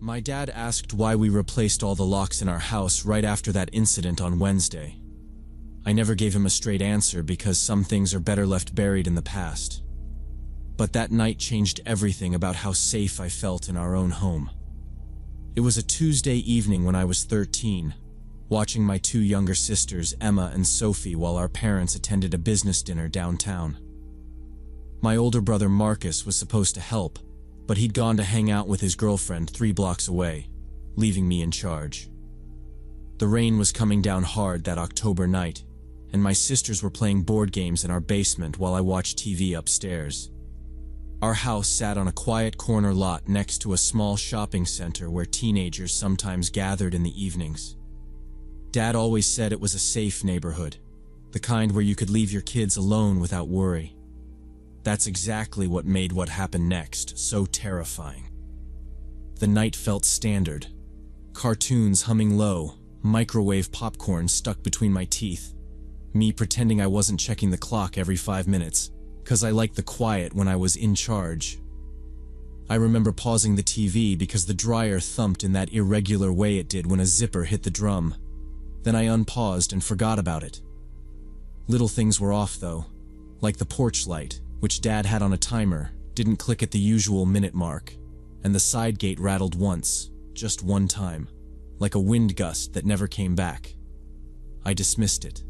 My dad asked why we replaced all the locks in our house right after that incident on Wednesday. I never gave him a straight answer because some things are better left buried in the past. But that night changed everything about how safe I felt in our own home. It was a Tuesday evening when I was 13, watching my two younger sisters, Emma and Sophie, while our parents attended a business dinner downtown. My older brother Marcus was supposed to help, but he'd gone to hang out with his girlfriend 3 blocks away, leaving me in charge. The rain was coming down hard that October night, and my sisters were playing board games in our basement while I watched TV upstairs. Our house sat on a quiet corner lot next to a small shopping center where teenagers sometimes gathered in the evenings. Dad always said it was a safe neighborhood, the kind where you could leave your kids alone without worry. That's exactly what made what happened next so terrifying. The night felt standard. Cartoons humming low, microwave popcorn stuck between my teeth, me pretending I wasn't checking the clock every 5 minutes, 'cause I liked the quiet when I was in charge. I remember pausing the TV because the dryer thumped in that irregular way it did when a zipper hit the drum. Then I unpaused and forgot about it. Little things were off though, like the porch light, which Dad had on a timer, didn't click at the usual minute mark, and the side gate rattled once, just one time, like a wind gust that never came back. I dismissed it.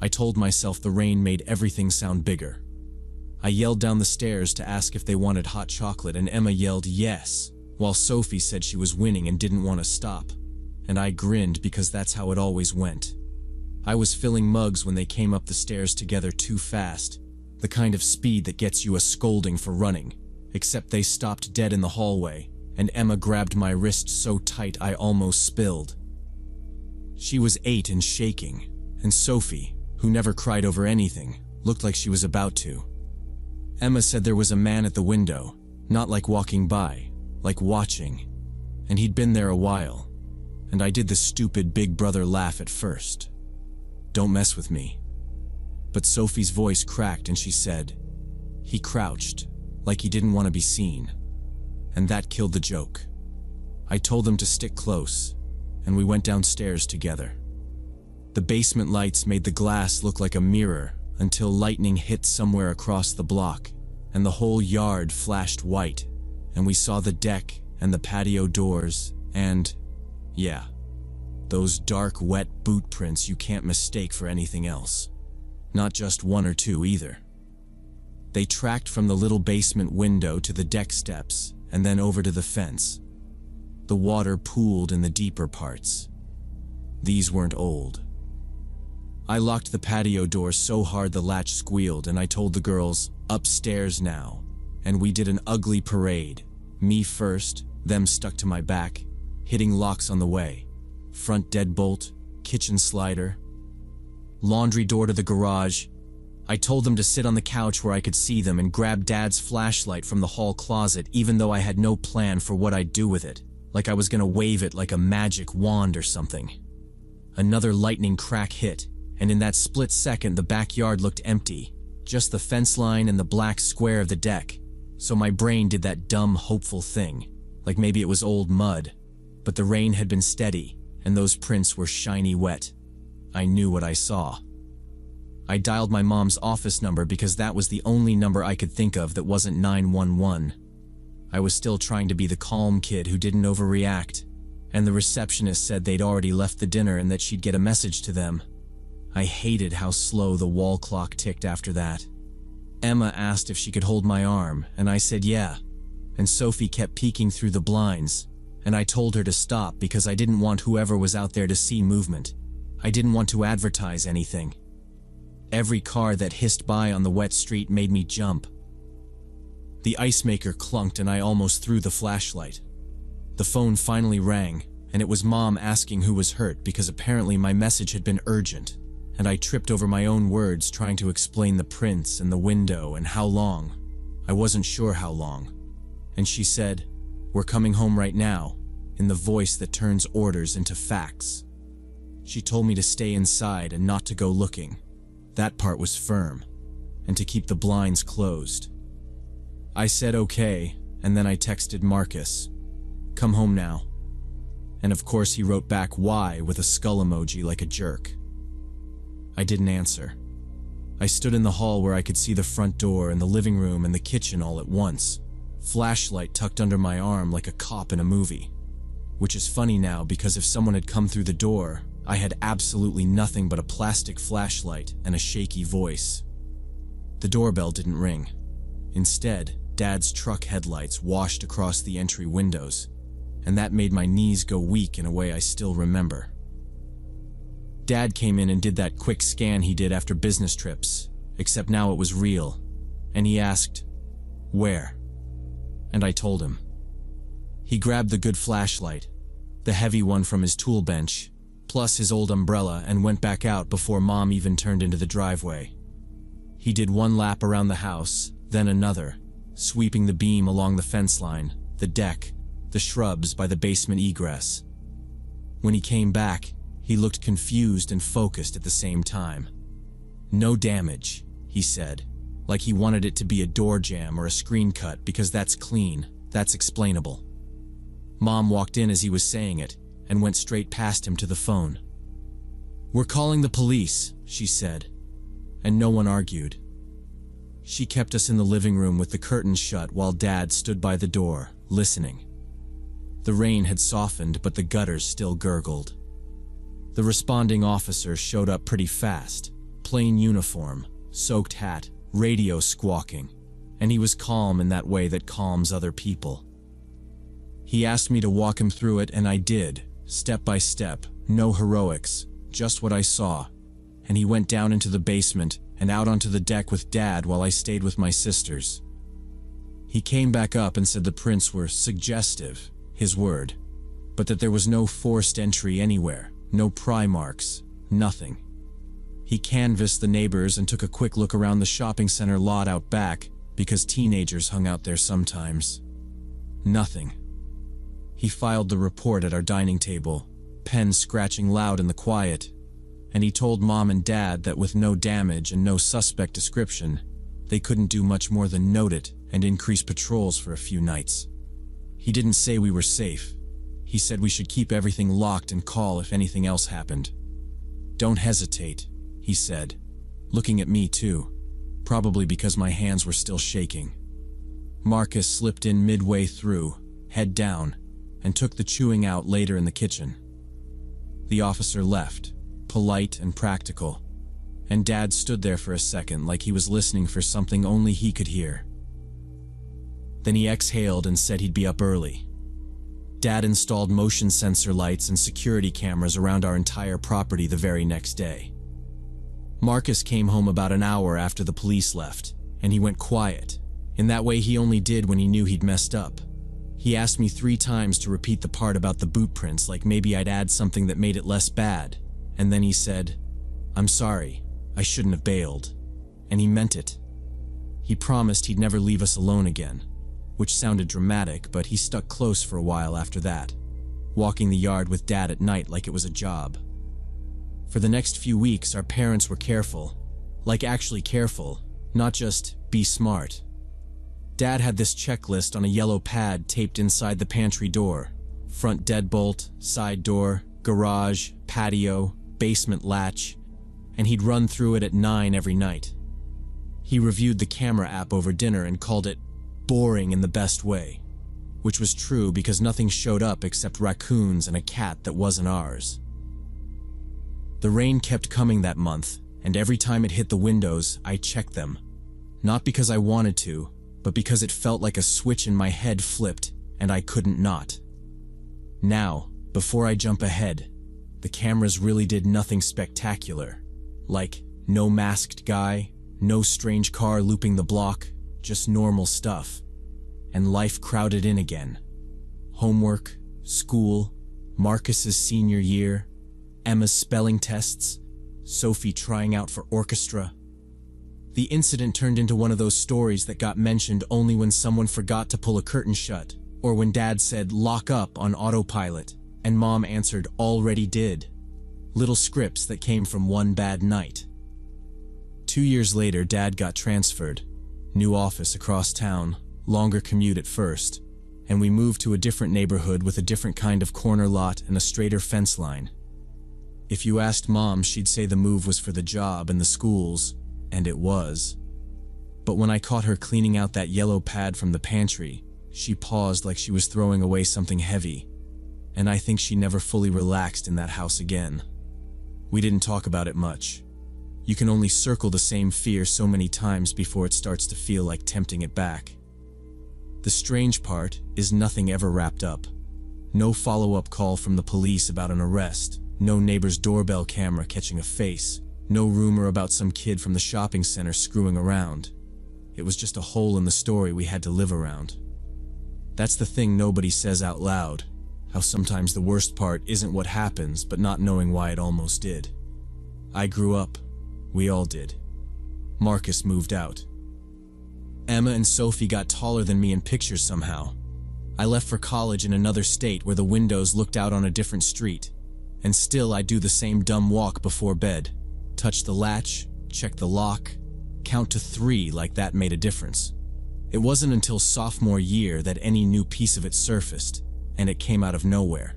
I told myself the rain made everything sound bigger. I yelled down the stairs to ask if they wanted hot chocolate, and Emma yelled yes, while Sophie said she was winning and didn't want to stop, and I grinned because that's how it always went. I was filling mugs when they came up the stairs together too fast, the kind of speed that gets you a scolding for running, except they stopped dead in the hallway, and Emma grabbed my wrist so tight I almost spilled. She was 8 and shaking, and Sophie, who never cried over anything, looked like she was about to. Emma said there was a man at the window, not like walking by, like watching, and he'd been there a while, and I did the stupid big brother laugh at first. Don't mess with me. But Sophie's voice cracked and she said, he crouched, like he didn't want to be seen. And that killed the joke. I told them to stick close, and we went downstairs together. The basement lights made the glass look like a mirror until lightning hit somewhere across the block, and the whole yard flashed white, and we saw the deck and the patio doors, and, yeah, those dark, wet boot prints you can't mistake for anything else. Not just 1 or 2 either. They tracked from the little basement window to the deck steps, and then over to the fence. The water pooled in the deeper parts. These weren't old. I locked the patio door so hard the latch squealed, and I told the girls, upstairs now, and we did an ugly parade. Me first, them stuck to my back, hitting locks on the way. Front deadbolt, kitchen slider, laundry door to the garage. I told them to sit on the couch where I could see them and grab Dad's flashlight from the hall closet, even though I had no plan for what I'd do with it, like I was gonna wave it like a magic wand or something. Another lightning crack hit, and in that split second the backyard looked empty, just the fence line and the black square of the deck. So my brain did that dumb, hopeful thing, like maybe it was old mud, but the rain had been steady, and those prints were shiny wet. I knew what I saw. I dialed my mom's office number because that was the only number I could think of that wasn't 911. I was still trying to be the calm kid who didn't overreact, and the receptionist said they'd already left the dinner and that she'd get a message to them. I hated how slow the wall clock ticked after that. Emma asked if she could hold my arm, and I said yeah, and Sophie kept peeking through the blinds, and I told her to stop because I didn't want whoever was out there to see movement. I didn't want to advertise anything. Every car that hissed by on the wet street made me jump. The ice maker clunked and I almost threw the flashlight. The phone finally rang, and it was Mom asking who was hurt because apparently my message had been urgent, and I tripped over my own words trying to explain the prints and the window and how long. I wasn't sure how long. And she said, "We're coming home right now," in the voice that turns orders into facts. She told me to stay inside and not to go looking. That part was firm, and to keep the blinds closed. I said okay, and then I texted Marcus. Come home now. And of course he wrote back why with a skull emoji like a jerk. I didn't answer. I stood in the hall where I could see the front door and the living room and the kitchen all at once, flashlight tucked under my arm like a cop in a movie. Which is funny now because if someone had come through the door, I had absolutely nothing but a plastic flashlight and a shaky voice. The doorbell didn't ring. Instead, Dad's truck headlights washed across the entry windows, and that made my knees go weak in a way I still remember. Dad came in and did that quick scan he did after business trips, except now it was real, and he asked, "Where?" And I told him. He grabbed the good flashlight, the heavy one from his tool bench, plus his old umbrella, and went back out before Mom even turned into the driveway. He did one lap around the house, then another, sweeping the beam along the fence line, the deck, the shrubs by the basement egress. When he came back, he looked confused and focused at the same time. "No damage," he said, like he wanted it to be a door jam or a screen cut because that's clean, that's explainable. Mom walked in as he was saying it and went straight past him to the phone. "We're calling the police," she said, and no one argued. She kept us in the living room with the curtains shut while Dad stood by the door, listening. The rain had softened, but the gutters still gurgled. The responding officer showed up pretty fast, plain uniform, soaked hat, radio squawking, and he was calm in that way that calms other people. He asked me to walk him through it, and I did, step by step, no heroics, just what I saw, and he went down into the basement and out onto the deck with Dad while I stayed with my sisters. He came back up and said the prints were suggestive, his word, but that there was no forced entry anywhere, no pry marks, nothing. He canvassed the neighbors and took a quick look around the shopping center lot out back because teenagers hung out there sometimes. Nothing. He filed the report at our dining table, pen scratching loud in the quiet, and he told Mom and Dad that with no damage and no suspect description, they couldn't do much more than note it and increase patrols for a few nights. He didn't say we were safe. He said we should keep everything locked and call if anything else happened. "Don't hesitate," he said, looking at me too, probably because my hands were still shaking. Marcus slipped in midway through, head down, and took the chewing out later in the kitchen. The officer left, polite and practical, and Dad stood there for a second like he was listening for something only he could hear. Then he exhaled and said he'd be up early. Dad installed motion sensor lights and security cameras around our entire property the very next day. Marcus came home about an hour after the police left, and he went quiet. In that way he only did when he knew he'd messed up. He asked me 3 times to repeat the part about the boot prints, like maybe I'd add something that made it less bad, and then he said, "I'm sorry, I shouldn't have bailed." And he meant it. He promised he'd never leave us alone again, which sounded dramatic, but he stuck close for a while after that, walking the yard with Dad at night like it was a job. For the next few weeks, our parents were careful, like actually careful, not just be smart. Dad had this checklist on a yellow pad taped inside the pantry door: front deadbolt, side door, garage, patio, basement latch, and he'd run through it at 9 every night. He reviewed the camera app over dinner and called it boring in the best way, which was true because nothing showed up except raccoons and a cat that wasn't ours. The rain kept coming that month, and every time it hit the windows, I checked them. Not because I wanted to, but because it felt like a switch in my head flipped, and I couldn't not. Now, before I jump ahead, the cameras really did nothing spectacular. Like, no masked guy, no strange car looping the block, just normal stuff. And life crowded in again. Homework, school, Marcus's senior year, Emma's spelling tests, Sophie trying out for orchestra. The incident turned into one of those stories that got mentioned only when someone forgot to pull a curtain shut, or when Dad said "lock up" on autopilot, and Mom answered "already did." Little scripts that came from one bad night. 2 years later, Dad got transferred. New office across town, longer commute at first, and we moved to a different neighborhood with a different kind of corner lot and a straighter fence line. If you asked Mom, she'd say the move was for the job and the schools, and it was. But when I caught her cleaning out that yellow pad from the pantry, she paused like she was throwing away something heavy, and I think she never fully relaxed in that house again. We didn't talk about it much. You can only circle the same fear so many times before it starts to feel like tempting it back. The strange part is nothing ever wrapped up. No follow-up call from the police about an arrest, no neighbor's doorbell camera catching a face, no rumor about some kid from the shopping center screwing around. It was just a hole in the story we had to live around. That's the thing nobody says out loud, how sometimes the worst part isn't what happens, but not knowing why it almost did. I grew up. We all did. Marcus moved out. Emma and Sophie got taller than me in pictures somehow. I left for college in another state where the windows looked out on a different street. And still I do the same dumb walk before bed. Touch the latch, check the lock, count to 3 like that made a difference. It wasn't until sophomore year that any new piece of it surfaced, and it came out of nowhere.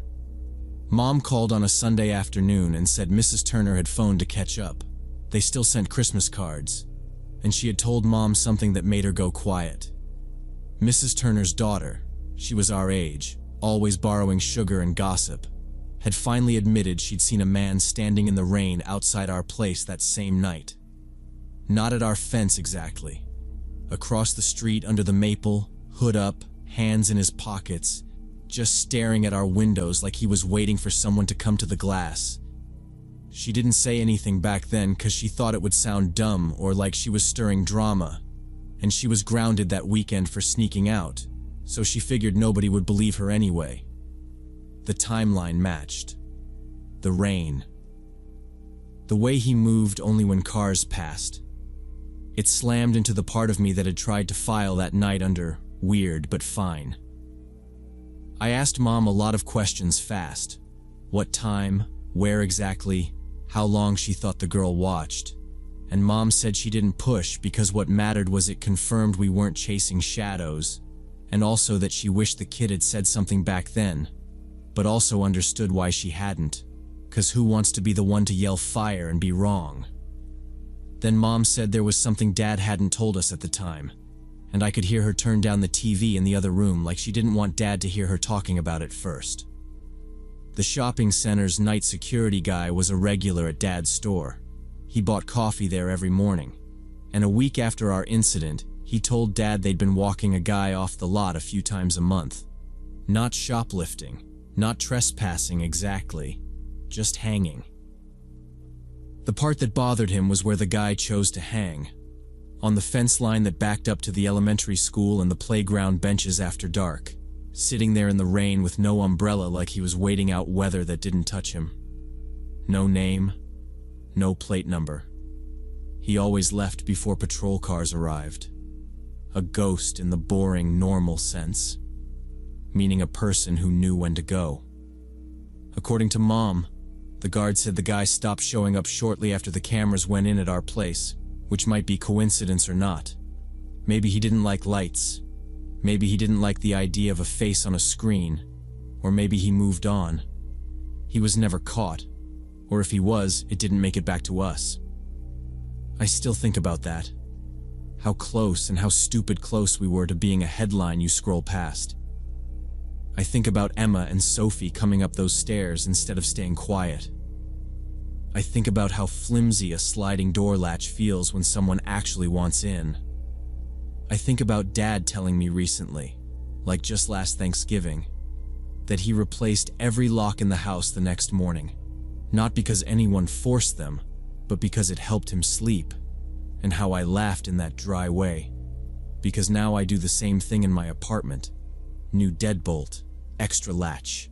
Mom called on a Sunday afternoon and said Mrs. Turner had phoned to catch up. They still sent Christmas cards, and she had told Mom something that made her go quiet. Mrs. Turner's daughter, she was our age, always borrowing sugar and gossip, had finally admitted she'd seen a man standing in the rain outside our place that same night. Not at our fence exactly. Across the street under the maple, hood up, hands in his pockets, just staring at our windows like he was waiting for someone to come to the glass. She didn't say anything back then because she thought it would sound dumb or like she was stirring drama, and she was grounded that weekend for sneaking out, so she figured nobody would believe her anyway. The timeline matched. The rain. The way he moved only when cars passed. It slammed into the part of me that had tried to file that night under weird but fine. I asked Mom a lot of questions fast. What time, where exactly, how long she thought the girl watched. And Mom said she didn't push because what mattered was it confirmed we weren't chasing shadows, and also that she wished the kid had said something back then, but also understood why she hadn't, 'cause who wants to be the one to yell fire and be wrong? Then Mom said there was something Dad hadn't told us at the time, and I could hear her turn down the TV in the other room like she didn't want Dad to hear her talking about it first. The shopping center's night security guy was a regular at Dad's store. He bought coffee there every morning, and a week after our incident, he told Dad they'd been walking a guy off the lot a few times a month. Not shoplifting, not trespassing exactly, just hanging. The part that bothered him was where the guy chose to hang, on the fence line that backed up to the elementary school and the playground benches after dark, sitting there in the rain with no umbrella like he was waiting out weather that didn't touch him. No name, no plate number. He always left before patrol cars arrived. A ghost in the boring, normal sense, meaning a person who knew when to go. According to Mom, the guard said the guy stopped showing up shortly after the cameras went in at our place, which might be coincidence or not. Maybe he didn't like lights. Maybe he didn't like the idea of a face on a screen. Or maybe he moved on. He was never caught. Or if he was, it didn't make it back to us. I still think about that. How close and how stupid close we were to being a headline you scroll past. I think about Emma and Sophie coming up those stairs instead of staying quiet. I think about how flimsy a sliding door latch feels when someone actually wants in. I think about Dad telling me recently, like just last Thanksgiving, that he replaced every lock in the house the next morning, not because anyone forced them, but because it helped him sleep, and how I laughed in that dry way, because now I do the same thing in my apartment. New deadbolt, extra latch,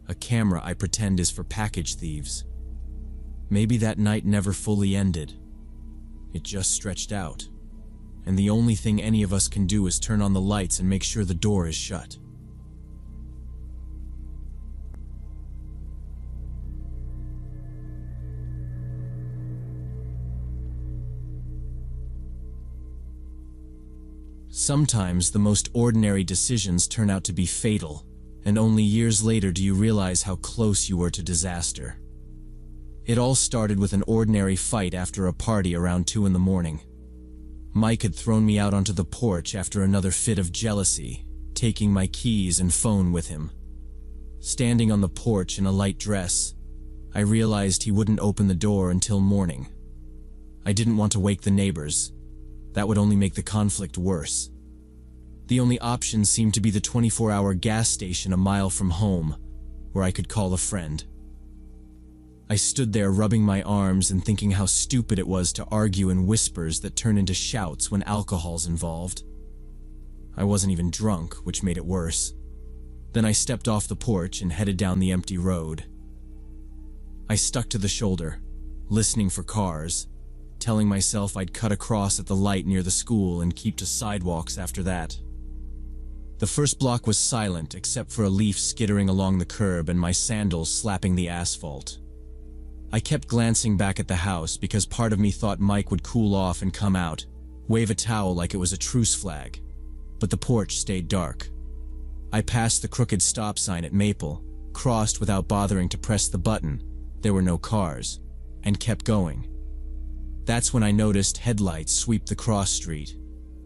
a camera I pretend is for package thieves. Maybe that night never fully ended. It just stretched out, and the only thing any of us can do is turn on the lights and make sure the door is shut. Sometimes the most ordinary decisions turn out to be fatal, and only years later do you realize how close you were to disaster. It all started with an ordinary fight after a party around 2 in the morning. Mike had thrown me out onto the porch after another fit of jealousy, taking my keys and phone with him. Standing on the porch in a light dress, I realized he wouldn't open the door until morning. I didn't want to wake the neighbors. That would only make the conflict worse. The only option seemed to be the 24-hour gas station a mile from home, where I could call a friend. I stood there rubbing my arms and thinking how stupid it was to argue in whispers that turn into shouts when alcohol's involved. I wasn't even drunk, which made it worse. Then I stepped off the porch and headed down the empty road. I stuck to the shoulder, listening for cars, telling myself I'd cut across at the light near the school and keep to sidewalks after that. The first block was silent except for a leaf skittering along the curb and my sandals slapping the asphalt. I kept glancing back at the house because part of me thought Mike would cool off and come out, wave a towel like it was a truce flag. But the porch stayed dark. I passed the crooked stop sign at Maple, crossed without bothering to press the button, there were no cars, and kept going. That's when I noticed headlights sweep the cross street,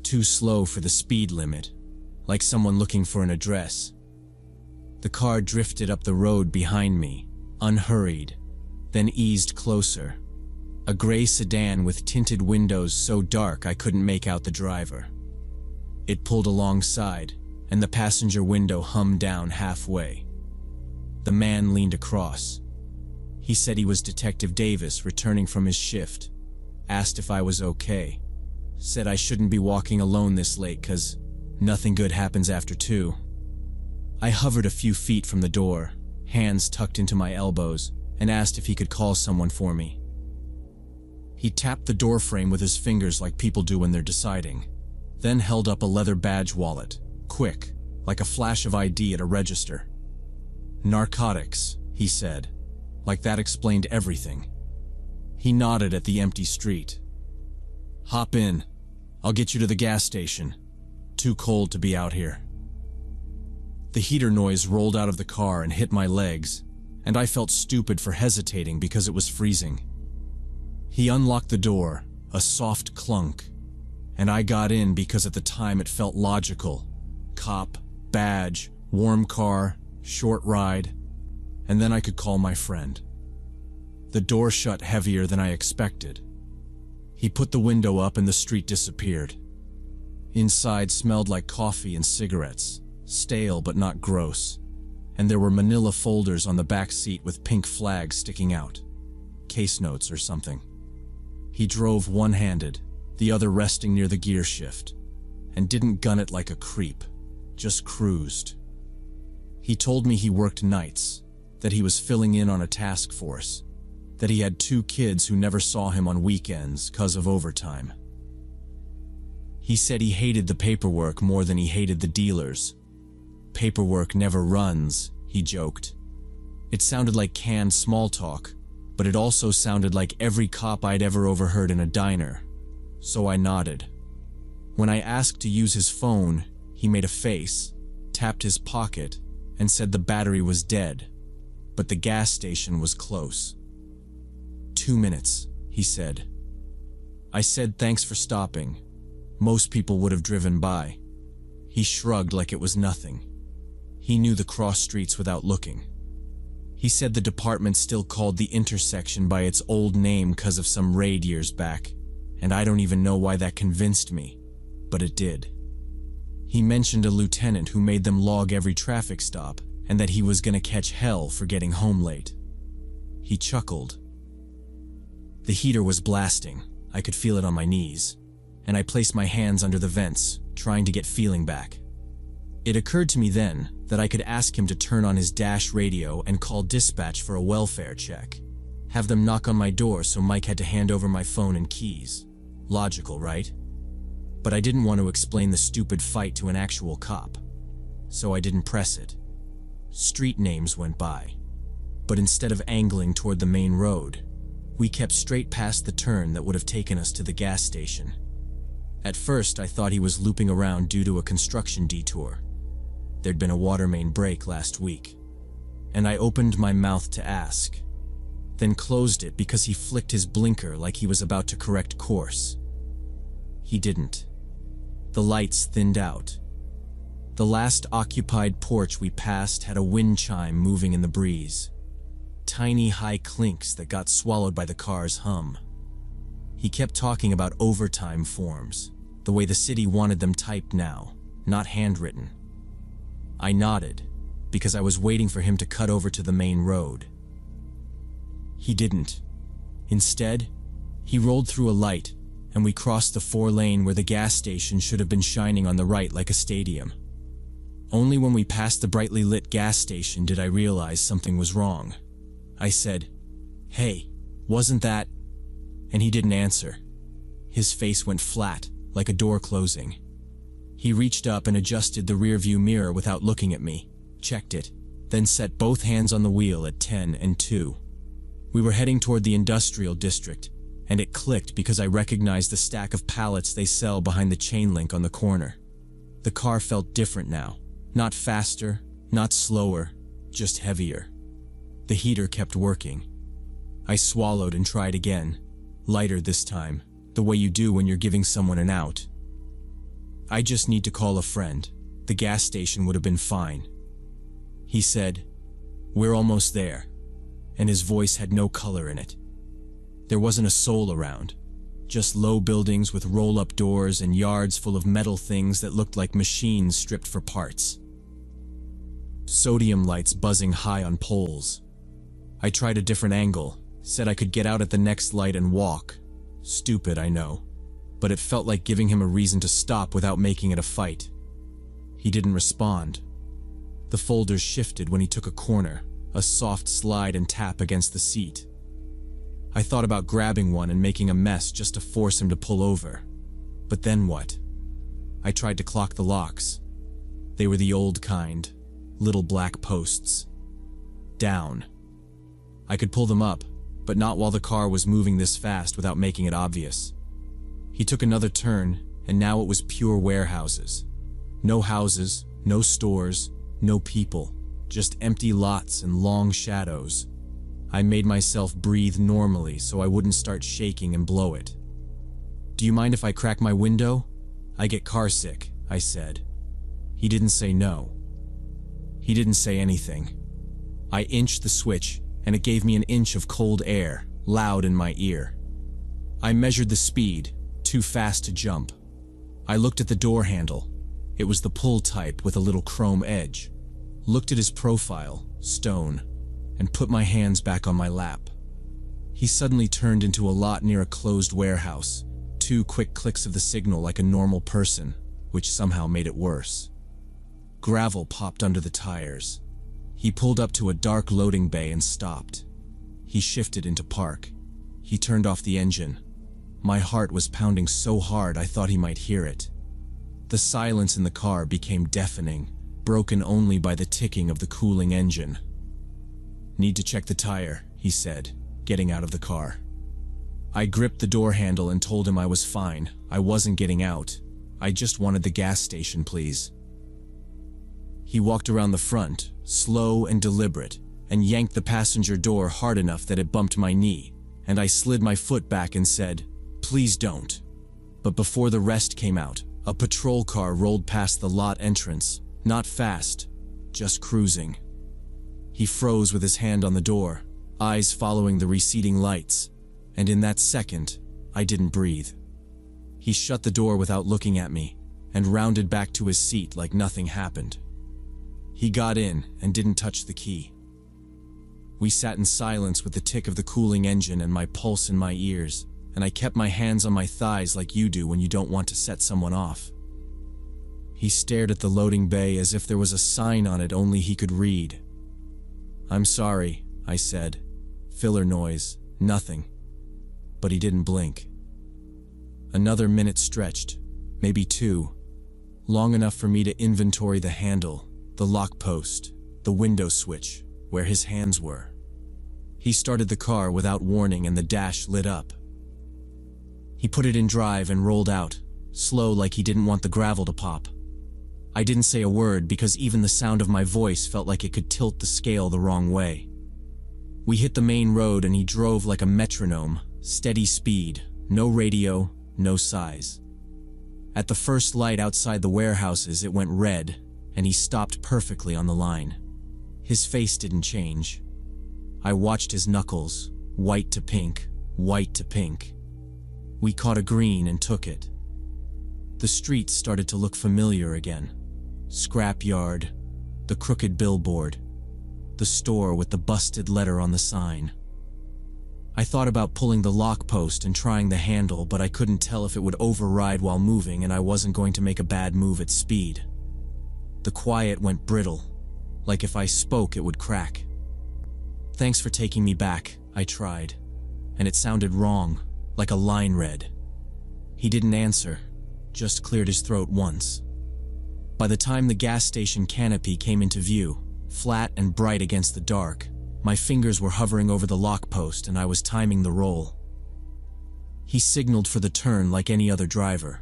too slow for the speed limit, like someone looking for an address. The car drifted up the road behind me, unhurried, then eased closer. A gray sedan with tinted windows so dark I couldn't make out the driver. It pulled alongside, and the passenger window hummed down halfway. The man leaned across. He said he was Detective Davis returning from his shift, asked if I was okay, said I shouldn't be walking alone this late 'cause nothing good happens after 2. I hovered a few feet from the door, hands tucked into my elbows, and asked if he could call someone for me. He tapped the door frame with his fingers like people do when they're deciding, then held up a leather badge wallet, quick, like a flash of ID at a register. "Narcotics," he said, like that explained everything. He nodded at the empty street. "Hop in. I'll get you to the gas station. Too cold to be out here." The heater noise rolled out of the car and hit my legs, and I felt stupid for hesitating because it was freezing. He unlocked the door, a soft clunk, and I got in because at the time it felt logical. Cop, badge, warm car, short ride, and then I could call my friend. The door shut heavier than I expected. He put the window up and the street disappeared. Inside smelled like coffee and cigarettes, stale but not gross, and there were manila folders on the back seat with pink flags sticking out. Case notes or something. He drove one-handed, the other resting near the gear shift, and didn't gun it like a creep, just cruised. He told me he worked nights, that he was filling in on a task force, that he had 2 kids who never saw him on weekends 'cause of overtime. He said he hated the paperwork more than he hated the dealers. "Paperwork never runs," he joked. It sounded like canned small talk, but it also sounded like every cop I'd ever overheard in a diner, so I nodded. When I asked to use his phone, he made a face, tapped his pocket, and said the battery was dead, but the gas station was close. 2 minutes, he said. I said thanks for stopping. Most people would have driven by. He shrugged like it was nothing. He knew the cross streets without looking. He said the department still called the intersection by its old name 'cause of some raid years back, and I don't even know why that convinced me, but it did. He mentioned a lieutenant who made them log every traffic stop, and that he was gonna catch hell for getting home late. He chuckled. The heater was blasting. I could feel it on my knees, and I placed my hands under the vents, trying to get feeling back. It occurred to me then that I could ask him to turn on his dash radio and call dispatch for a welfare check. Have them knock on my door so Mike had to hand over my phone and keys. Logical, right? But I didn't want to explain the stupid fight to an actual cop, so I didn't press it. Street names went by, but instead of angling toward the main road, we kept straight past the turn that would have taken us to the gas station. At first, I thought he was looping around due to a construction detour. There'd been a water main break last week, and I opened my mouth to ask, then closed it because he flicked his blinker like he was about to correct course. He didn't. The lights thinned out. The last occupied porch we passed had a wind chime moving in the breeze. Tiny high clinks that got swallowed by the car's hum. He kept talking about overtime forms, the way the city wanted them typed now, not handwritten. I nodded, because I was waiting for him to cut over to the main road. He didn't. Instead, he rolled through a light, and we crossed the 4-lane where the gas station should have been shining on the right like a stadium. Only when we passed the brightly lit gas station did I realize something was wrong. I said, "Hey, wasn't that?" And he didn't answer. His face went flat, like a door closing. He reached up and adjusted the rearview mirror without looking at me, checked it, then set both hands on the wheel at 10 and 2. We were heading toward the industrial district, and it clicked because I recognized the stack of pallets they sell behind the chain link on the corner. The car felt different now. Not faster, not slower, just heavier. The heater kept working. I swallowed and tried again, lighter this time, the way you do when you're giving someone an out. "I just need to call a friend. The gas station would have been fine." He said, "We're almost there," and his voice had no color in it. There wasn't a soul around, just low buildings with roll-up doors and yards full of metal things that looked like machines stripped for parts. Sodium lights buzzing high on poles. I tried a different angle, said I could get out at the next light and walk. Stupid, I know, but it felt like giving him a reason to stop without making it a fight. He didn't respond. The folders shifted when he took a corner, a soft slide and tap against the seat. I thought about grabbing one and making a mess just to force him to pull over. But then what? I tried to clock the locks. They were the old kind, little black posts. Down. I could pull them up, but not while the car was moving this fast without making it obvious. He took another turn, and now it was pure warehouses. No houses, no stores, no people, just empty lots and long shadows. I made myself breathe normally so I wouldn't start shaking and blow it. "Do you mind if I crack my window? I get car sick," I said. He didn't say no. He didn't say anything. I inched the switch, and it gave me an inch of cold air, loud in my ear. I measured the speed, too fast to jump. I looked at the door handle. It was the pull type with a little chrome edge. Looked at his profile, stone, and put my hands back on my lap. He suddenly turned into a lot near a closed warehouse, 2 quick clicks of the signal like a normal person, which somehow made it worse. Gravel popped under the tires. He pulled up to a dark loading bay and stopped. He shifted into park. He turned off the engine. My heart was pounding so hard I thought he might hear it. The silence in the car became deafening, broken only by the ticking of the cooling engine. "Need to check the tire," he said, getting out of the car. I gripped the door handle and told him I was fine. I wasn't getting out. I just wanted the gas station, please. He walked around the front, slow and deliberate, and yanked the passenger door hard enough that it bumped my knee, and I slid my foot back and said, "Please don't." But before the rest came out, a patrol car rolled past the lot entrance, not fast, just cruising. He froze with his hand on the door, eyes following the receding lights, and in that second, I didn't breathe. He shut the door without looking at me, and rounded back to his seat like nothing happened. He got in and didn't touch the key. We sat in silence with the tick of the cooling engine and my pulse in my ears, and I kept my hands on my thighs like you do when you don't want to set someone off. He stared at the loading bay as if there was a sign on it only he could read. "I'm sorry," I said. Filler noise, nothing. But he didn't blink. Another minute stretched, maybe 2, long enough for me to inventory the handle, the lock post, the window switch, where his hands were. He started the car without warning and the dash lit up. He put it in drive and rolled out, slow like he didn't want the gravel to pop. I didn't say a word because even the sound of my voice felt like it could tilt the scale the wrong way. We hit the main road and he drove like a metronome, steady speed, no radio, no size. At the first light outside the warehouses, it went red, and he stopped perfectly on the line. His face didn't change. I watched his knuckles, white to pink, white to pink. We caught a green and took it. The streets started to look familiar again. Scrap yard, the crooked billboard, the store with the busted letter on the sign. I thought about pulling the lock post and trying the handle, but I couldn't tell if it would override while moving, and I wasn't going to make a bad move at speed. The quiet went brittle, like if I spoke it would crack. "Thanks for taking me back," I tried, and it sounded wrong, like a line read. He didn't answer, just cleared his throat once. By the time the gas station canopy came into view, flat and bright against the dark, my fingers were hovering over the lock post and I was timing the roll. He signaled for the turn like any other driver.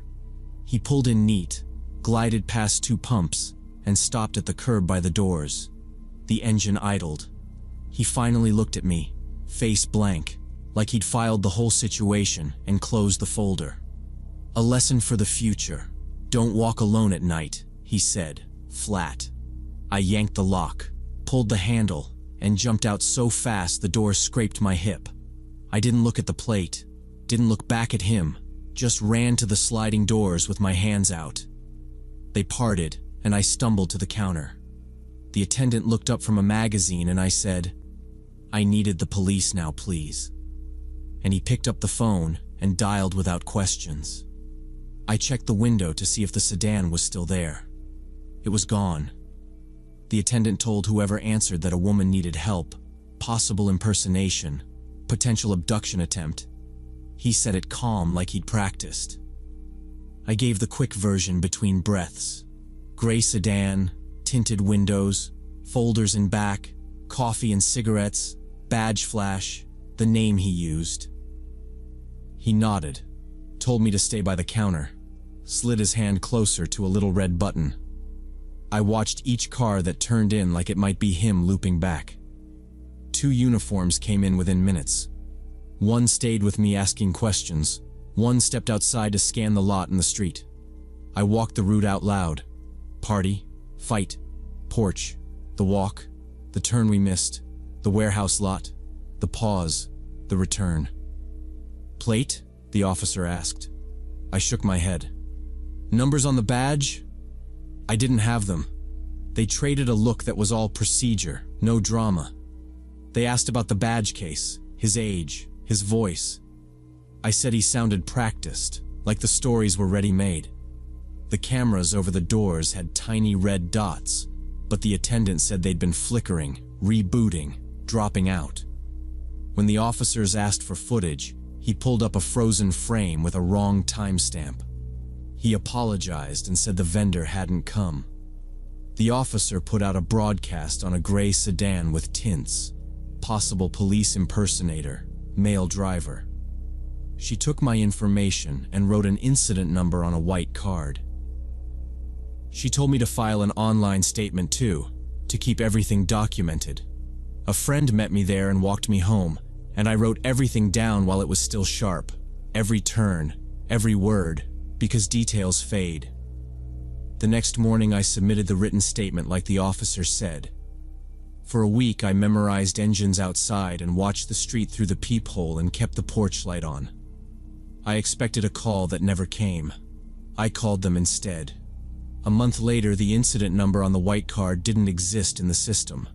He pulled in neat, glided past 2 pumps, and stopped at the curb by the doors. The engine idled. He finally looked at me, face blank, like he'd filed the whole situation and closed the folder. "A lesson for the future. Don't walk alone at night," he said, flat. I yanked the lock, pulled the handle, and jumped out so fast the door scraped my hip. I didn't look at the plate, didn't look back at him, just ran to the sliding doors with my hands out. They parted, and I stumbled to the counter. The attendant looked up from a magazine and I said, "I needed the police now, please." And he picked up the phone and dialed without questions. I checked the window to see if the sedan was still there. It was gone. The attendant told whoever answered that a woman needed help, possible impersonation, potential abduction attempt. He said it calm like he'd practiced. I gave the quick version between breaths. Gray sedan, tinted windows, folders in back, coffee and cigarettes, badge flash, the name he used. He nodded, told me to stay by the counter, slid his hand closer to a little red button. I watched each car that turned in like it might be him looping back. 2 uniforms came in within minutes. One stayed with me asking questions. One stepped outside to scan the lot in the street. I walked the route out loud. Party, fight, porch, the walk, the turn we missed, the warehouse lot, the pause, the return. "Plate?" the officer asked. I shook my head. "Numbers on the badge?" I didn't have them. They traded a look that was all procedure, no drama. They asked about the badge case, his age, his voice. I said he sounded practiced, like the stories were ready-made. The cameras over the doors had tiny red dots, but the attendant said they'd been flickering, rebooting, dropping out. When the officers asked for footage, he pulled up a frozen frame with a wrong timestamp. He apologized and said the vendor hadn't come. The officer put out a broadcast on a gray sedan with tints. Possible police impersonator, male driver. She took my information and wrote an incident number on a white card. She told me to file an online statement too, to keep everything documented. A friend met me there and walked me home, and I wrote everything down while it was still sharp. Every turn, every word, because details fade. The next morning I submitted the written statement like the officer said. For a week I memorized engines outside and watched the street through the peephole and kept the porch light on. I expected a call that never came. I called them instead. A month later, the incident number on the white card didn't exist in the system.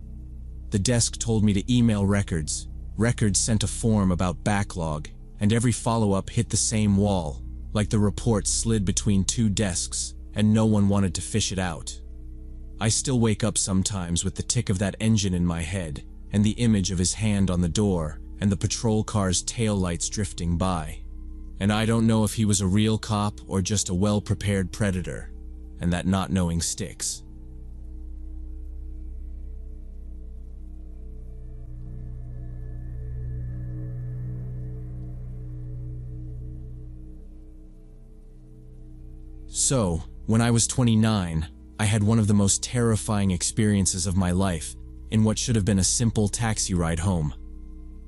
The desk told me to email records. Records sent a form about backlog, and every follow-up hit the same wall, like the report slid between 2 desks, and no one wanted to fish it out. I still wake up sometimes with the tick of that engine in my head, and the image of his hand on the door, and the patrol car's taillights drifting by. And I don't know if he was a real cop or just a well-prepared predator, and that not knowing sticks. So, when I was 29, I had one of the most terrifying experiences of my life in what should have been a simple taxi ride home.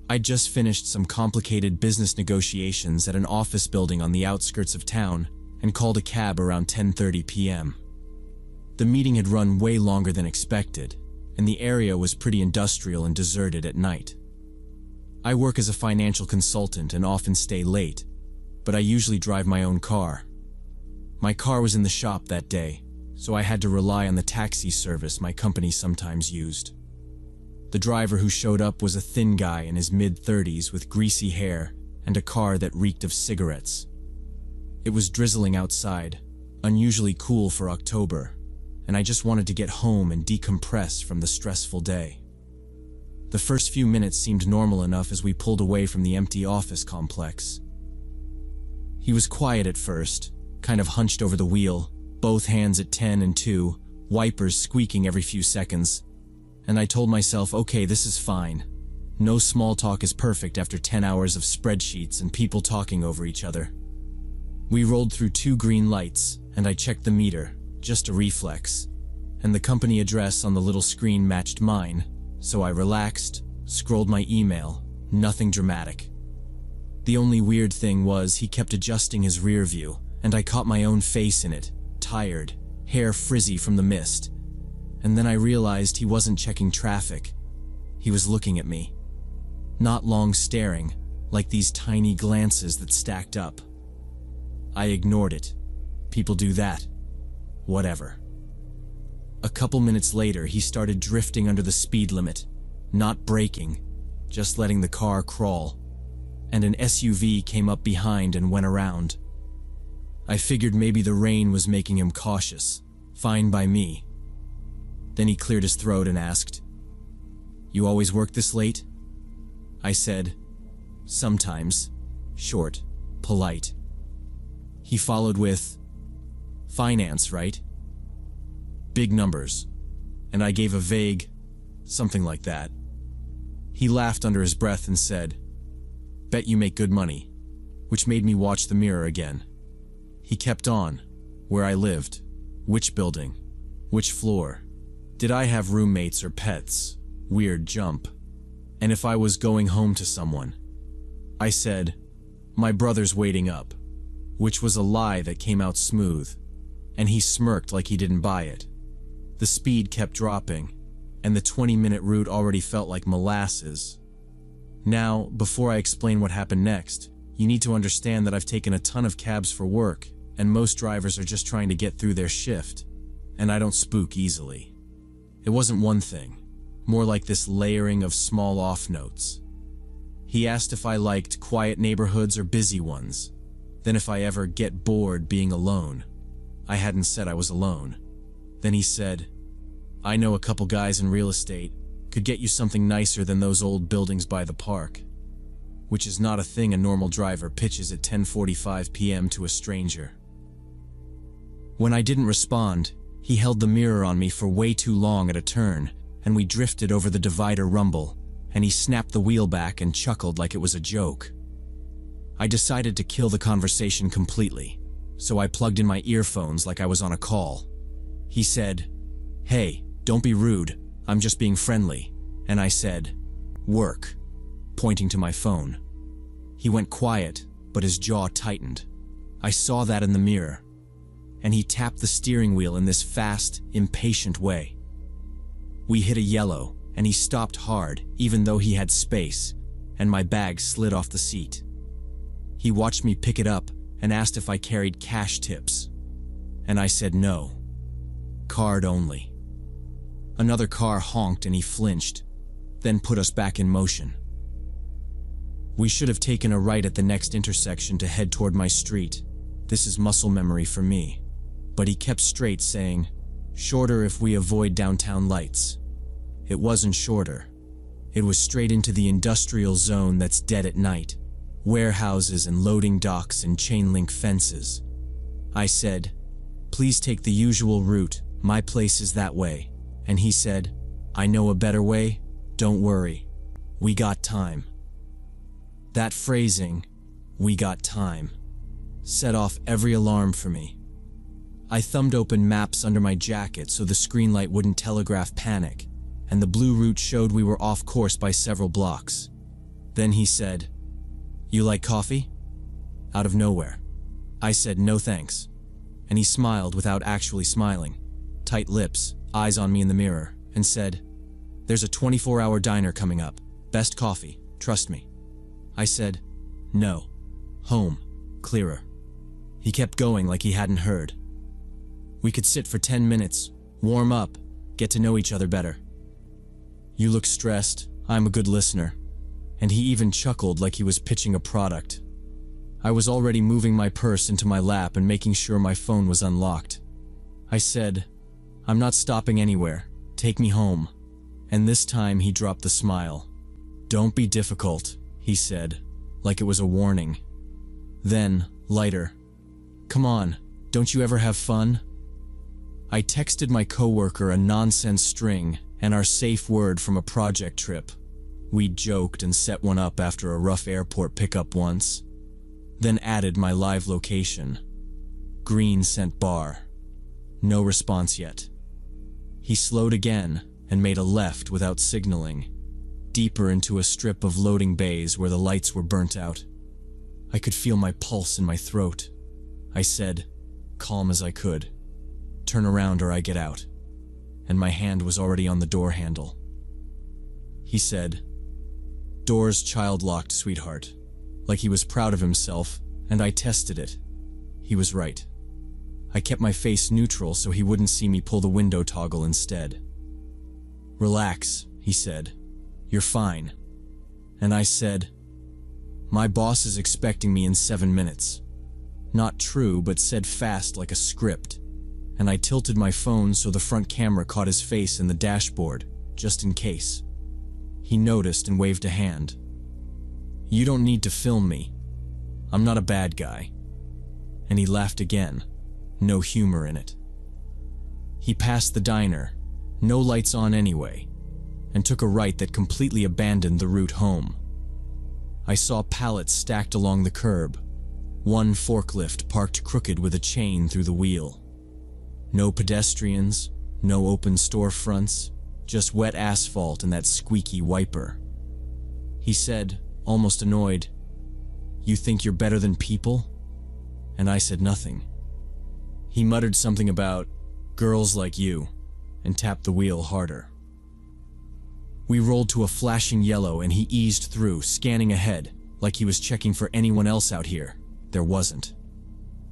I'd just finished some complicated business negotiations at an office building on the outskirts of town and called a cab around 10:30 p.m. The meeting had run way longer than expected, and the area was pretty industrial and deserted at night. I work as a financial consultant and often stay late, but I usually drive my own car. My car was in the shop that day, so I had to rely on the taxi service my company sometimes used. The driver who showed up was a thin guy in his mid-30s with greasy hair and a car that reeked of cigarettes. It was drizzling outside, unusually cool for October, and I just wanted to get home and decompress from the stressful day. The first few minutes seemed normal enough as we pulled away from the empty office complex. He was quiet at first, kind of hunched over the wheel, both hands at 10 and 2, wipers squeaking every few seconds, and I told myself, okay, this is fine. No small talk is perfect after 10 hours of spreadsheets and people talking over each other. We rolled through 2 green lights, and I checked the meter, just a reflex, and the company address on the little screen matched mine, so I relaxed, scrolled my email, nothing dramatic. The only weird thing was he kept adjusting his rear view, and I caught my own face in it, tired, hair frizzy from the mist. And then I realized he wasn't checking traffic. He was looking at me. Not long staring, like these tiny glances that stacked up. I ignored it. People do that. Whatever. A couple minutes later, he started drifting under the speed limit, not braking, just letting the car crawl. And an SUV came up behind and went around. I figured maybe the rain was making him cautious. Fine by me. Then he cleared his throat and asked, "You always work this late?" I said, "Sometimes." Short, polite. He followed with, "Finance, right?" Big numbers. And I gave a vague, something like that. He laughed under his breath and said, "Bet you make good money," which made me watch the mirror again. He kept on. Where I lived. Which building. Which floor. Did I have roommates or pets? Weird jump. And if I was going home to someone. I said, "My brother's waiting up," which was a lie that came out smooth, and he smirked like he didn't buy it. The speed kept dropping, and the 20-minute route already felt like molasses. Now, before I explain what happened next, you need to understand that I've taken a ton of cabs for work, and most drivers are just trying to get through their shift, and I don't spook easily. It wasn't one thing, more like this layering of small off notes. He asked if I liked quiet neighborhoods or busy ones, then if I ever get bored being alone. I hadn't said I was alone. Then he said, "I know a couple guys in real estate, could get you something nicer than those old buildings by the park," which is not a thing a normal driver pitches at 10:45 p.m. to a stranger. When I didn't respond, he held the mirror on me for way too long at a turn, and we drifted over the divider rumble, and he snapped the wheel back and chuckled like it was a joke. I decided to kill the conversation completely, so I plugged in my earphones like I was on a call. He said, "Hey, don't be rude, I'm just being friendly," and I said, "Work," pointing to my phone. He went quiet, but his jaw tightened. I saw that in the mirror. And he tapped the steering wheel in this fast, impatient way. We hit a yellow, and he stopped hard, even though he had space, and my bag slid off the seat. He watched me pick it up and asked if I carried cash tips. And I said no. Card only. Another car honked and he flinched, then put us back in motion. We should have taken a right at the next intersection to head toward my street. This is muscle memory for me. But he kept straight, saying, "Shorter if we avoid downtown lights." It wasn't shorter. It was straight into the industrial zone that's dead at night. Warehouses and loading docks and chain-link fences. I said, "Please take the usual route, my place is that way." And he said, "I know a better way, don't worry. We got time." That phrasing, "we got time," set off every alarm for me. I thumbed open maps under my jacket so the screen light wouldn't telegraph panic, and the blue route showed we were off course by several blocks. Then he said, "You like coffee?" Out of nowhere. I said, "No thanks." And he smiled without actually smiling, tight lips, eyes on me in the mirror, and said, "There's a 24-hour diner coming up. Best coffee, trust me." I said, "No. Home. Clearer." He kept going like he hadn't heard. "We could sit for 10 minutes, warm up, get to know each other better." "You look stressed. I'm a good listener." And he even chuckled like he was pitching a product. I was already moving my purse into my lap and making sure my phone was unlocked. I said, "I'm not stopping anywhere. Take me home." And this time he dropped the smile. "Don't be difficult," he said, like it was a warning. Then, lighter, "Come on, don't you ever have fun?" I texted my coworker a nonsense string and our safe word from a project trip. We'd joked and set one up after a rough airport pickup once. Then added my live location. Green Scent Bar. No response yet. He slowed again and made a left without signaling, deeper into a strip of loading bays where the lights were burnt out. I could feel my pulse in my throat. I said, calm as I could, "Turn around or I get out." And my hand was already on the door handle. He said, "Doors child-locked, sweetheart," like he was proud of himself, and I tested it. He was right. I kept my face neutral so he wouldn't see me pull the window toggle instead. "Relax," he said. "You're fine." And I said, "My boss is expecting me in 7 minutes." Not true, but said fast like a script. And I tilted my phone so the front camera caught his face in the dashboard, just in case. He noticed and waved a hand. "You don't need to film me. I'm not a bad guy." And he laughed again, no humor in it. He passed the diner, no lights on anyway, and took a right that completely abandoned the route home. I saw pallets stacked along the curb, one forklift parked crooked with a chain through the wheel. No pedestrians, no open storefronts, just wet asphalt and that squeaky wiper. He said, almost annoyed, "You think you're better than people?" And I said nothing. He muttered something about girls like you and tapped the wheel harder. We rolled to a flashing yellow and he eased through, scanning ahead, like he was checking for anyone else out here. There wasn't.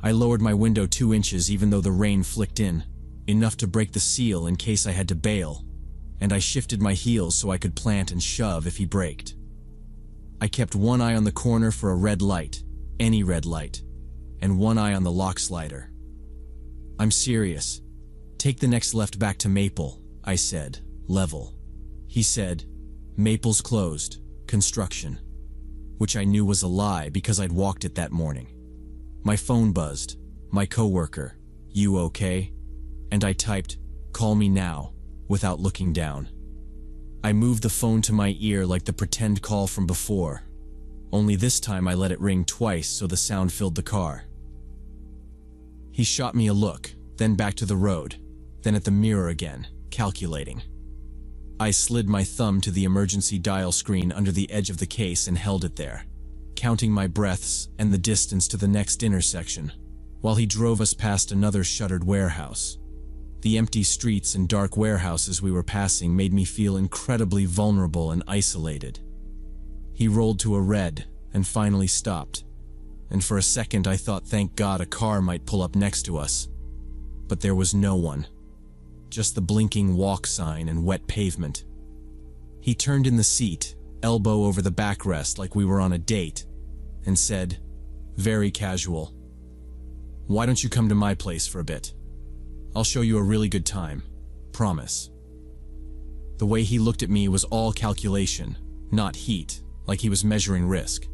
I lowered my window 2 inches even though the rain flicked in, enough to break the seal in case I had to bail, and I shifted my heels so I could plant and shove if he braked. I kept one eye on the corner for a red light, any red light, and one eye on the lock slider. "I'm serious. Take the next left back to Maple," I said, level. He said, "Maple's closed, construction," which I knew was a lie because I'd walked it that morning. My phone buzzed. My coworker, "You okay?" And I typed, "Call me now," without looking down. I moved the phone to my ear like the pretend call from before, only this time I let it ring twice so the sound filled the car. He shot me a look, then back to the road, then at the mirror again, calculating. I slid my thumb to the emergency dial screen under the edge of the case and held it there, counting my breaths and the distance to the next intersection, while he drove us past another shuttered warehouse. The empty streets and dark warehouses we were passing made me feel incredibly vulnerable and isolated. He rolled to a red and finally stopped, and for a second I thought thank God a car might pull up next to us. But there was no one, just the blinking walk sign and wet pavement. He turned in the seat, elbow over the backrest like we were on a date, and said, very casual, "Why don't you come to my place for a bit? I'll show you a really good time. Promise." The way he looked at me was all calculation, not heat, like he was measuring risk.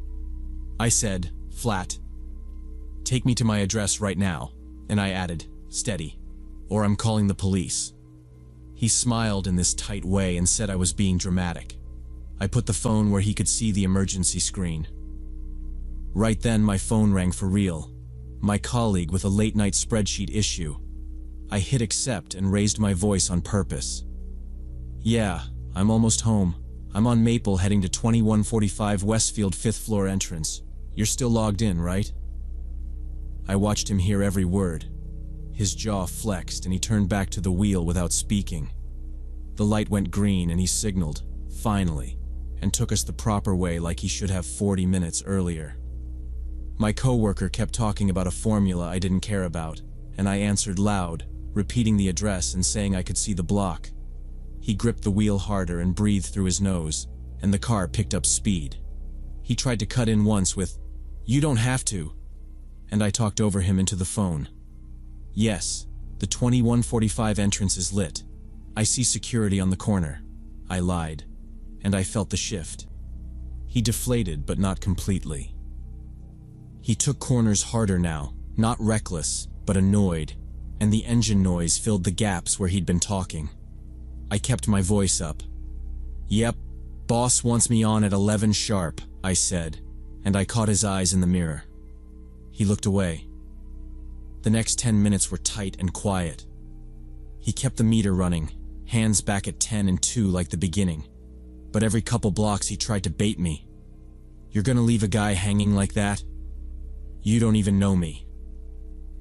I said, flat, "Take me to my address right now," and I added, steady, "or I'm calling the police." He smiled in this tight way and said I was being dramatic. I put the phone where he could see the emergency screen. Right then my phone rang for real. My colleague with a late-night spreadsheet issue, I hit accept and raised my voice on purpose. Yeah, I'm almost home. I'm on Maple heading to 2145 Westfield 5th floor entrance. You're still logged in, right? I watched him hear every word. His jaw flexed and he turned back to the wheel without speaking. The light went green and he signaled, finally, and took us the proper way like he should have 40 minutes earlier. My coworker kept talking about a formula I didn't care about, and I answered loud, repeating the address and saying I could see the block. He gripped the wheel harder and breathed through his nose, and the car picked up speed. He tried to cut in once with, "You don't have to," and I talked over him into the phone. "Yes, the 2145 entrance is lit. I see security on the corner," I lied, and I felt the shift. He deflated, but not completely. He took corners harder now, not reckless, but annoyed, and the engine noise filled the gaps where he'd been talking. I kept my voice up. "Yep, boss wants me on at 11 sharp, I said, and I caught his eyes in the mirror. He looked away. The next 10 minutes were tight and quiet. He kept the meter running, hands back at 10 and 2 like the beginning, but every couple blocks he tried to bait me. "You're gonna leave a guy hanging like that? You don't even know me."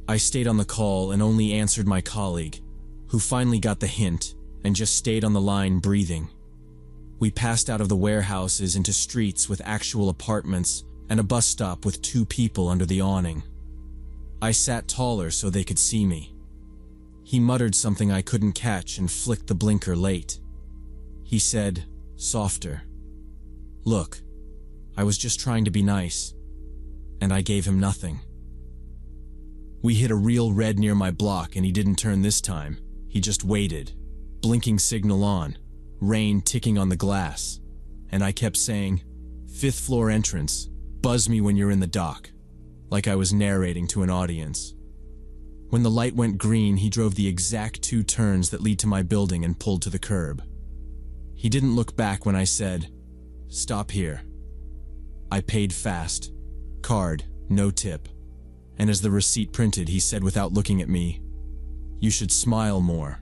I stayed on the call and only answered my colleague, who finally got the hint and just stayed on the line breathing. We passed out of the warehouses into streets with actual apartments and a bus stop with 2 people under the awning. I sat taller so they could see me. He muttered something I couldn't catch and flicked the blinker late. He said, softer, "Look, I was just trying to be nice." And I gave him nothing. We hit a real red near my block and he didn't turn this time. He just waited, blinking signal on, rain ticking on the glass. And I kept saying, "5th floor entrance, buzz me when you're in the dock," like I was narrating to an audience. When the light went green, he drove the exact 2 turns that lead to my building and pulled to the curb. He didn't look back when I said, "Stop here." I paid fast. Card, no tip. And as the receipt printed, he said without looking at me, "You should smile more,"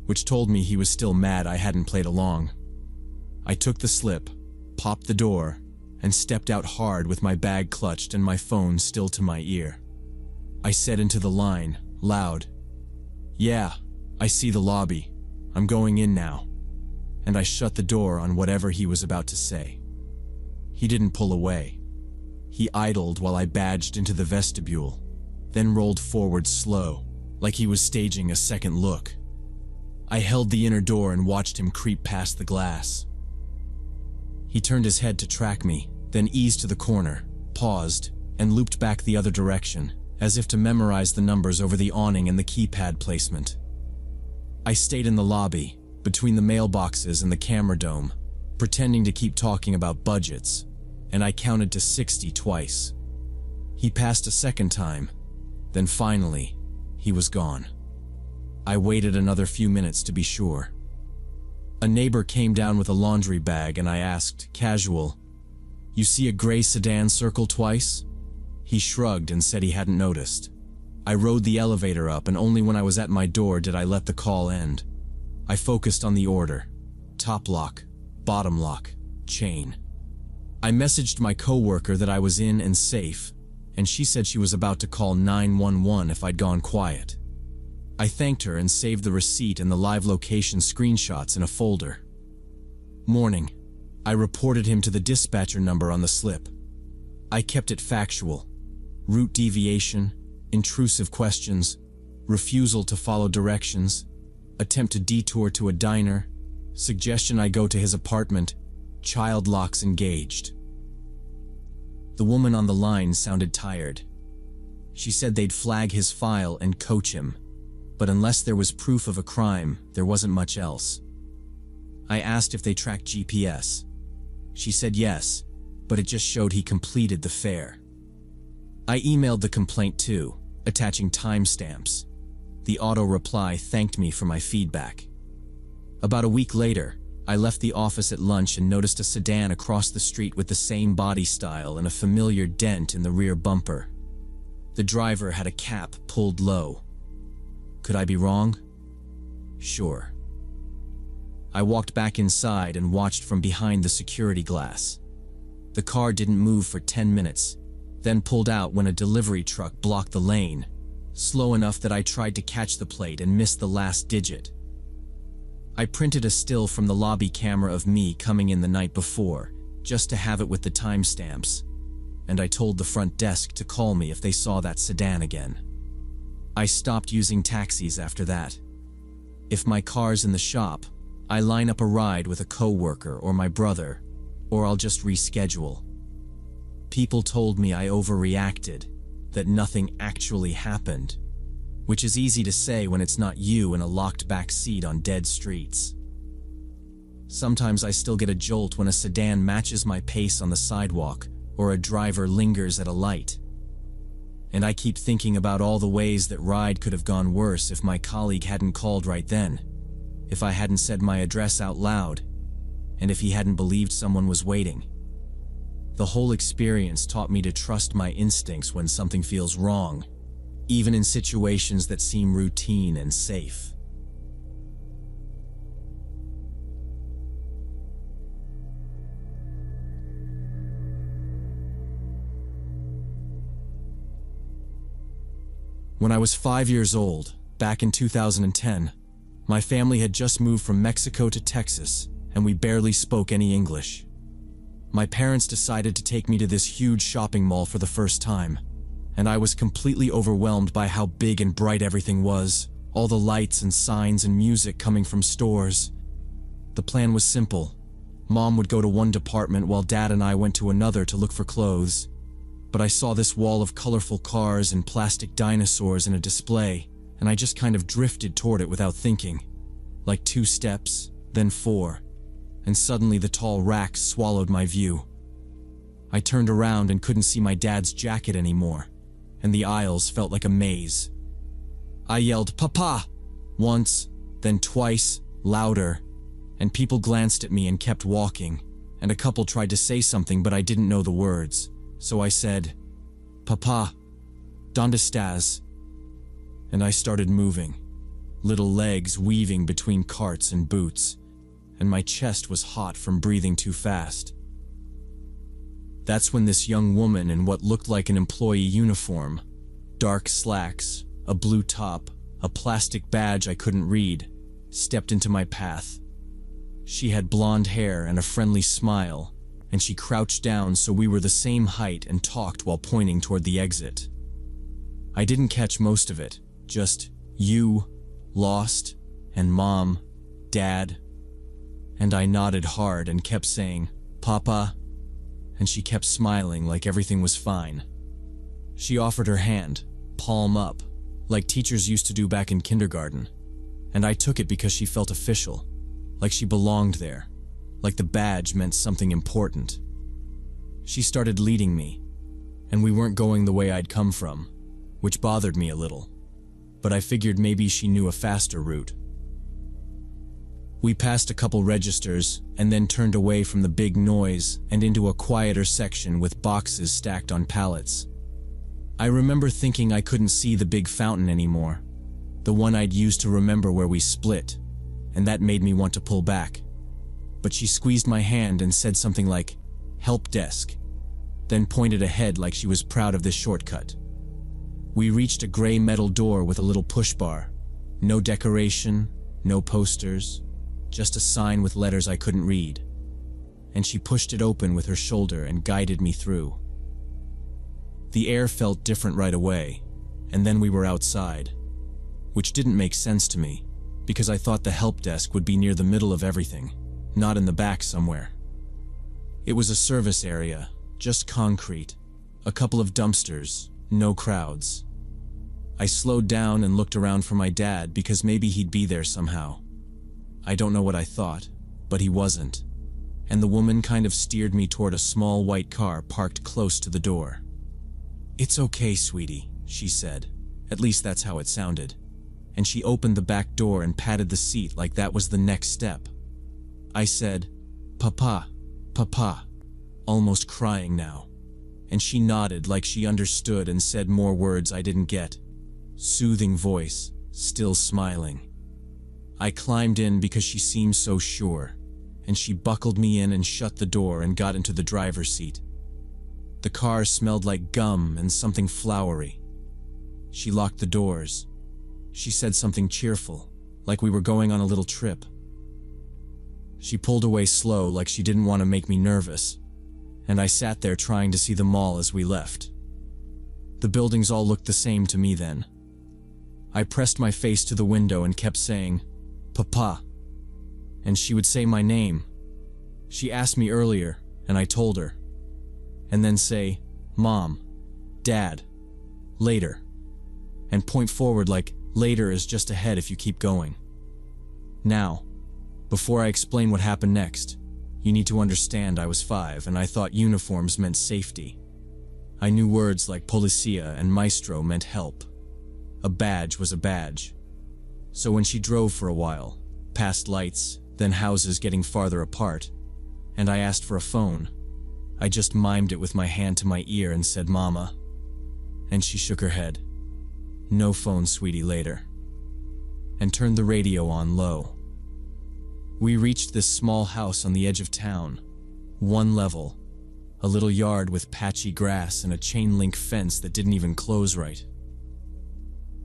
which told me he was still mad I hadn't played along. I took the slip, popped the door, and stepped out hard with my bag clutched and my phone still to my ear. I said into the line, loud, "Yeah, I see the lobby. I'm going in now." And I shut the door on whatever he was about to say. He didn't pull away. He idled while I badged into the vestibule, then rolled forward slow, like he was staging a second look. I held the inner door and watched him creep past the glass. He turned his head to track me, then eased to the corner, paused, and looped back the other direction, as if to memorize the numbers over the awning and the keypad placement. I stayed in the lobby, between the mailboxes and the camera dome, pretending to keep talking about budgets, and I counted to 60 twice. He passed a second time, then finally, he was gone. I waited another few minutes to be sure. A neighbor came down with a laundry bag and I asked, casual, "You see a gray sedan circle twice?" He shrugged and said he hadn't noticed. I rode the elevator up and only when I was at my door did I let the call end. I focused on the order: top lock, bottom lock, chain. I messaged my coworker that I was in and safe, and she said she was about to call 911 if I'd gone quiet. I thanked her and saved the receipt and the live location screenshots in a folder. Morning. I reported him to the dispatcher number on the slip. I kept it factual. Route deviation, intrusive questions, refusal to follow directions, attempt to detour to a diner, suggestion I go to his apartment, child locks engaged. The woman on the line sounded tired. She said they'd flag his file and coach him, but unless there was proof of a crime, there wasn't much else. I asked if they tracked GPS. She said yes, but it just showed he completed the fare. I emailed the complaint too, attaching timestamps. The auto reply thanked me for my feedback. About a week later, I left the office at lunch and noticed a sedan across the street with the same body style and a familiar dent in the rear bumper. The driver had a cap pulled low. Could I be wrong? Sure. I walked back inside and watched from behind the security glass. The car didn't move for 10 minutes, then pulled out when a delivery truck blocked the lane, slow enough that I tried to catch the plate and missed the last digit. I printed a still from the lobby camera of me coming in the night before, just to have it with the timestamps, and I told the front desk to call me if they saw that sedan again. I stopped using taxis after that. If my car's in the shop, I line up a ride with a coworker or my brother, or I'll just reschedule. People told me I overreacted, that nothing actually happened, which is easy to say when it's not you in a locked back seat on dead streets. Sometimes I still get a jolt when a sedan matches my pace on the sidewalk or a driver lingers at a light. And I keep thinking about all the ways that ride could have gone worse if my colleague hadn't called right then, if I hadn't said my address out loud, and if he hadn't believed someone was waiting. The whole experience taught me to trust my instincts when something feels wrong, even in situations that seem routine and safe. When I was 5 years old, back in 2010, my family had just moved from Mexico to Texas, and we barely spoke any English. My parents decided to take me to this huge shopping mall for the first time, and I was completely overwhelmed by how big and bright everything was, all the lights and signs and music coming from stores. The plan was simple. Mom would go to one department while Dad and I went to another to look for clothes. But I saw this wall of colorful cars and plastic dinosaurs in a display, and I just kind of drifted toward it without thinking. Like 2 steps, then 4, and suddenly the tall racks swallowed my view. I turned around and couldn't see my dad's jacket anymore, and the aisles felt like a maze. I yelled, "Papa!" once, then twice, louder, and people glanced at me and kept walking, and a couple tried to say something but I didn't know the words. So I said, "Papa, ¿dónde estás?" And I started moving, little legs weaving between carts and boots, and my chest was hot from breathing too fast. That's when this young woman in what looked like an employee uniform, dark slacks, a blue top, a plastic badge I couldn't read, stepped into my path. She had blonde hair and a friendly smile, and she crouched down so we were the same height and talked while pointing toward the exit. I didn't catch most of it, just "you," "lost," and "Mom," "Dad." And I nodded hard and kept saying, "Papa," and she kept smiling like everything was fine. She offered her hand, palm up, like teachers used to do back in kindergarten, and I took it because she felt official, like she belonged there. Like the badge meant something important. She started leading me, and we weren't going the way I'd come from, which bothered me a little, but I figured maybe she knew a faster route. We passed a couple registers and then turned away from the big noise and into a quieter section with boxes stacked on pallets. I remember thinking I couldn't see the big fountain anymore, the one I'd used to remember where we split, and that made me want to pull back. But she squeezed my hand and said something like, "Help desk," then pointed ahead like she was proud of this shortcut. We reached a gray metal door with a little push bar. No decoration, no posters, just a sign with letters I couldn't read. And she pushed it open with her shoulder and guided me through. The air felt different right away, and then we were outside, which didn't make sense to me, because I thought the help desk would be near the middle of everything, not in the back somewhere. It was a service area, just concrete, a couple of dumpsters, no crowds. I slowed down and looked around for my dad because maybe he'd be there somehow. I don't know what I thought, but he wasn't, and the woman kind of steered me toward a small white car parked close to the door. "It's okay, sweetie," she said. At least that's how it sounded. And she opened the back door and patted the seat like that was the next step. I said, "Papa, Papa," almost crying now, and she nodded like she understood and said more words I didn't get. Soothing voice, still smiling. I climbed in because she seemed so sure, and she buckled me in and shut the door and got into the driver's seat. The car smelled like gum and something flowery. She locked the doors. She said something cheerful, like we were going on a little trip. She pulled away slow, like she didn't want to make me nervous, and I sat there trying to see the mall as we left. The buildings all looked the same to me then. I pressed my face to the window and kept saying, "Papa," and she would say my name. She asked me earlier, and I told her, and then say, "Mom, Dad, later," and point forward like later is just ahead if you keep going. Now, before I explain what happened next, you need to understand I was 5 and I thought uniforms meant safety. I knew words like policia and maestro meant help. A badge was a badge. So when she drove for a while, past lights, then houses getting farther apart, and I asked for a phone, I just mimed it with my hand to my ear and said, "Mama," and she shook her head. "No phone, sweetie, later," and turned the radio on low. We reached this small house on the edge of town, 1 level, a little yard with patchy grass and a chain-link fence that didn't even close right.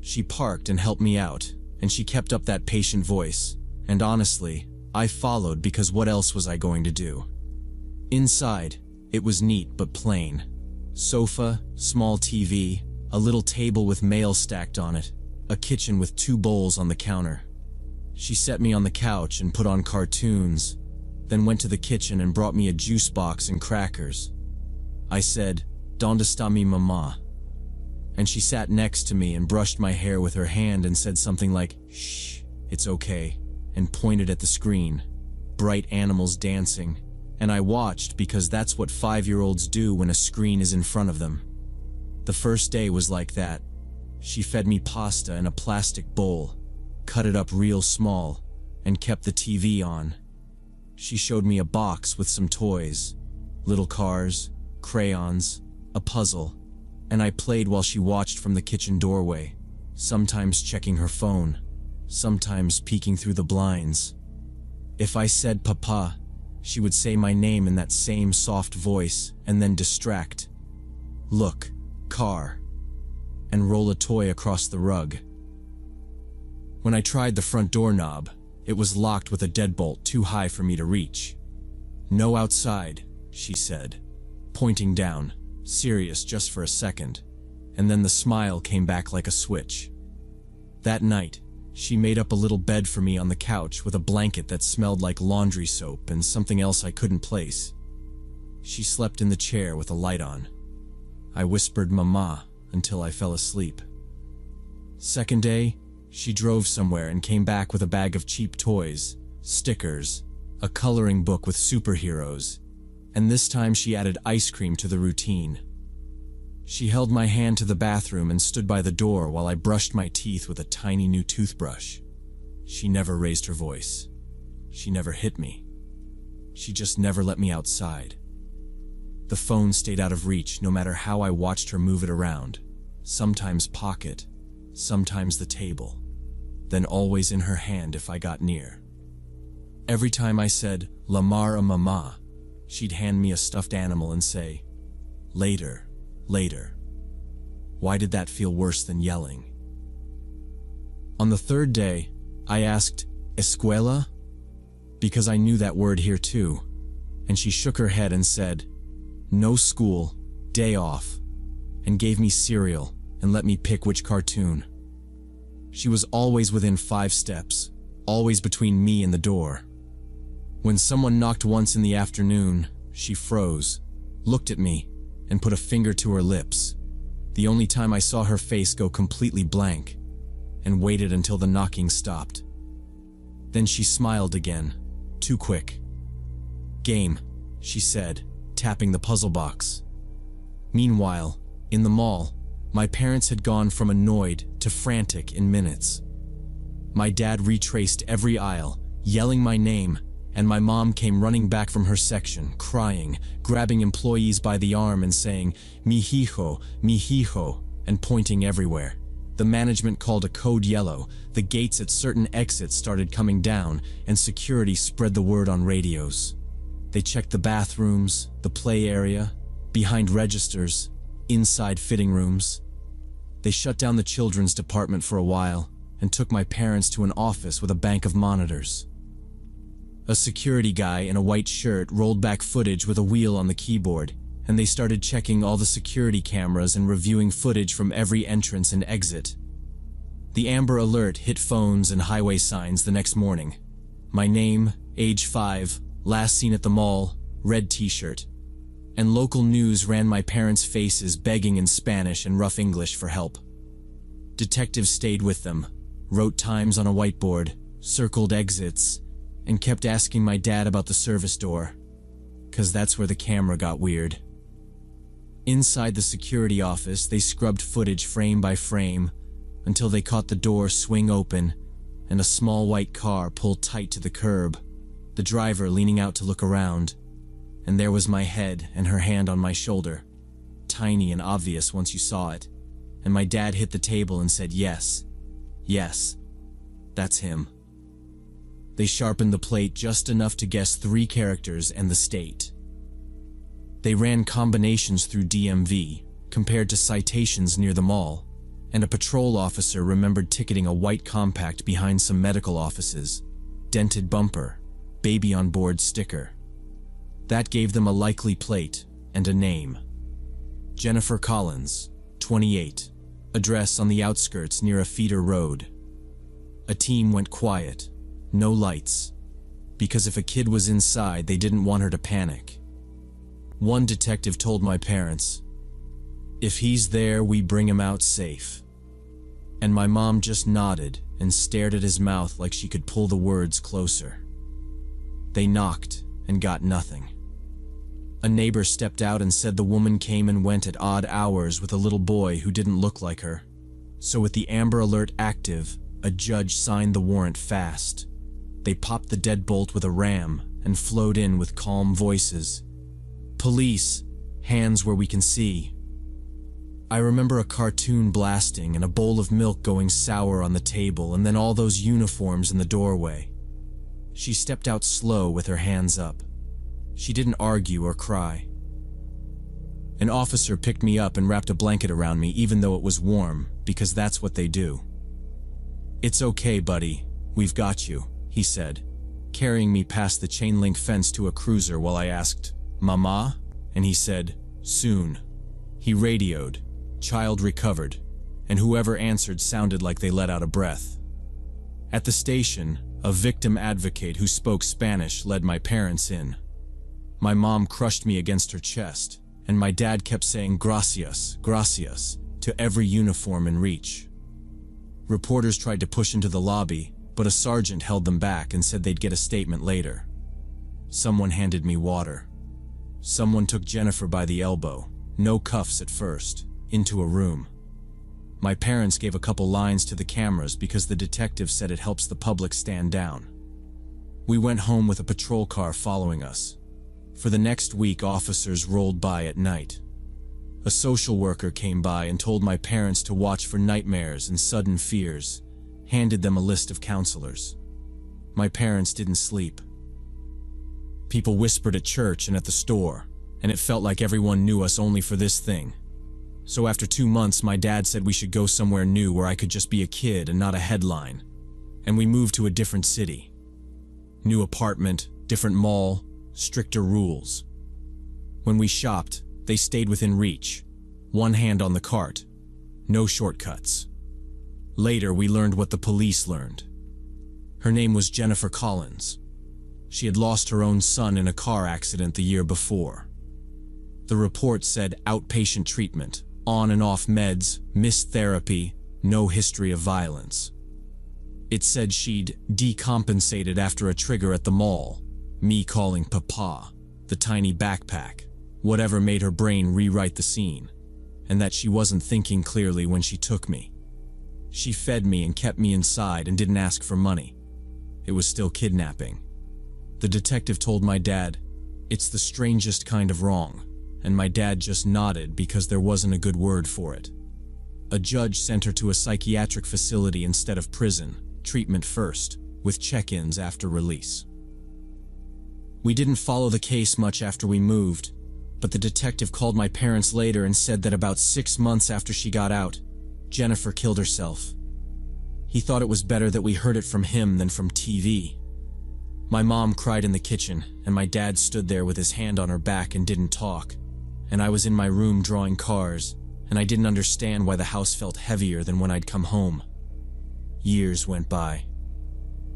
She parked and helped me out, and she kept up that patient voice, and honestly, I followed because what else was I going to do? Inside, it was neat but plain. Sofa, small TV, a little table with mail stacked on it, a kitchen with 2 bowls on the counter. She set me on the couch and put on cartoons, then went to the kitchen and brought me a juice box and crackers. I said, "Donde está mi mamá?" And she sat next to me and brushed my hair with her hand and said something like, "Shh, it's okay," and pointed at the screen. Bright animals dancing, and I watched because that's what 5-year-olds do when a screen is in front of them. The first day was like that. She fed me pasta in a plastic bowl, cut it up real small, and kept the TV on. She showed me a box with some toys, little cars, crayons, a puzzle, and I played while she watched from the kitchen doorway, sometimes checking her phone, sometimes peeking through the blinds. If I said "Papa," she would say my name in that same soft voice and then distract. "Look, car," and roll a toy across the rug. When I tried the front door knob, it was locked with a deadbolt too high for me to reach. "No outside," she said, pointing down, serious just for a second, and then the smile came back like a switch. That night, she made up a little bed for me on the couch with a blanket that smelled like laundry soap and something else I couldn't place. She slept in the chair with a light on. I whispered "Mama" until I fell asleep. Second day, she drove somewhere and came back with a bag of cheap toys, stickers, a coloring book with superheroes, and this time she added ice cream to the routine. She held my hand to the bathroom and stood by the door while I brushed my teeth with a tiny new toothbrush. She never raised her voice. She never hit me. She just never let me outside. The phone stayed out of reach no matter how I watched her move it around, sometimes pocket, sometimes the table, then always in her hand if I got near. Every time I said, "Lamar a mama," she'd hand me a stuffed animal and say, "Later, later." Why did that feel worse than yelling? On the third day, I asked, "Escuela?" because I knew that word here too, and she shook her head and said, "No school, day off," and gave me cereal and let me pick which cartoon. She was always within 5 steps, always between me and the door. When someone knocked once in the afternoon, she froze, looked at me, and put a finger to her lips, the only time I saw her face go completely blank, and waited until the knocking stopped. Then she smiled again, too quick. "Game," she said, tapping the puzzle box. Meanwhile, in the mall, my parents had gone from annoyed to frantic in minutes. My dad retraced every aisle, yelling my name, and my mom came running back from her section, crying, grabbing employees by the arm and saying, "Mi hijo," and pointing everywhere. The management called a code yellow, the gates at certain exits started coming down, and security spread the word on radios. They checked the bathrooms, the play area, behind registers, inside fitting rooms. They shut down the children's department for a while and took my parents to an office with a bank of monitors. A security guy in a white shirt rolled back footage with a wheel on the keyboard, and they started checking all the security cameras and reviewing footage from every entrance and exit. The Amber Alert hit phones and highway signs the next morning. My name, age 5, last seen at the mall, red t-shirt. And local news ran my parents' faces begging in Spanish and rough English for help. Detectives stayed with them, wrote times on a whiteboard, circled exits, and kept asking my dad about the service door, 'cause that's where the camera got weird. Inside the security office, they scrubbed footage frame by frame until they caught the door swing open and a small white car pull tight to the curb, the driver leaning out to look around. And there was my head and her hand on my shoulder, tiny and obvious once you saw it, and my dad hit the table and said, "Yes, yes, that's him." They sharpened the plate just enough to guess 3 characters and the state. They ran combinations through DMV, compared to citations near the mall, and a patrol officer remembered ticketing a white compact behind some medical offices, dented bumper, baby on board sticker. That gave them a likely plate and a name. Jennifer Collins, 28, address on the outskirts near a feeder road. A team went quiet, no lights, because if a kid was inside, they didn't want her to panic. One detective told my parents, "If he's there, we bring him out safe." And my mom just nodded and stared at his mouth like she could pull the words closer. They knocked and got nothing. A neighbor stepped out and said the woman came and went at odd hours with a little boy who didn't look like her. So with the Amber Alert active, a judge signed the warrant fast. They popped the deadbolt with a ram and flowed in with calm voices. "Police, hands where we can see." I remember a cartoon blasting and a bowl of milk going sour on the table, and then all those uniforms in the doorway. She stepped out slow with her hands up. She didn't argue or cry. An officer picked me up and wrapped a blanket around me even though it was warm, because that's what they do. "It's okay, buddy. We've got you," he said, carrying me past the chain-link fence to a cruiser while I asked, "Mama?" And he said, "Soon." He radioed, "Child recovered," and whoever answered sounded like they let out a breath. At the station, a victim advocate who spoke Spanish led my parents in. My mom crushed me against her chest, and my dad kept saying "gracias, gracias" to every uniform in reach. Reporters tried to push into the lobby, but a sergeant held them back and said they'd get a statement later. Someone handed me water. Someone took Jennifer by the elbow, no cuffs at first, into a room. My parents gave a couple lines to the cameras because the detective said it helps the public stand down. We went home with a patrol car following us. For the next week, officers rolled by at night. A social worker came by and told my parents to watch for nightmares and sudden fears, handed them a list of counselors. My parents didn't sleep. People whispered at church and at the store, and it felt like everyone knew us only for this thing. So after 2 months, my dad said we should go somewhere new where I could just be a kid and not a headline. And we moved to a different city. New apartment, different mall, stricter rules. When we shopped, they stayed within reach. One hand on the cart. No shortcuts. Later, we learned what the police learned. Her name was Jennifer Collins. She had lost her own son in a car accident the year before. The report said outpatient treatment, on and off meds, missed therapy, no history of violence. It said she'd decompensated after a trigger at the mall, me calling Papa, the tiny backpack, whatever made her brain rewrite the scene, and that she wasn't thinking clearly when she took me. She fed me and kept me inside and didn't ask for money. It was still kidnapping. The detective told my dad, "It's the strangest kind of wrong," and my dad just nodded because there wasn't a good word for it. A judge sent her to a psychiatric facility instead of prison, treatment first, with check-ins after release. We didn't follow the case much after we moved, but the detective called my parents later and said that about 6 months after she got out, Jennifer killed herself. He thought it was better that we heard it from him than from TV. My mom cried in the kitchen, and my dad stood there with his hand on her back and didn't talk, and I was in my room drawing cars, and I didn't understand why the house felt heavier than when I'd come home. Years went by.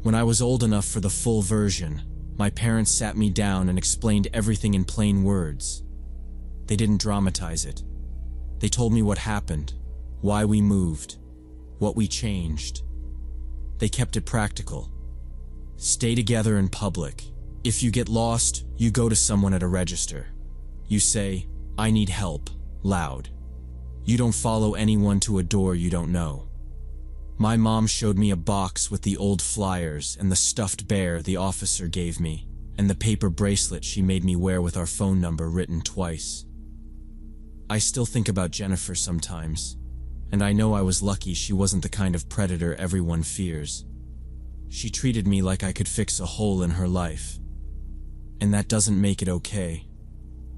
When I was old enough for the full version, my parents sat me down and explained everything in plain words. They didn't dramatize it. They told me what happened, why we moved, what we changed. They kept it practical. Stay together in public. If you get lost, you go to someone at a register. You say, "I need help," loud. You don't follow anyone to a door you don't know. My mom showed me a box with the old flyers and the stuffed bear the officer gave me, and the paper bracelet she made me wear with our phone number written twice. I still think about Jennifer sometimes, and I know I was lucky she wasn't the kind of predator everyone fears. She treated me like I could fix a hole in her life. And that doesn't make it okay.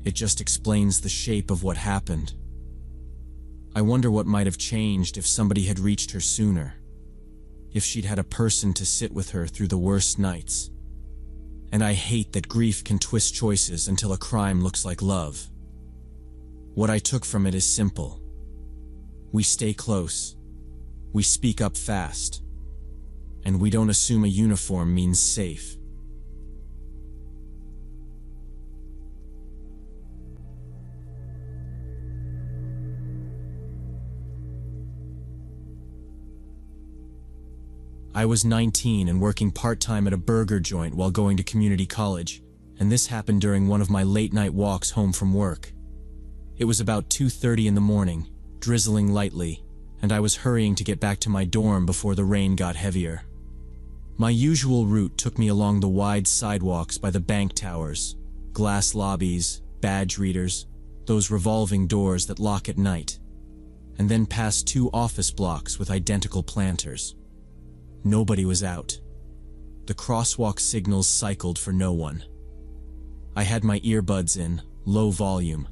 It just explains the shape of what happened. I wonder what might have changed if somebody had reached her sooner. If she'd had a person to sit with her through the worst nights. And I hate that grief can twist choices until a crime looks like love. What I took from it is simple. We stay close. We speak up fast. And we don't assume a uniform means safe. I was 19 and working part-time at a burger joint while going to community college, and this happened during one of my late-night walks home from work. It was about 2:30 in the morning, drizzling lightly, and I was hurrying to get back to my dorm before the rain got heavier. My usual route took me along the wide sidewalks by the bank towers, glass lobbies, badge readers, those revolving doors that lock at night, and then past 2 office blocks with identical planters. Nobody was out. The crosswalk signals cycled for no one. I had my earbuds in, low volume,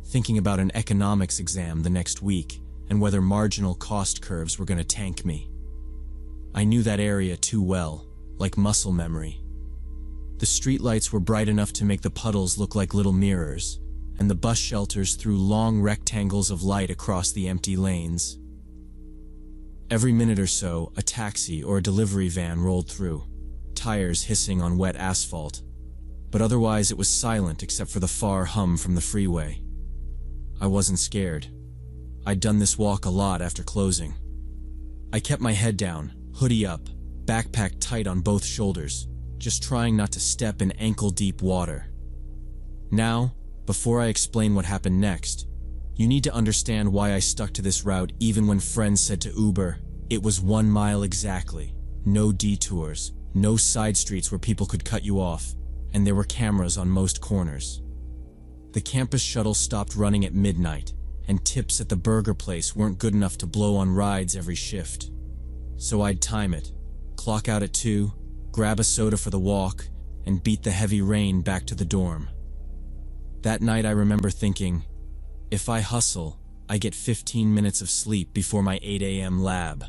thinking about an economics exam the next week and whether marginal cost curves were going to tank me. I knew that area too well, like muscle memory. The streetlights were bright enough to make the puddles look like little mirrors, and the bus shelters threw long rectangles of light across the empty lanes. Every minute or so, a taxi or a delivery van rolled through, tires hissing on wet asphalt, but otherwise it was silent except for the far hum from the freeway. I wasn't scared. I'd done this walk a lot after closing. I kept my head down, hoodie up, backpack tight on both shoulders, just trying not to step in ankle-deep water. Now, before I explain what happened next, you need to understand why I stuck to this route even when friends said to Uber, it was 1 mile exactly, no detours, no side streets where people could cut you off, and there were cameras on most corners. The campus shuttle stopped running at midnight, and tips at the burger place weren't good enough to blow on rides every shift. So I'd time it, clock out at 2, grab a soda for the walk, and beat the heavy rain back to the dorm. That night I remember thinking, if I hustle, I get 15 minutes of sleep before my 8 a.m. lab.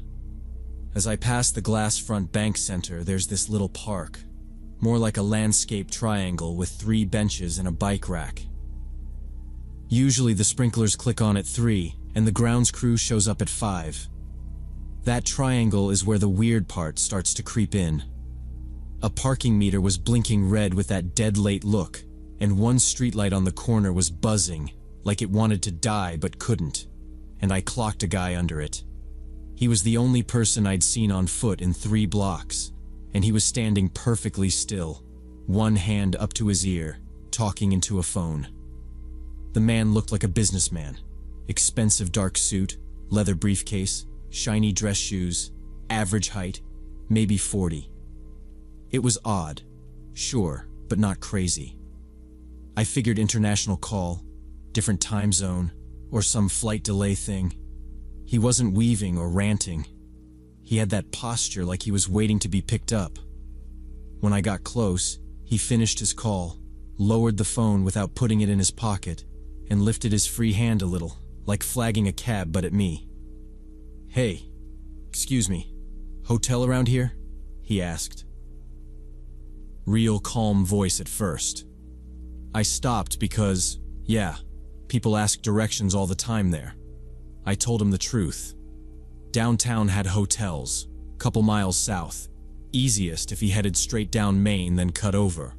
As I pass the glass front bank center, there's this little park, more like a landscape triangle with 3 benches and a bike rack. Usually the sprinklers click on at 3, and the grounds crew shows up at 5. That triangle is where the weird part starts to creep in. A parking meter was blinking red with that dead late look, and one streetlight on the corner was buzzing, like it wanted to die but couldn't, and I clocked a guy under it. He was the only person I'd seen on foot in 3 blocks, and he was standing perfectly still, one hand up to his ear, talking into a phone. The man looked like a businessman. Expensive dark suit, leather briefcase, shiny dress shoes, average height, maybe 40. It was odd, sure, but not crazy. I figured international call, different time zone, or some flight delay thing. He wasn't weaving or ranting. He had that posture like he was waiting to be picked up. When I got close, he finished his call, lowered the phone without putting it in his pocket, and lifted his free hand a little, like flagging a cab but at me. "Hey, excuse me, hotel around here?" he asked. Real calm voice at first. I stopped because, yeah, people ask directions all the time there. I told him the truth. Downtown had hotels, couple miles south. Easiest if he headed straight down Main then cut over.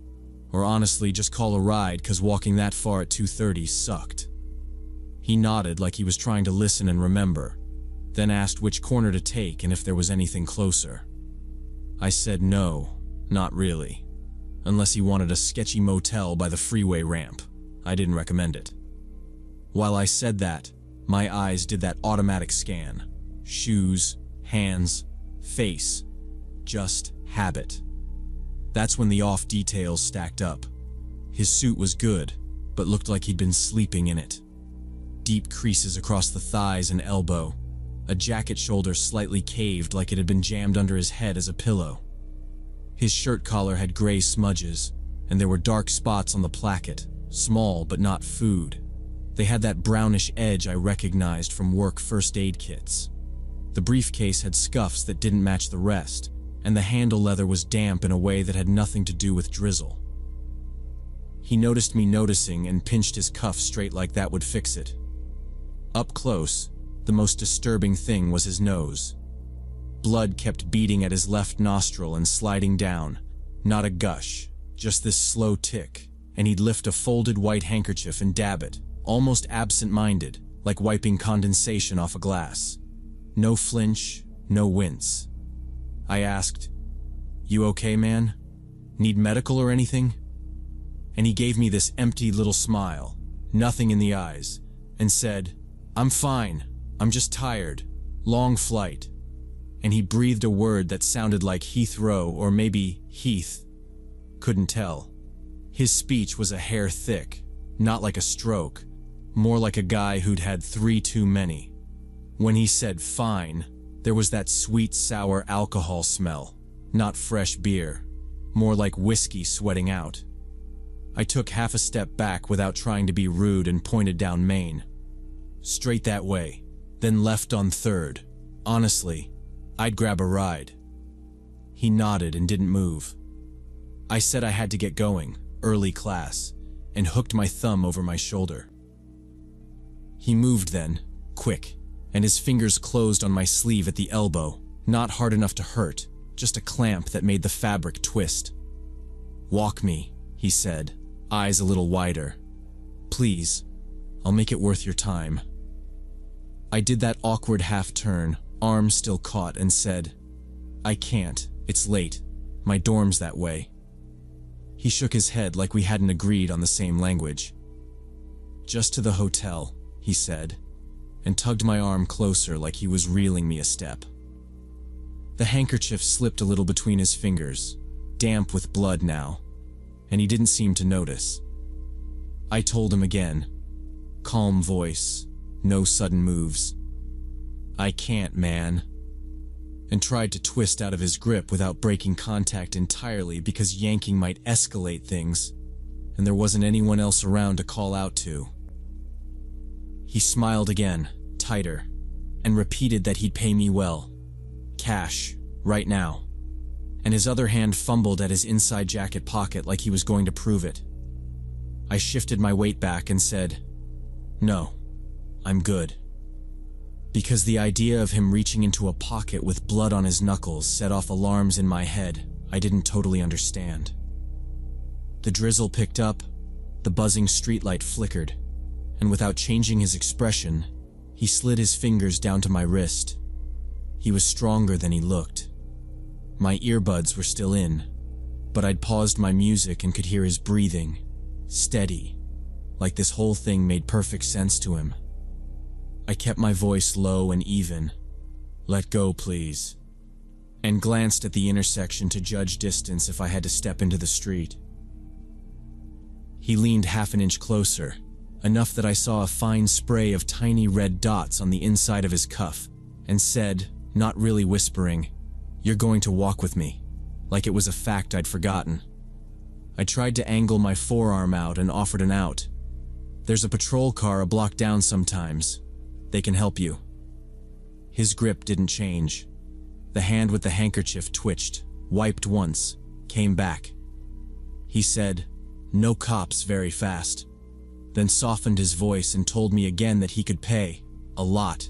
Or honestly, just call a ride cause walking that far at 2:30 sucked. He nodded like he was trying to listen and remember, then asked which corner to take and if there was anything closer. I said no, not really. Unless he wanted a sketchy motel by the freeway ramp. I didn't recommend it. While I said that, my eyes did that automatic scan. Shoes, hands, face. Just habit. That's when the off details stacked up. His suit was good, but looked like he'd been sleeping in it. Deep creases across the thighs and elbow. A jacket shoulder slightly caved like it had been jammed under his head as a pillow. His shirt collar had gray smudges, and there were dark spots on the placket, small but not food. They had that brownish edge I recognized from work first aid kits. The briefcase had scuffs that didn't match the rest, and the handle leather was damp in a way that had nothing to do with drizzle. He noticed me noticing and pinched his cuff straight like that would fix it. Up close, the most disturbing thing was his nose. Blood kept beating at his left nostril and sliding down. Not a gush, just this slow tick, and he'd lift a folded white handkerchief and dab it, almost absent-minded, like wiping condensation off a glass. No flinch, no wince. I asked, "You okay, man? Need medical or anything?" And he gave me this empty little smile, nothing in the eyes, and said, "I'm fine, I'm just tired, long flight." And he breathed a word that sounded like Heathrow or maybe Heath. Couldn't tell. His speech was a hair thick, not like a stroke, more like a guy who'd had 3 too many. When he said fine, there was that sweet sour alcohol smell, not fresh beer, more like whiskey sweating out. I took half a step back without trying to be rude and pointed down Main. Straight that way, then left on 3rd. Honestly, I'd grab a ride. He nodded and didn't move. I said I had to get going, early class, and hooked my thumb over my shoulder. He moved then, quick, and his fingers closed on my sleeve at the elbow, not hard enough to hurt, just a clamp that made the fabric twist. "Walk me," he said, eyes a little wider. "Please, I'll make it worth your time." I did that awkward half-turn, arms still caught, and said, "I can't, it's late, my dorm's that way." He shook his head like we hadn't agreed on the same language. "Just to the hotel," he said, and tugged my arm closer like he was reeling me a step. The handkerchief slipped a little between his fingers, damp with blood now, and he didn't seem to notice. I told him again, calm voice, no sudden moves. "I can't, man," and tried to twist out of his grip without breaking contact entirely because yanking might escalate things, and there wasn't anyone else around to call out to. He smiled again, tighter, and repeated that he'd pay me well. Cash, right now. And his other hand fumbled at his inside jacket pocket like he was going to prove it. I shifted my weight back and said, "No, I'm good." Because the idea of him reaching into a pocket with blood on his knuckles set off alarms in my head I didn't totally understand. The drizzle picked up, the buzzing streetlight flickered, and without changing his expression, he slid his fingers down to my wrist. He was stronger than he looked. My earbuds were still in, but I'd paused my music and could hear his breathing, steady, like this whole thing made perfect sense to him. I kept my voice low and even. "Let go, please," and glanced at the intersection to judge distance if I had to step into the street. He leaned half an inch closer, enough that I saw a fine spray of tiny red dots on the inside of his cuff, and said, not really whispering, "You're going to walk with me," like it was a fact I'd forgotten. I tried to angle my forearm out and offered an out. "There's a patrol car a block down sometimes. They can help you." His grip didn't change. The hand with the handkerchief twitched, wiped once, came back. He said, "No cops very fast," then softened his voice and told me again that he could pay, a lot,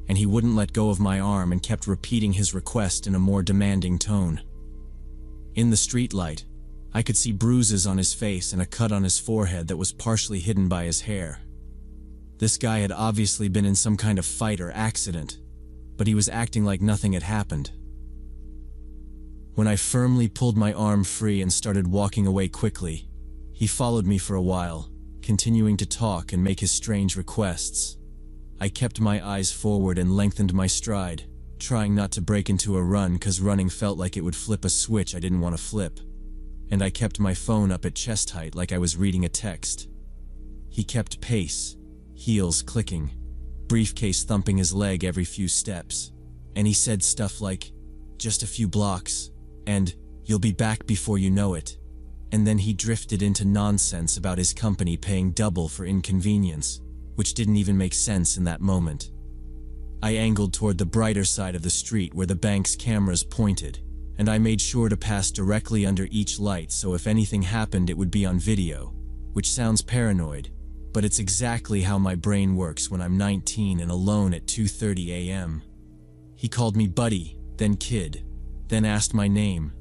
and he wouldn't let go of my arm and kept repeating his request in a more demanding tone. In the streetlight, I could see bruises on his face and a cut on his forehead that was partially hidden by his hair. This guy had obviously been in some kind of fight or accident, but he was acting like nothing had happened. When I firmly pulled my arm free and started walking away quickly, he followed me for a while, continuing to talk and make his strange requests. I kept my eyes forward and lengthened my stride, trying not to break into a run because running felt like it would flip a switch I didn't want to flip. And I kept my phone up at chest height like I was reading a text. He kept pace, heels clicking, briefcase thumping his leg every few steps, and he said stuff like, "Just a few blocks," and "You'll be back before you know it." And then he drifted into nonsense about his company paying double for inconvenience, which didn't even make sense in that moment. I angled toward the brighter side of the street where the bank's cameras pointed, and I made sure to pass directly under each light so if anything happened it would be on video, which sounds paranoid, but it's exactly how my brain works when I'm 19 and alone at 2:30 a.m. He called me buddy, then kid, then asked my name,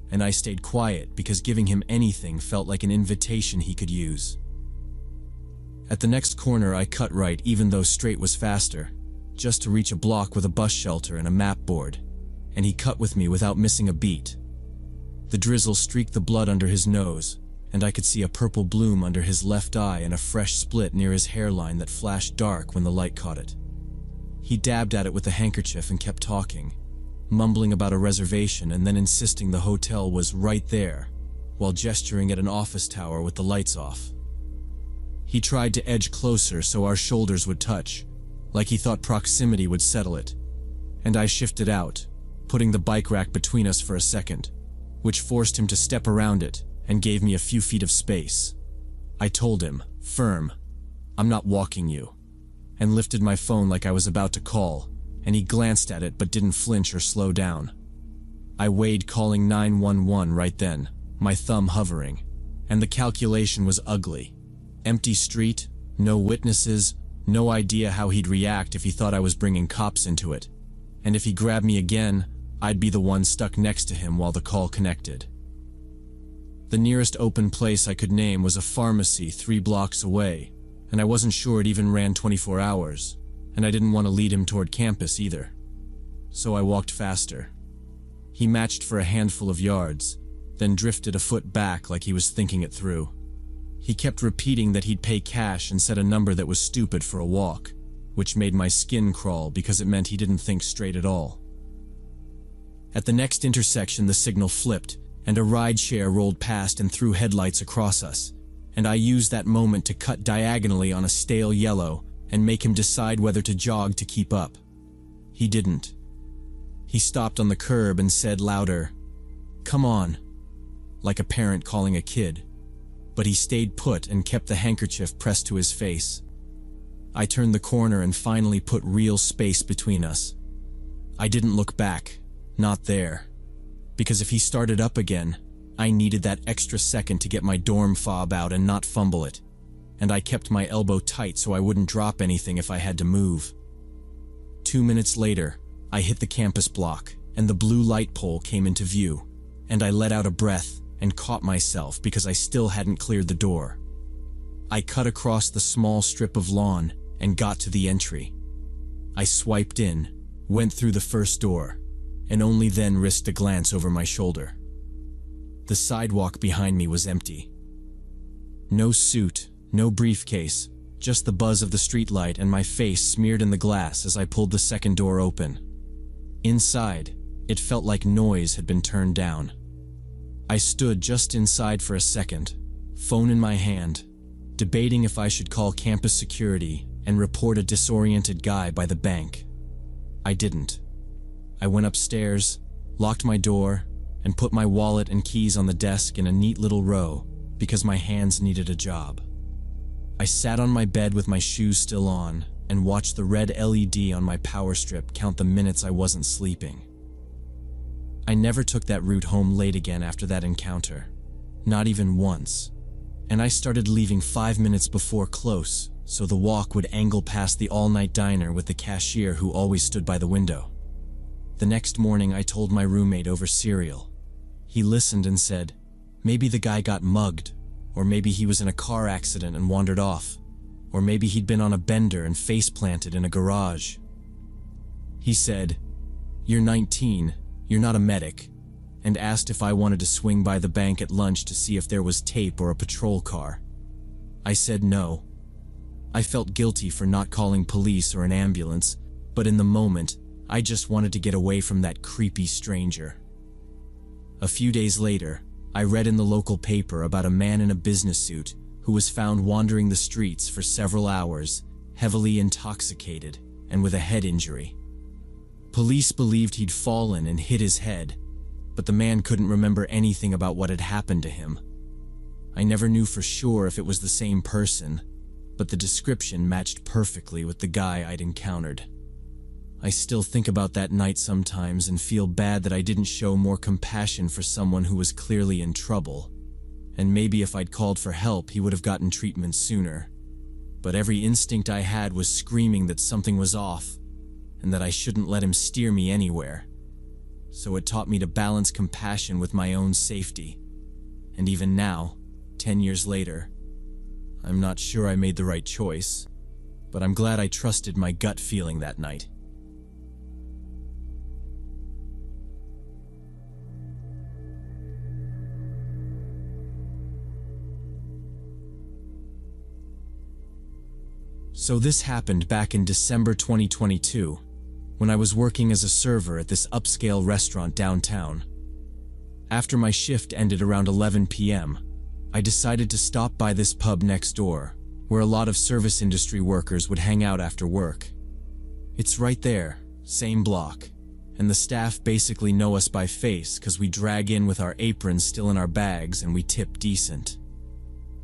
and I stayed quiet because giving him anything felt like an invitation he could use. At the next corner I cut right even though straight was faster, just to reach a block with a bus shelter and a map board, and he cut with me without missing a beat. The drizzle streaked the blood under his nose, and I could see a purple bloom under his left eye and a fresh split near his hairline that flashed dark when the light caught it. He dabbed at it with the handkerchief and kept talking, mumbling about a reservation and then insisting the hotel was right there, while gesturing at an office tower with the lights off. He tried to edge closer so our shoulders would touch, like he thought proximity would settle it, and I shifted out, putting the bike rack between us for a second, which forced him to step around it and gave me a few feet of space. I told him, firm, "I'm not walking you," and lifted my phone like I was about to call, and he glanced at it but didn't flinch or slow down. I weighed calling 911 right then, my thumb hovering, and the calculation was ugly. Empty street, no witnesses, no idea how he'd react if he thought I was bringing cops into it, and if he grabbed me again, I'd be the one stuck next to him while the call connected. The nearest open place I could name was a pharmacy 3 blocks away, and I wasn't sure it even ran 24 hours, and I didn't want to lead him toward campus either. So I walked faster. He matched for a handful of yards, then drifted a foot back like he was thinking it through. He kept repeating that he'd pay cash and said a number that was stupid for a walk, which made my skin crawl because it meant he didn't think straight at all. At the next intersection the signal flipped, and a rideshare rolled past and threw headlights across us, and I used that moment to cut diagonally on a stale yellow and make him decide whether to jog to keep up. He didn't. He stopped on the curb and said louder, "Come on," like a parent calling a kid, but he stayed put and kept the handkerchief pressed to his face. I turned the corner and finally put real space between us. I didn't look back, not there. Because if he started up again, I needed that extra second to get my dorm fob out and not fumble it, and I kept my elbow tight so I wouldn't drop anything if I had to move. 2 minutes later, I hit the campus block, and the blue light pole came into view, and I let out a breath and caught myself because I still hadn't cleared the door. I cut across the small strip of lawn and got to the entry. I swiped in, went through the first door, and only then risked a glance over my shoulder. The sidewalk behind me was empty. No suit, no briefcase, just the buzz of the streetlight and my face smeared in the glass as I pulled the second door open. Inside, it felt like noise had been turned down. I stood just inside for a second, phone in my hand, debating if I should call campus security and report a disoriented guy by the bank. I didn't. I went upstairs, locked my door, and put my wallet and keys on the desk in a neat little row because my hands needed a job. I sat on my bed with my shoes still on and watched the red LED on my power strip count the minutes I wasn't sleeping. I never took that route home late again after that encounter, not even once, and I started leaving 5 minutes before close so the walk would angle past the all-night diner with the cashier who always stood by the window. The next morning I told my roommate over cereal. He listened and said, maybe the guy got mugged, or maybe he was in a car accident and wandered off, or maybe he'd been on a bender and face-planted in a garage. He said, "You're 19, you're not a medic," and asked if I wanted to swing by the bank at lunch to see if there was tape or a patrol car. I said no. I felt guilty for not calling police or an ambulance, but in the moment, I just wanted to get away from that creepy stranger. A few days later, I read in the local paper about a man in a business suit who was found wandering the streets for several hours, heavily intoxicated and with a head injury. Police believed he'd fallen and hit his head, but the man couldn't remember anything about what had happened to him. I never knew for sure if it was the same person, but the description matched perfectly with the guy I'd encountered. I still think about that night sometimes and feel bad that I didn't show more compassion for someone who was clearly in trouble. And maybe if I'd called for help, he would have gotten treatment sooner. But every instinct I had was screaming that something was off, and that I shouldn't let him steer me anywhere. So it taught me to balance compassion with my own safety. And even now, 10 years later, I'm not sure I made the right choice, but I'm glad I trusted my gut feeling that night. So this happened back in December 2022, when I was working as a server at this upscale restaurant downtown. After my shift ended around 11 p.m., I decided to stop by this pub next door, where a lot of service industry workers would hang out after work. It's right there, same block, and the staff basically know us by face because we drag in with our aprons still in our bags and we tip decent.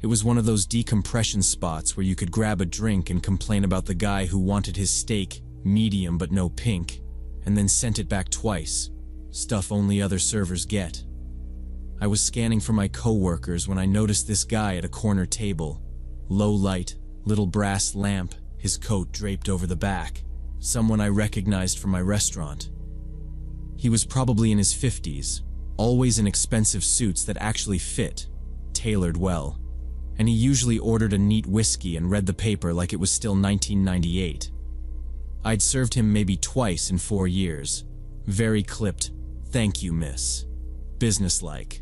It was one of those decompression spots where you could grab a drink and complain about the guy who wanted his steak medium but no pink, and then sent it back twice, stuff only other servers get. I was scanning for my coworkers when I noticed this guy at a corner table. Low light, little brass lamp, his coat draped over the back. Someone I recognized from my restaurant. He was probably in his 50s, always in expensive suits that actually fit, tailored well. And he usually ordered a neat whiskey and read the paper like it was still 1998. I'd served him maybe twice in 4 years. Very clipped, "Thank you, miss." Businesslike.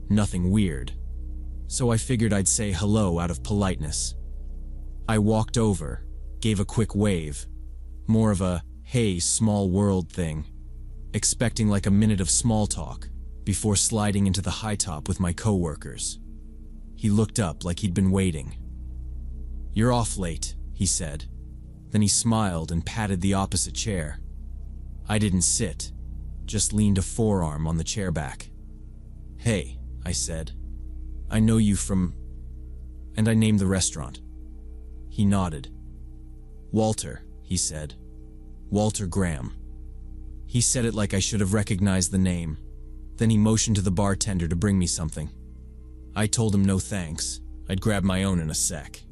Nothing weird. So I figured I'd say hello out of politeness. I walked over, gave a quick wave. More of a, "Hey, small world" thing. Expecting like a minute of small talk, before sliding into the high top with my coworkers. He looked up like he'd been waiting. "You're off late," he said. Then he smiled and patted the opposite chair. I didn't sit, just leaned a forearm on the chair back. "Hey," I said. "I know you from..." And I named the restaurant. He nodded. "Walter," he said. "Walter Graham." He said it like I should have recognized the name. Then he motioned to the bartender to bring me something. I told him no thanks, I'd grab my own in a sec.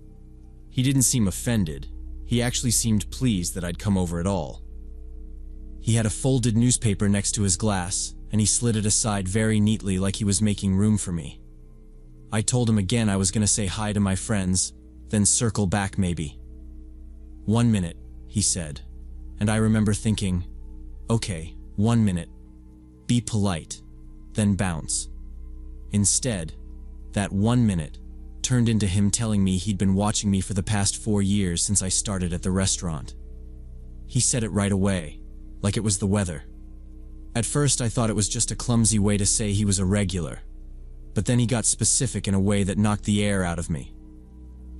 He didn't seem offended. He actually seemed pleased that I'd come over at all. He had a folded newspaper next to his glass, and he slid it aside very neatly like he was making room for me. I told him again I was going to say hi to my friends, then circle back maybe. "1 minute," he said, and I remember thinking, okay, 1 minute. Be polite, then bounce. Instead, that 1 minute turned into him telling me he'd been watching me for the past 4 years since I started at the restaurant. He said it right away, like it was the weather. At first I thought it was just a clumsy way to say he was a regular, but then he got specific in a way that knocked the air out of me.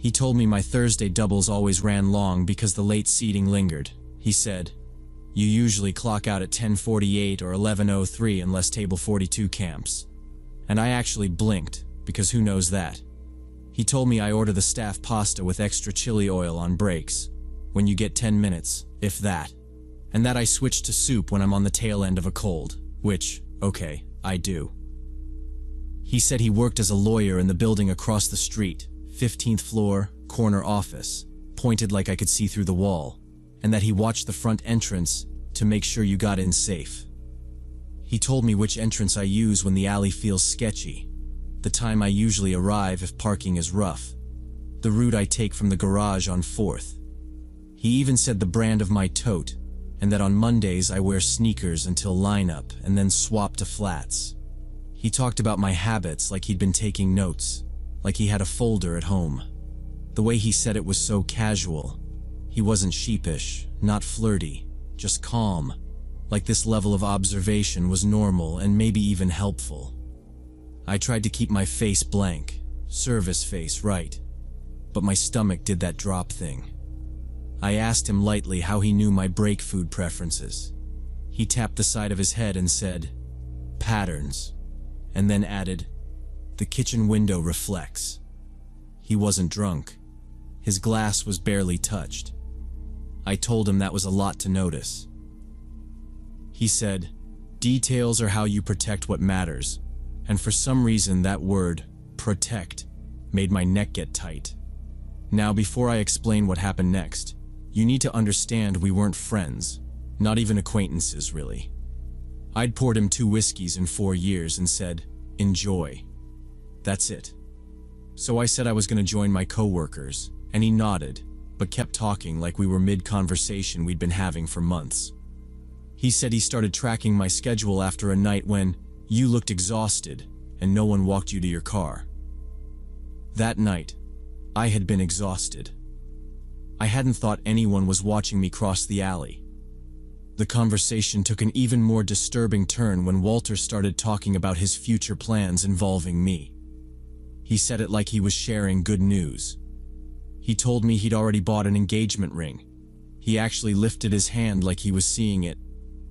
He told me my Thursday doubles always ran long because the late seating lingered. He said, "You usually clock out at 10:48 or 11:03 unless table 42 camps." And I actually blinked, because who knows that? He told me I order the staff pasta with extra chili oil on breaks, when you get 10 minutes, if that. And that I switch to soup when I'm on the tail end of a cold, which, okay, I do. He said he worked as a lawyer in the building across the street, 15th floor, corner office, pointed like I could see through the wall, and that he watched the front entrance to make sure you got in safe. He told me which entrance I use when the alley feels sketchy, the time I usually arrive if parking is rough, the route I take from the garage on 4th. He even said the brand of my tote, and that on Mondays I wear sneakers until lineup and then swap to flats. He talked about my habits like he'd been taking notes, like he had a folder at home. The way he said it was so casual. He wasn't sheepish, not flirty, just calm, like this level of observation was normal and maybe even helpful. I tried to keep my face blank, service face, right, but my stomach did that drop thing. I asked him lightly how he knew my break food preferences. He tapped the side of his head and said, "Patterns," and then added, "The kitchen window reflects." He wasn't drunk. His glass was barely touched. I told him that was a lot to notice. He said, "Details are how you protect what matters," and for some reason that word, protect, made my neck get tight. Now, before I explain what happened next, you need to understand we weren't friends, not even acquaintances, really. I'd poured him 2 whiskeys in 4 years and said, "Enjoy." That's it. So I said I was going to join my coworkers, and he nodded, but kept talking like we were mid-conversation we'd been having for months. He said he started tracking my schedule after a night when you looked exhausted and no one walked you to your car. That night, I had been exhausted. I hadn't thought anyone was watching me cross the alley. The conversation took an even more disturbing turn when Walter started talking about his future plans involving me. He said it like he was sharing good news. He told me he'd already bought an engagement ring. He actually lifted his hand like he was seeing it,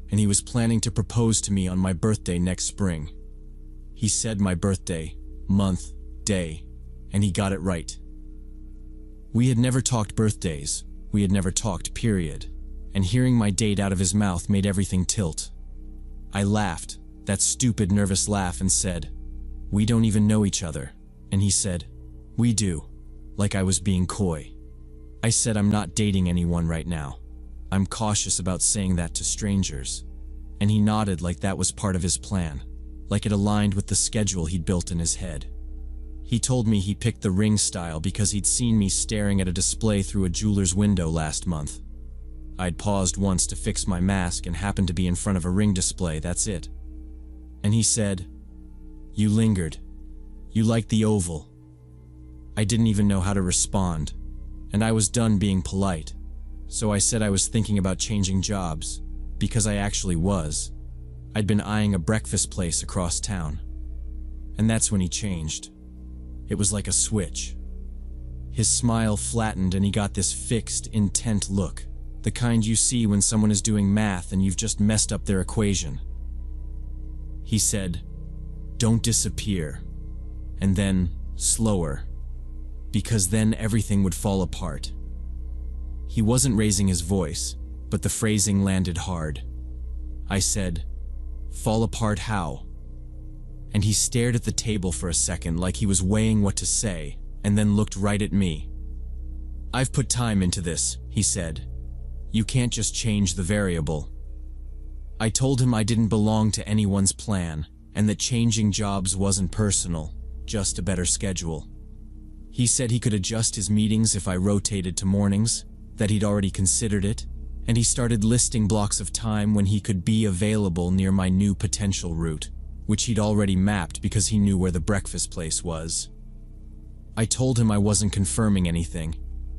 and he was planning to propose to me on my birthday next spring. He said my birthday, month, day, and he got it right. We had never talked birthdays, we had never talked, period, and hearing my date out of his mouth made everything tilt. I laughed, that stupid nervous laugh, and said, "We don't even know each other," and he said, "We do," like I was being coy. I said I'm not dating anyone right now. I'm cautious about saying that to strangers, and he nodded like that was part of his plan, like it aligned with the schedule he'd built in his head. He told me he picked the ring style because he'd seen me staring at a display through a jeweler's window last month. I'd paused once to fix my mask and happened to be in front of a ring display, that's it. And he said, "You lingered. You liked the oval." I didn't even know how to respond, and I was done being polite. So I said I was thinking about changing jobs, because I actually was. I'd been eyeing a breakfast place across town. And that's when he changed. It was like a switch. His smile flattened and he got this fixed, intent look, the kind you see when someone is doing math and you've just messed up their equation. He said, "Don't disappear," and then, slower, because then everything would fall apart. He wasn't raising his voice, but the phrasing landed hard. I said, "Fall apart how?" And he stared at the table for a second like he was weighing what to say, and then looked right at me. "I've put time into this," he said. "You can't just change the variable." I told him I didn't belong to anyone's plan, and that changing jobs wasn't personal, just a better schedule. He said he could adjust his meetings if I rotated to mornings, that he'd already considered it, and he started listing blocks of time when he could be available near my new potential route, which he'd already mapped because he knew where the breakfast place was. I told him I wasn't confirming anything,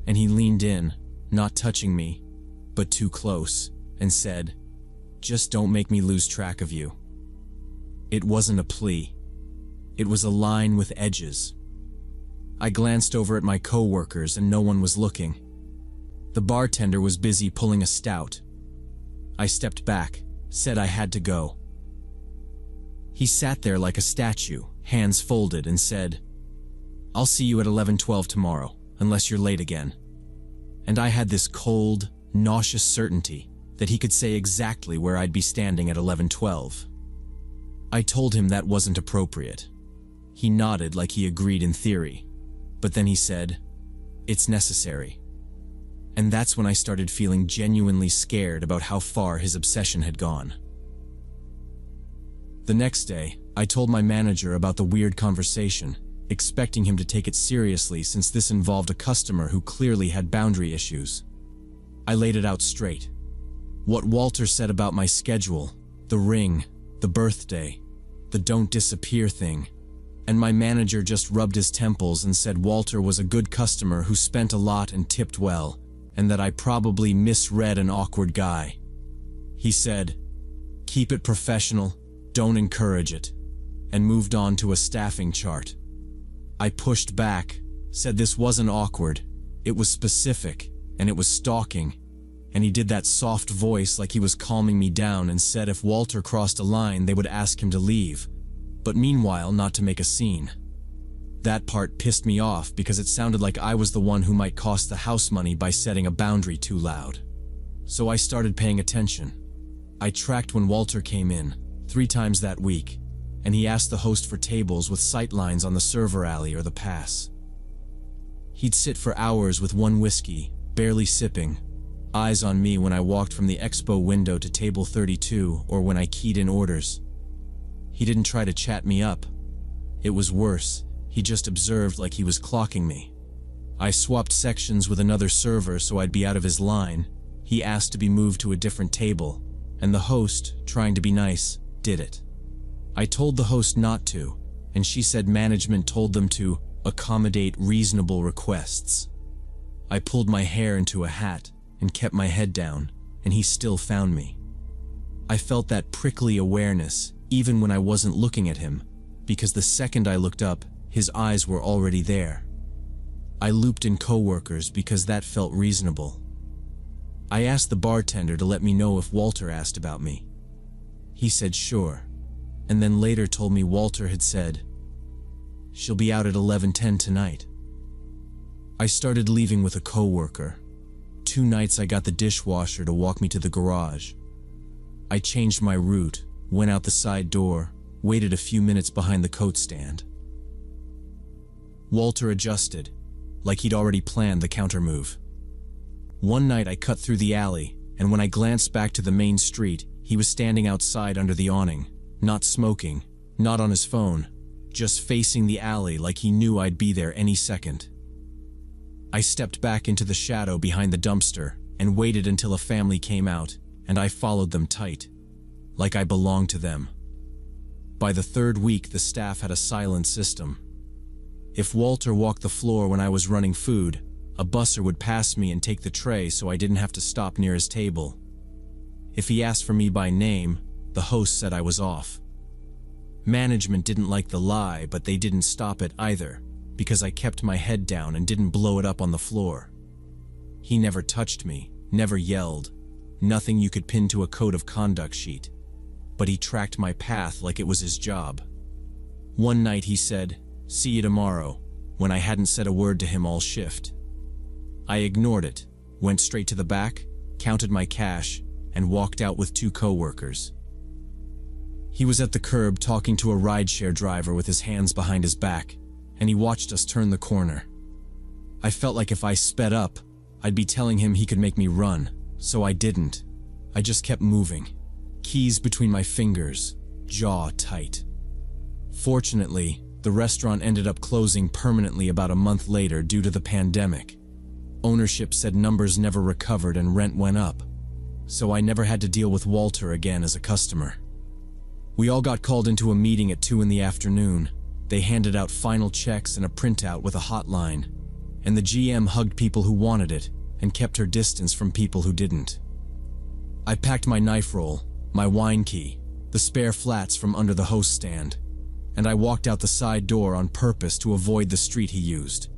and he leaned in, not touching me, but too close, and said, "Just don't make me lose track of you." It wasn't a plea. It was a line with edges. I glanced over at my coworkers and no one was looking. The bartender was busy pulling a stout. I stepped back, said I had to go. He sat there like a statue, hands folded, and said, "I'll see you at 11:12 tomorrow, unless you're late again." And I had this cold, nauseous certainty that he could say exactly where I'd be standing at 11:12. I told him that wasn't appropriate. He nodded like he agreed in theory, but then he said, "It's necessary." And that's when I started feeling genuinely scared about how far his obsession had gone. The next day, I told my manager about the weird conversation, expecting him to take it seriously since this involved a customer who clearly had boundary issues. I laid it out straight. What Walter said about my schedule, the ring, the birthday, the don't disappear thing, and my manager just rubbed his temples and said Walter was a good customer who spent a lot and tipped well, and that I probably misread an awkward guy. He said, "Keep it professional, don't encourage it," and moved on to a staffing chart. I pushed back, said this wasn't awkward, it was specific, and it was stalking, and he did that soft voice like he was calming me down and said if Walter crossed a line they would ask him to leave, but meanwhile not to make a scene. That part pissed me off because it sounded like I was the one who might cost the house money by setting a boundary too loud. So I started paying attention. I tracked when Walter came in, 3 times that week, and he asked the host for tables with sight lines on the server alley or the pass. He'd sit for hours with one whiskey, barely sipping, eyes on me when I walked from the expo window to table 32 or when I keyed in orders. He didn't try to chat me up. It was worse, he just observed like he was clocking me. I swapped sections with another server so I'd be out of his line. He asked to be moved to a different table, and the host, trying to be nice, did it. I told the host not to, and she said management told them to accommodate reasonable requests. I pulled my hair into a hat and kept my head down, and he still found me. I felt that prickly awareness even when I wasn't looking at him, because the second I looked up, his eyes were already there. I looped in coworkers because that felt reasonable. I asked the bartender to let me know if Walter asked about me. He said sure, and then later told me Walter had said, "She'll be out at 11:10 tonight." I started leaving with a coworker. 2 nights I got the dishwasher to walk me to the garage. I changed my route, went out the side door, waited a few minutes behind the coat stand. Walter adjusted, like he'd already planned the counter-move. One night I cut through the alley, and when I glanced back to the main street, he was standing outside under the awning, not smoking, not on his phone, just facing the alley like he knew I'd be there any second. I stepped back into the shadow behind the dumpster and waited until a family came out, and I followed them tight, like I belonged to them. By the 3rd week, the staff had a silent system. If Walter walked the floor when I was running food, a busser would pass me and take the tray so I didn't have to stop near his table. If he asked for me by name, the host said I was off. Management didn't like the lie, but they didn't stop it either, because I kept my head down and didn't blow it up on the floor. He never touched me, never yelled, nothing you could pin to a code of conduct sheet, but he tracked my path like it was his job. One night he said, "See you tomorrow," when I hadn't said a word to him all shift. I ignored it, went straight to the back, counted my cash, and walked out with 2 coworkers. He was at the curb talking to a rideshare driver with his hands behind his back, and he watched us turn the corner. I felt like if I sped up, I'd be telling him he could make me run, so I didn't. I just kept moving, keys between my fingers, jaw tight. Fortunately, the restaurant ended up closing permanently about a month later due to the pandemic. Ownership said numbers never recovered and rent went up, so I never had to deal with Walter again as a customer. We all got called into a meeting at 2 in the afternoon. They handed out final checks and a printout with a hotline, and the GM hugged people who wanted it and kept her distance from people who didn't. I packed my knife roll, my wine key, the spare flats from under the host stand, and I walked out the side door on purpose to avoid the street he used,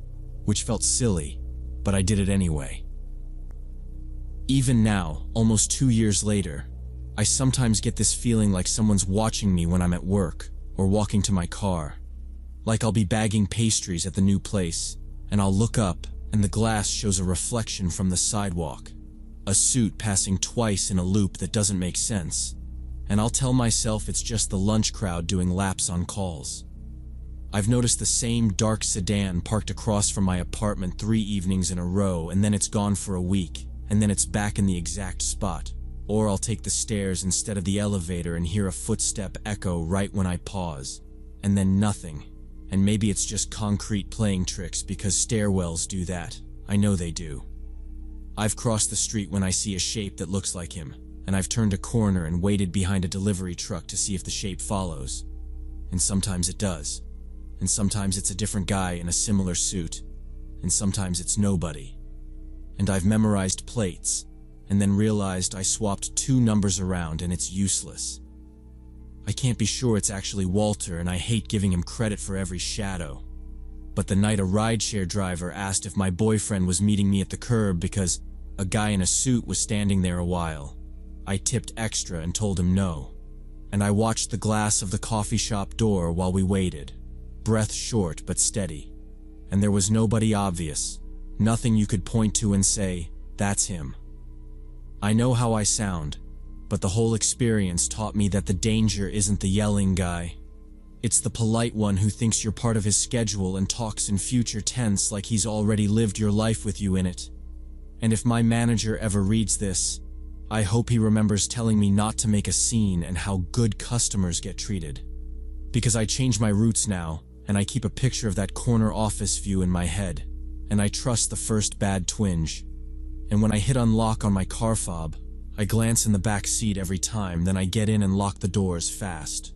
which felt silly, but I did it anyway. Even now, almost 2 years later, I sometimes get this feeling like someone's watching me when I'm at work or walking to my car. Like I'll be bagging pastries at the new place, and I'll look up and the glass shows a reflection from the sidewalk. A suit passing twice in a loop that doesn't make sense, and I'll tell myself it's just the lunch crowd doing laps on calls. I've noticed the same dark sedan parked across from my apartment 3 evenings in a row, and then it's gone for a week, and then it's back in the exact spot. Or I'll take the stairs instead of the elevator and hear a footstep echo right when I pause, and then nothing. And maybe it's just concrete playing tricks because stairwells do that. I know they do. I've crossed the street when I see a shape that looks like him, and I've turned a corner and waited behind a delivery truck to see if the shape follows. And sometimes it does. And sometimes it's a different guy in a similar suit. And sometimes it's nobody. And I've memorized plates, and then realized I swapped 2 numbers around and it's useless. I can't be sure it's actually Walter, and I hate giving him credit for every shadow. But the night a rideshare driver asked if my boyfriend was meeting me at the curb because a guy in a suit was standing there a while, I tipped extra and told him no. And I watched the glass of the coffee shop door while we waited, breath short but steady. And there was nobody obvious, nothing you could point to and say, "That's him." I know how I sound, but the whole experience taught me that the danger isn't the yelling guy. It's the polite one who thinks you're part of his schedule and talks in future tense like he's already lived your life with you in it. And if my manager ever reads this, I hope he remembers telling me not to make a scene and how good customers get treated. Because I change my routes now, and I keep a picture of that corner office view in my head, and I trust the first bad twinge. And when I hit unlock on my car fob, I glance in the back seat every time, then I get in and lock the doors fast.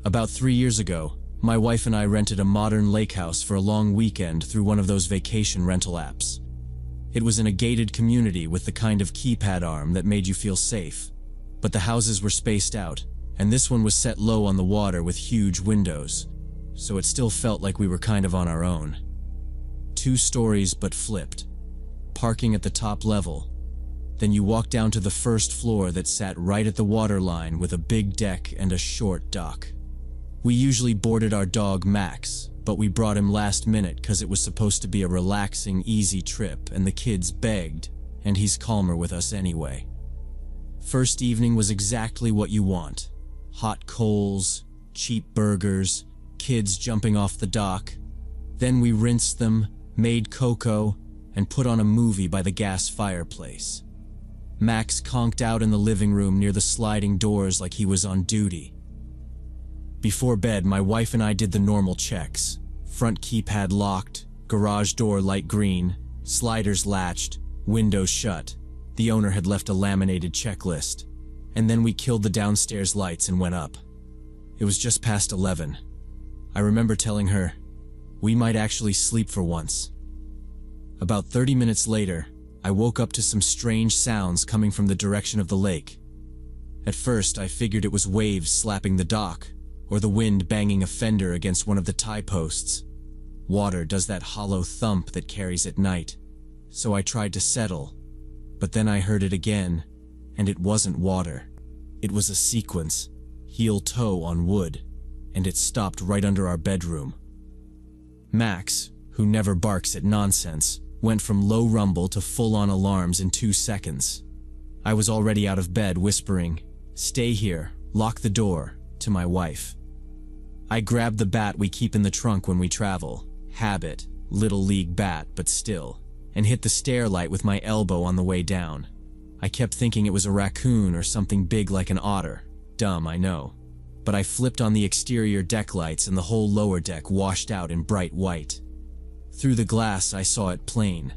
About 3 years ago, my wife and I rented a modern lake house for a long weekend through one of those vacation rental apps. It was in a gated community with the kind of keypad arm that made you feel safe, but the houses were spaced out, and this one was set low on the water with huge windows, so it still felt like we were kind of on our own. 2 stories but flipped. Parking at the top level. Then you walk down to the first floor that sat right at the water line with a big deck and a short dock. We usually boarded our dog Max, but we brought him last minute because it was supposed to be a relaxing, easy trip and the kids begged, and he's calmer with us anyway. First evening was exactly what you want. Hot coals, cheap burgers, kids jumping off the dock. Then we rinsed them, made cocoa, and put on a movie by the gas fireplace. Max conked out in the living room near the sliding doors like he was on duty. Before bed, my wife and I did the normal checks. Front keypad locked, garage door light green, sliders latched, windows shut. The owner had left a laminated checklist. And then we killed the downstairs lights and went up. It was just past 11. I remember telling her, we might actually sleep for once. About 30 minutes later, I woke up to some strange sounds coming from the direction of the lake. At first, I figured it was waves slapping the dock, or the wind banging a fender against one of the tie posts. Water does that hollow thump that carries at night, so I tried to settle, but then I heard it again, and it wasn't water. It was a sequence, heel-toe on wood, and it stopped right under our bedroom. Max, who never barks at nonsense, went from low rumble to full-on alarms in 2 seconds. I was already out of bed whispering, "Stay here, lock the door," to my wife. I grabbed the bat we keep in the trunk when we travel, habit, little league bat but still, and hit the stair light with my elbow on the way down. I kept thinking it was a raccoon or something big like an otter. Dumb, I know. But I flipped on the exterior deck lights and the whole lower deck washed out in bright white. Through the glass I saw it plain.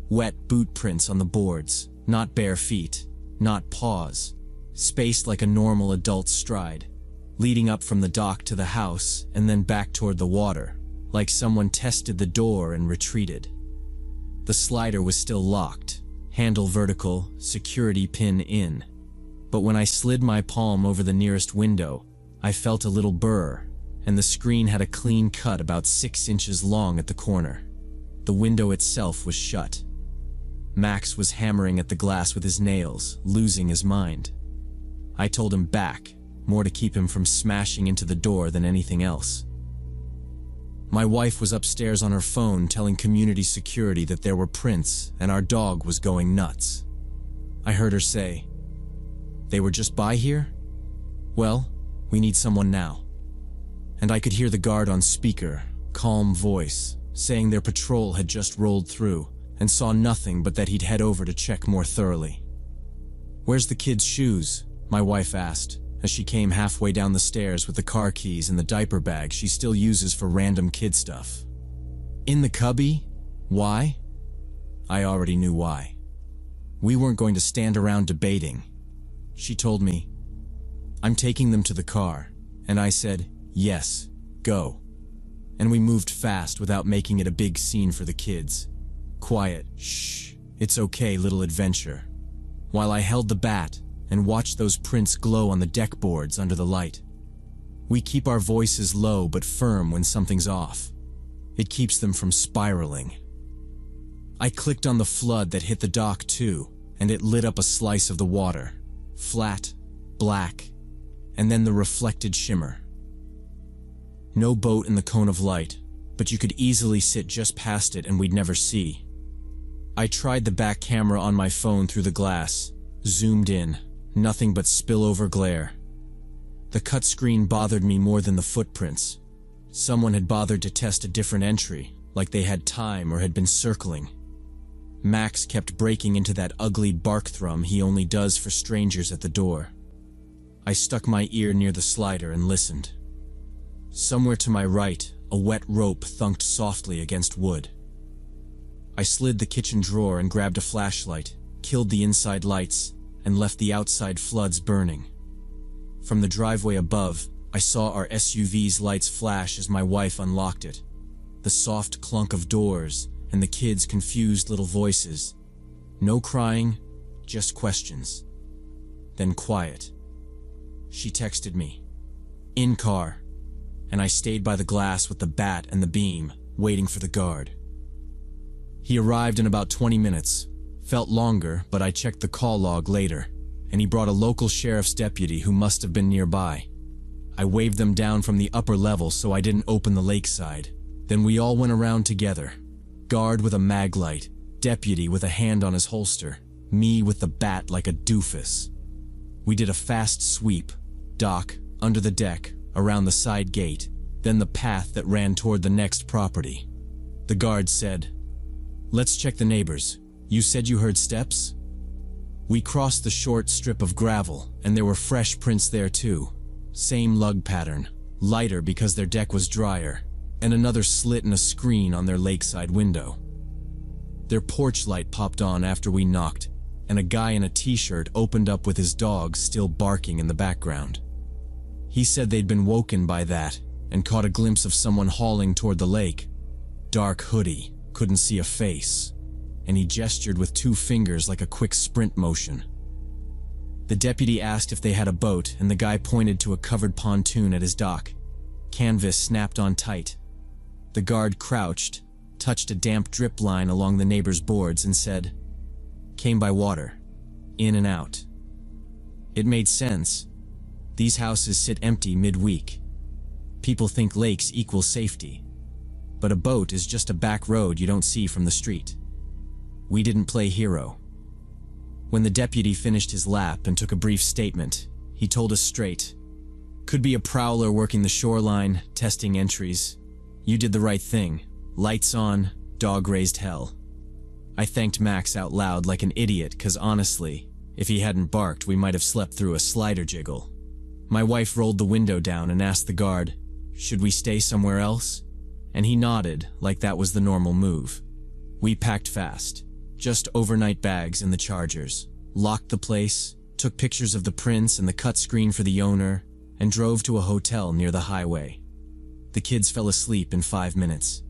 Wet boot prints on the boards, not bare feet, not paws, spaced like a normal adult's stride, leading up from the dock to the house and then back toward the water, like someone tested the door and retreated. The slider was still locked, handle vertical, security pin in. But when I slid my palm over the nearest window, I felt a little burr, and the screen had a clean cut about 6 inches long at the corner. The window itself was shut. Max was hammering at the glass with his nails, losing his mind. I told him back, more to keep him from smashing into the door than anything else. My wife was upstairs on her phone telling community security that there were prints and our dog was going nuts. I heard her say, "They were just by here? Well, we need someone now." And I could hear the guard on speaker, calm voice, saying their patrol had just rolled through and saw nothing but that he'd head over to check more thoroughly. "Where's the kid's shoes?" my wife asked, as she came halfway down the stairs with the car keys and the diaper bag she still uses for random kid stuff. "In the cubby? Why?" I already knew why. We weren't going to stand around debating. She told me, "I'm taking them to the car," and I said, "Yes, go." And we moved fast without making it a big scene for the kids. Quiet, shh, it's okay little adventure. While I held the bat and watched those prints glow on the deck boards under the light. We keep our voices low but firm when something's off. It keeps them from spiraling. I clicked on the flood that hit the dock too, and it lit up a slice of the water. Flat, black, and then the reflected shimmer. No boat in the cone of light, but you could easily sit just past it and we'd never see. I tried the back camera on my phone through the glass, zoomed in, nothing but spillover glare. The cut screen bothered me more than the footprints. Someone had bothered to test a different entry, like they had time or had been circling. Max kept breaking into that ugly bark thrum he only does for strangers at the door. I stuck my ear near the slider and listened. Somewhere to my right, a wet rope thunked softly against wood. I slid the kitchen drawer and grabbed a flashlight, killed the inside lights, and left the outside floods burning. From the driveway above, I saw our SUV's lights flash as my wife unlocked it. The soft clunk of doors and the kids' confused little voices. No crying, just questions. Then quiet. She texted me, "In car," and I stayed by the glass with the bat and the beam, waiting for the guard. He arrived in about 20 minutes. Felt longer, but I checked the call log later, and he brought a local sheriff's deputy who must have been nearby. I waved them down from the upper level so I didn't open the lakeside. Then we all went around together. Guard with a mag light, deputy with a hand on his holster, me with the bat like a doofus. We did a fast sweep, dock, under the deck, around the side gate, then the path that ran toward the next property. The guard said, "Let's check the neighbors. You said you heard steps?" We crossed the short strip of gravel, and there were fresh prints there too. Same lug pattern, lighter because their deck was drier, and another slit in a screen on their lakeside window. Their porch light popped on after we knocked, and a guy in a t-shirt opened up with his dog still barking in the background. He said they'd been woken by that, and caught a glimpse of someone hauling toward the lake. Dark hoodie, couldn't see a face, and he gestured with 2 fingers like a quick sprint motion. The deputy asked if they had a boat, and the guy pointed to a covered pontoon at his dock. Canvas snapped on tight. The guard crouched, touched a damp drip line along the neighbor's boards and said, "Came by water. In and out." It made sense. These houses sit empty midweek. People think lakes equal safety, but a boat is just a back road you don't see from the street. We didn't play hero. When the deputy finished his lap and took a brief statement, he told us straight, "Could be a prowler working the shoreline, testing entries. You did the right thing. Lights on, dog raised hell." I thanked Max out loud like an idiot, 'cause honestly, if he hadn't barked, we might have slept through a slider jiggle. My wife rolled the window down and asked the guard, "Should we stay somewhere else?" And he nodded like that was the normal move. We packed fast. Just overnight bags in the Chargers, locked the place, took pictures of the prints and the cut screen for the owner, and drove to a hotel near the highway. The kids fell asleep in 5 minutes.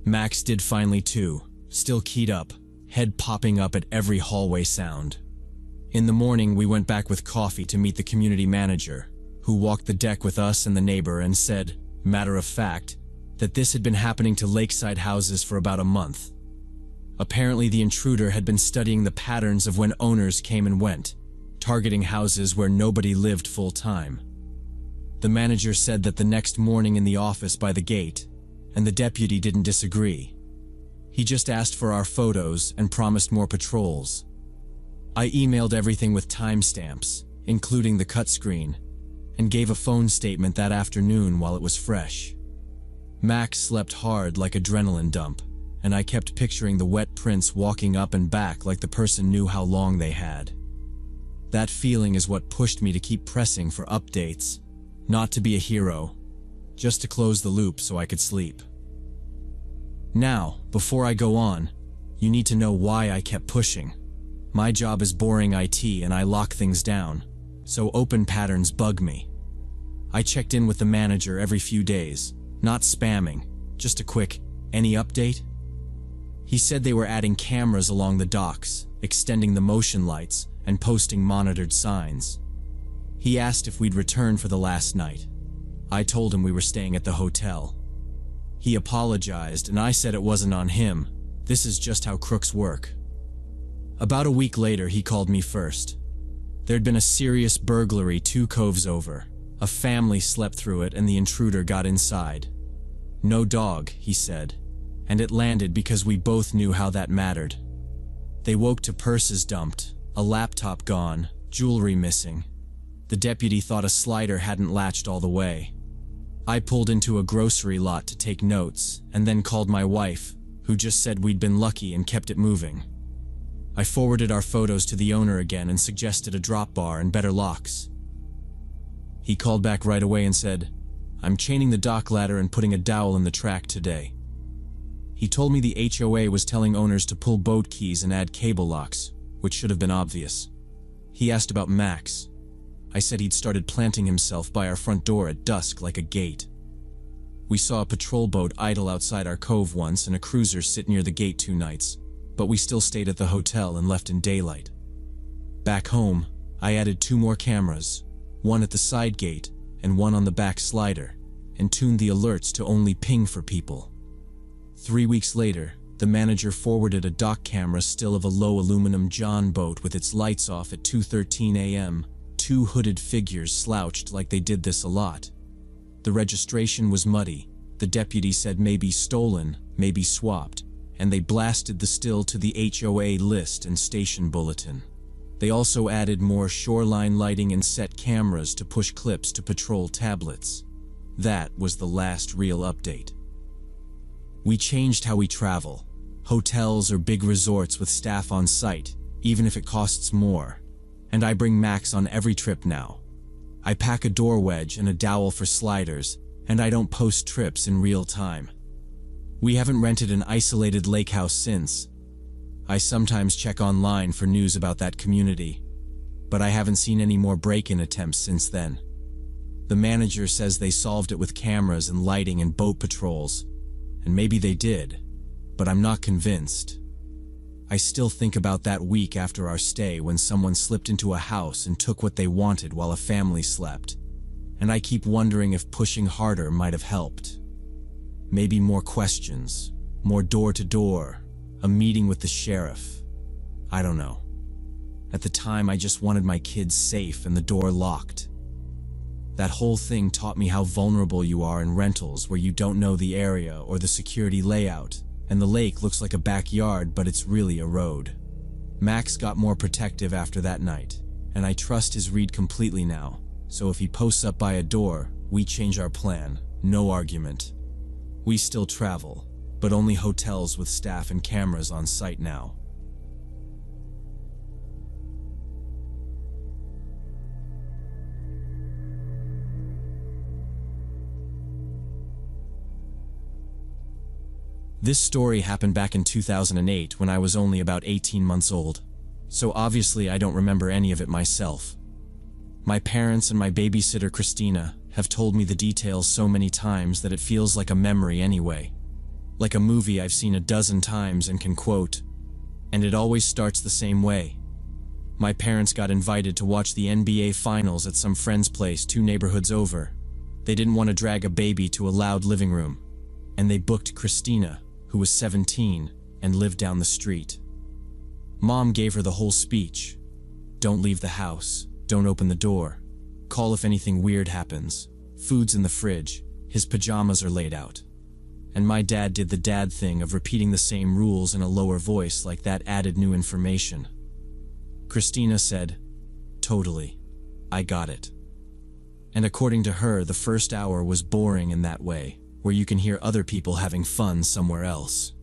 Max did finally too, still keyed up, head popping up at every hallway sound. In the morning, we went back with coffee to meet the community manager, who walked the deck with us and the neighbor and said, matter of fact, that this had been happening to lakeside houses for about a month. Apparently, the intruder had been studying the patterns of when owners came and went, targeting houses where nobody lived full-time. The manager said that the next morning in the office by the gate, and the deputy didn't disagree. He just asked for our photos and promised more patrols. I emailed everything with timestamps, including the cut screen, and gave a phone statement that afternoon while it was fresh. Max slept hard like adrenaline dump, and I kept picturing the wet prints walking up and back like the person knew how long they had. That feeling is what pushed me to keep pressing for updates, not to be a hero, just to close the loop so I could sleep. Now, before I go on, you need to know why I kept pushing. My job is boring IT and I lock things down, so open patterns bug me. I checked in with the manager every few days, not spamming, just a quick, any update? He said they were adding cameras along the docks, extending the motion lights, and posting monitored signs. He asked if we'd return for the last night. I told him we were staying at the hotel. He apologized and I said it wasn't on him. This is just how crooks work. About a week later, he called me first. There'd been a serious burglary 2 coves over. A family slept through it and the intruder got inside. No dog, he said, and it landed because we both knew how that mattered. They woke to purses dumped, a laptop gone, jewelry missing. The deputy thought a slider hadn't latched all the way. I pulled into a grocery lot to take notes and then called my wife, who just said we'd been lucky and kept it moving. I forwarded our photos to the owner again and suggested a drop bar and better locks. He called back right away and said, I'm chaining the dock ladder and putting a dowel in the track today. He told me the HOA was telling owners to pull boat keys and add cable locks, which should have been obvious. He asked about Max. I said he'd started planting himself by our front door at dusk like a gate. We saw a patrol boat idle outside our cove once and a cruiser sit near the gate 2 nights, but we still stayed at the hotel and left in daylight. Back home, I added 2 more cameras, one at the side gate and one on the back slider, and tuned the alerts to only ping for people. 3 weeks later, the manager forwarded a dock camera still of a low aluminum John boat with its lights off at 2:13 a.m., 2 hooded figures slouched like they did this a lot. The registration was muddy. The deputy said maybe stolen, maybe swapped, and they blasted the still to the HOA list and station bulletin. They also added more shoreline lighting and set cameras to push clips to patrol tablets. That was the last real update. We changed how we travel. Hotels or big resorts with staff on site, even if it costs more. And I bring Max on every trip now. I pack a door wedge and a dowel for sliders, and I don't post trips in real time. We haven't rented an isolated lake house since. I sometimes check online for news about that community, but I haven't seen any more break-in attempts since then. The manager says they solved it with cameras and lighting and boat patrols, and maybe they did, but I'm not convinced. I still think about that week after our stay when someone slipped into a house and took what they wanted while a family slept, and I keep wondering if pushing harder might have helped. Maybe more questions, more door-to-door, a meeting with the sheriff. I don't know. At the time, I just wanted my kids safe and the door locked. That whole thing taught me how vulnerable you are in rentals where you don't know the area or the security layout, and the lake looks like a backyard, but it's really a road. Max got more protective after that night, and I trust his read completely now, so if he posts up by a door, we change our plan, no argument. We still travel, but only hotels with staff and cameras on site now. This story happened back in 2008 when I was only about 18 months old, so obviously I don't remember any of it myself. My parents and my babysitter Christina have told me the details so many times that it feels like a memory anyway. Like a movie I've seen a dozen times and can quote. And it always starts the same way. My parents got invited to watch the NBA Finals at some friend's place 2 neighborhoods over. They didn't want to drag a baby to a loud living room, and they booked Christina, who was 17 and lived down the street. Mom gave her the whole speech. Don't leave the house, don't open the door, call if anything weird happens, food's in the fridge, his pajamas are laid out. And my dad did the dad thing of repeating the same rules in a lower voice like that added new information. Christina said, "Totally, I got it." And according to her, the first hour was boring in that way, where you can hear other people having fun somewhere else.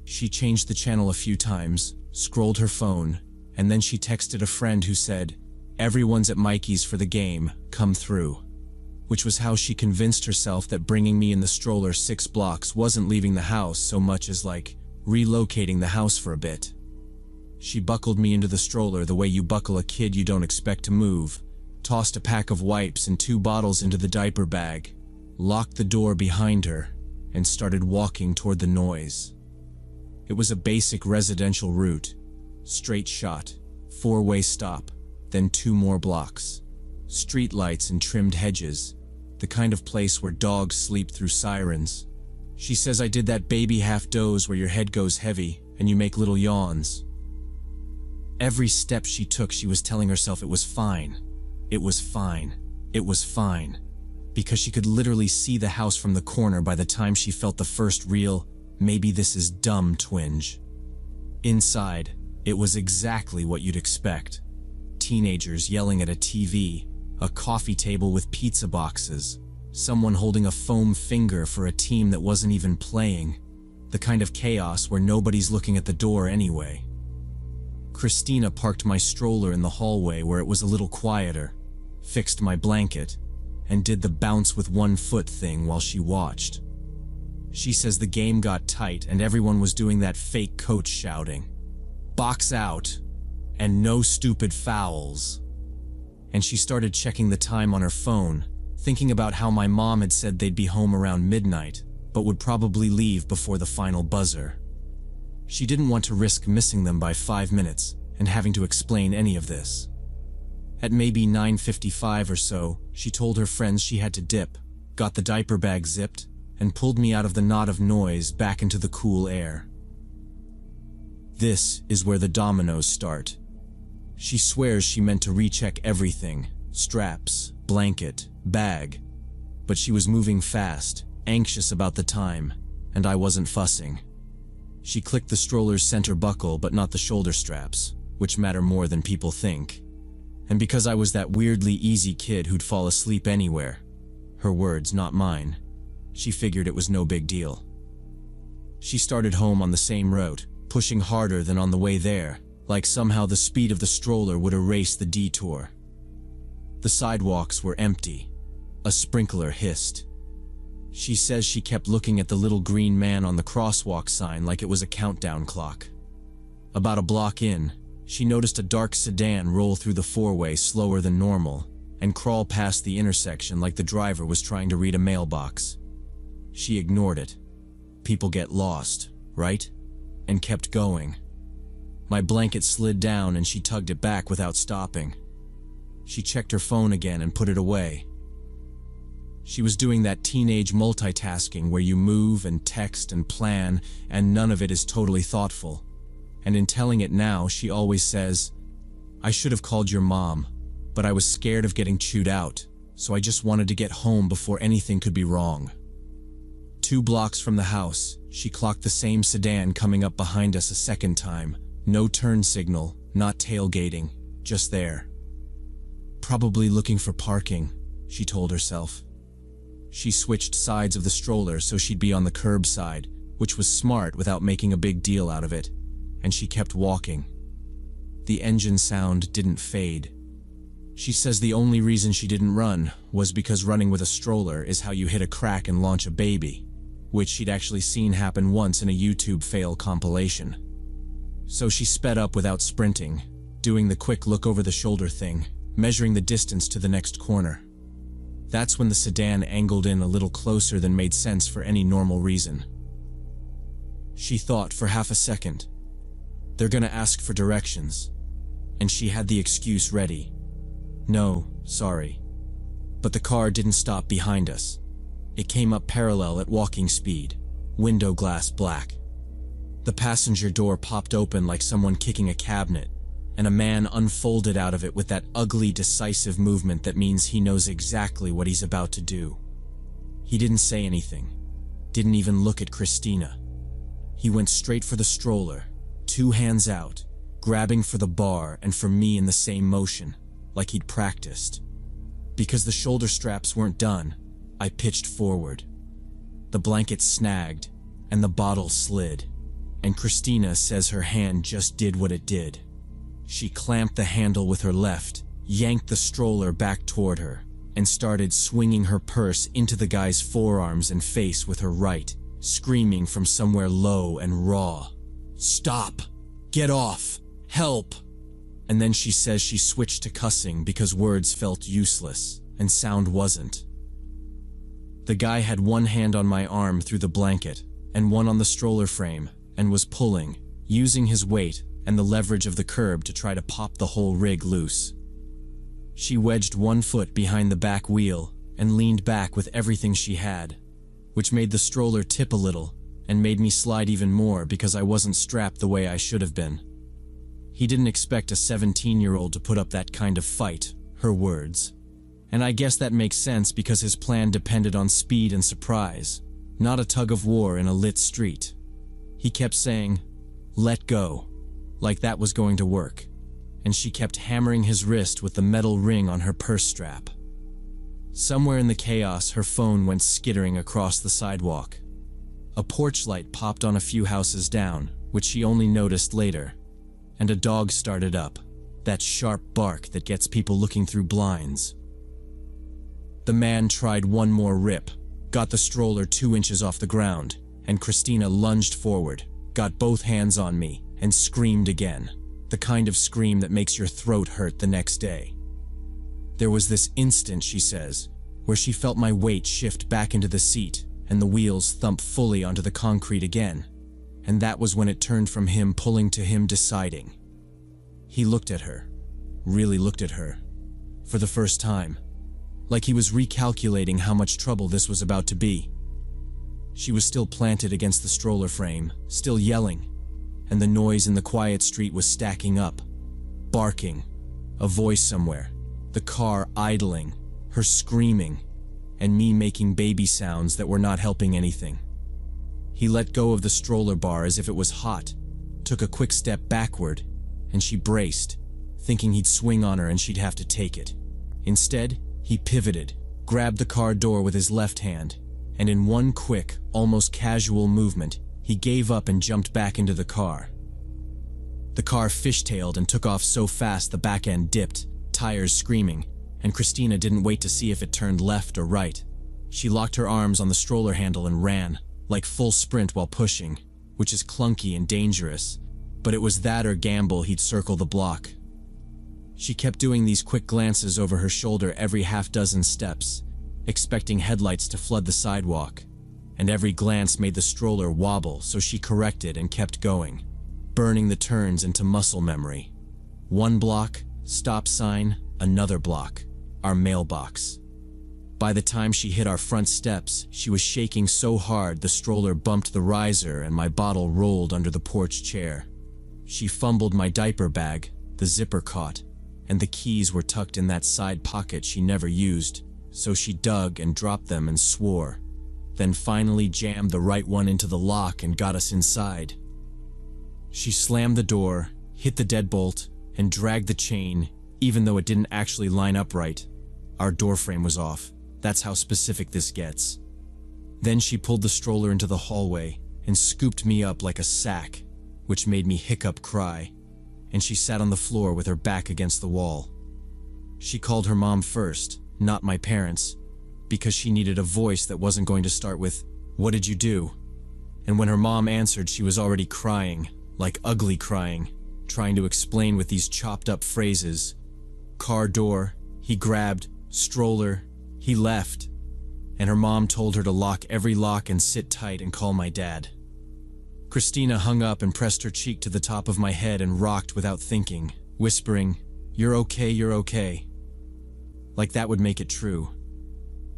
She changed the channel a few times, scrolled her phone, and then she texted a friend who said, "Everyone's at Mikey's for the game, come through." Which was how she convinced herself that bringing me in the stroller 6 blocks wasn't leaving the house so much as like relocating the house for a bit. She buckled me into the stroller the way you buckle a kid you don't expect to move, tossed a pack of wipes and 2 bottles into the diaper bag, locked the door behind her, and started walking toward the noise. It was a basic residential route, straight shot, 4-way stop, then 2 more blocks. Street lights and trimmed hedges, the kind of place where dogs sleep through sirens. She says I did that baby half doze where your head goes heavy and you make little yawns. Every step she took, she was telling herself it was fine. It was fine. It was fine. Because she could literally see the house from the corner by the time she felt the first real, maybe this is dumb twinge. Inside, it was exactly what you'd expect. Teenagers yelling at a TV, a coffee table with pizza boxes, someone holding a foam finger for a team that wasn't even playing, the kind of chaos where nobody's looking at the door anyway. Christina parked my stroller in the hallway where it was a little quieter, fixed my blanket, and did the bounce with 1 foot thing while she watched. She says the game got tight and everyone was doing that fake coach shouting, "Box out," and "no stupid fouls." And she started checking the time on her phone, thinking about how my mom had said they'd be home around midnight, but would probably leave before the final buzzer. She didn't want to risk missing them by 5 minutes and having to explain any of this. At maybe 9:55 or so, she told her friends she had to dip, got the diaper bag zipped, and pulled me out of the knot of noise back into the cool air. This is where the dominoes start. She swears she meant to recheck everything, straps, blanket, bag, but she was moving fast, anxious about the time, and I wasn't fussing. She clicked the stroller's center buckle but not the shoulder straps, which matter more than people think. And because I was that weirdly easy kid who'd fall asleep anywhere, her words, not mine, she figured it was no big deal. She started home on the same road, pushing harder than on the way there, like somehow the speed of the stroller would erase the detour. The sidewalks were empty. A sprinkler hissed. She says she kept looking at the little green man on the crosswalk sign like it was a countdown clock. About a block in, she noticed a dark sedan roll through the 4-way slower than normal and crawl past the intersection like the driver was trying to read a mailbox. She ignored it. People get lost, right? And kept going. My blanket slid down and she tugged it back without stopping. She checked her phone again and put it away. She was doing that teenage multitasking where you move and text and plan and none of it is totally thoughtful. And in telling it now, she always says, "I should have called your mom, but I was scared of getting chewed out, so I just wanted to get home before anything could be wrong." 2 blocks from the house, she clocked the same sedan coming up behind us a second time. No turn signal, not tailgating, just there. Probably looking for parking, she told herself. She switched sides of the stroller so she'd be on the curb side, which was smart without making a big deal out of it, and she kept walking. The engine sound didn't fade. She says the only reason she didn't run was because running with a stroller is how you hit a crack and launch a baby, which she'd actually seen happen once in a YouTube fail compilation. So she sped up without sprinting, doing the quick look over the shoulder thing, measuring the distance to the next corner. That's when the sedan angled in a little closer than made sense for any normal reason. She thought for half a second. They're gonna ask for directions. And she had the excuse ready. No, sorry. But the car didn't stop behind us. It came up parallel at walking speed, window glass black. The passenger door popped open like someone kicking a cabinet, and a man unfolded out of it with that ugly, decisive movement that means he knows exactly what he's about to do. He didn't say anything, didn't even look at Christina. He went straight for the stroller, 2 hands out, grabbing for the bar and for me in the same motion, like he'd practiced. Because the shoulder straps weren't done, I pitched forward. The blanket snagged, and the bottle slid, and Christina says her hand just did what it did. She clamped the handle with her left, yanked the stroller back toward her, and started swinging her purse into the guy's forearms and face with her right, screaming from somewhere low and raw. "Stop! Get off! Help!" And then she says she switched to cussing because words felt useless, and sound wasn't. The guy had one hand on my arm through the blanket, and one on the stroller frame, and was pulling, using his weight and the leverage of the curb to try to pop the whole rig loose. She wedged one foot behind the back wheel and leaned back with everything she had, which made the stroller tip a little and made me slide even more because I wasn't strapped the way I should have been. He didn't expect a 17-year-old to put up that kind of fight, her words. And I guess that makes sense because his plan depended on speed and surprise, not a tug of war in a lit street. He kept saying, "Let go," like that was going to work, and she kept hammering his wrist with the metal ring on her purse strap. Somewhere in the chaos, her phone went skittering across the sidewalk. A porch light popped on a few houses down, which she only noticed later, and a dog started up, that sharp bark that gets people looking through blinds. The man tried one more rip, got the stroller 2 inches off the ground, and Christina lunged forward, got both hands on me, and screamed again, the kind of scream that makes your throat hurt the next day. There was this instant, she says, where she felt my weight shift back into the seat and the wheels thump fully onto the concrete again, and that was when it turned from him pulling to him deciding. He looked at her, really looked at her, for the first time, like he was recalculating how much trouble this was about to be. She was still planted against the stroller frame, still yelling, and the noise in the quiet street was stacking up. Barking, a voice somewhere, the car idling, her screaming, and me making baby sounds that were not helping anything. He let go of the stroller bar as if it was hot, took a quick step backward, and she braced, thinking he'd swing on her and she'd have to take it. Instead, he pivoted, grabbed the car door with his left hand, and in one quick, almost casual movement, he gave up and jumped back into the car. The car fishtailed and took off so fast the back end dipped, tires screaming, and Christina didn't wait to see if it turned left or right. She locked her arms on the stroller handle and ran, like full sprint while pushing, which is clunky and dangerous, but it was that or gamble he'd circle the block. She kept doing these quick glances over her shoulder every half-dozen steps, expecting headlights to flood the sidewalk, and every glance made the stroller wobble, so she corrected and kept going, burning the turns into muscle memory. 1 block, stop sign, another block, our mailbox. By the time she hit our front steps, she was shaking so hard the stroller bumped the riser and my bottle rolled under the porch chair. She fumbled my diaper bag, the zipper caught, and the keys were tucked in that side pocket she never used, so she dug and dropped them and swore, then finally jammed the right one into the lock and got us inside. She slammed the door, hit the deadbolt, and dragged the chain, even though it didn't actually line up right. Our doorframe was off. That's how specific this gets. Then she pulled the stroller into the hallway and scooped me up like a sack, which made me hiccup cry, and she sat on the floor with her back against the wall. She called her mom first, not my parents, because she needed a voice that wasn't going to start with, "What did you do?" And when her mom answered, she was already crying, like ugly crying, trying to explain with these chopped up phrases. Car door, he grabbed, stroller, He left, and her mom told her to lock every lock and sit tight and call my dad. Christina hung up and pressed her cheek to the top of my head and rocked without thinking, whispering, "You're okay, you're okay." Like that would make it true.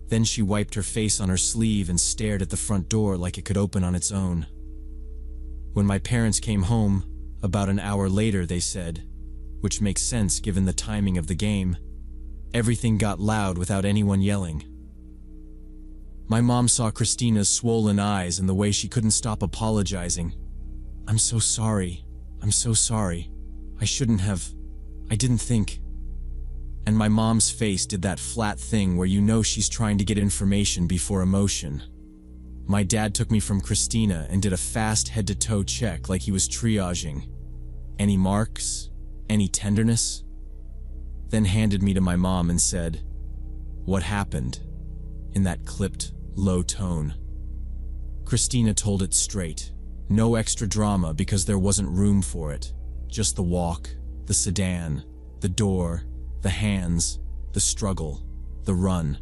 Then she wiped her face on her sleeve and stared at the front door like it could open on its own. When my parents came home, about an hour later, they said, which makes sense given the timing of the game, everything got loud without anyone yelling. My mom saw Christina's swollen eyes and the way she couldn't stop apologizing. "I'm so sorry. I'm so sorry. I shouldn't have. I didn't think." And my mom's face did that flat thing where you know she's trying to get information before emotion. My dad took me from Christina and did a fast head-to-toe check like he was triaging. Any marks? Any tenderness? Then handed me to my mom and said, "What happened?" in that clipped, low tone. Christina told it straight. No extra drama because there wasn't room for it. Just the walk, the sedan, the door, the hands, the struggle, the run.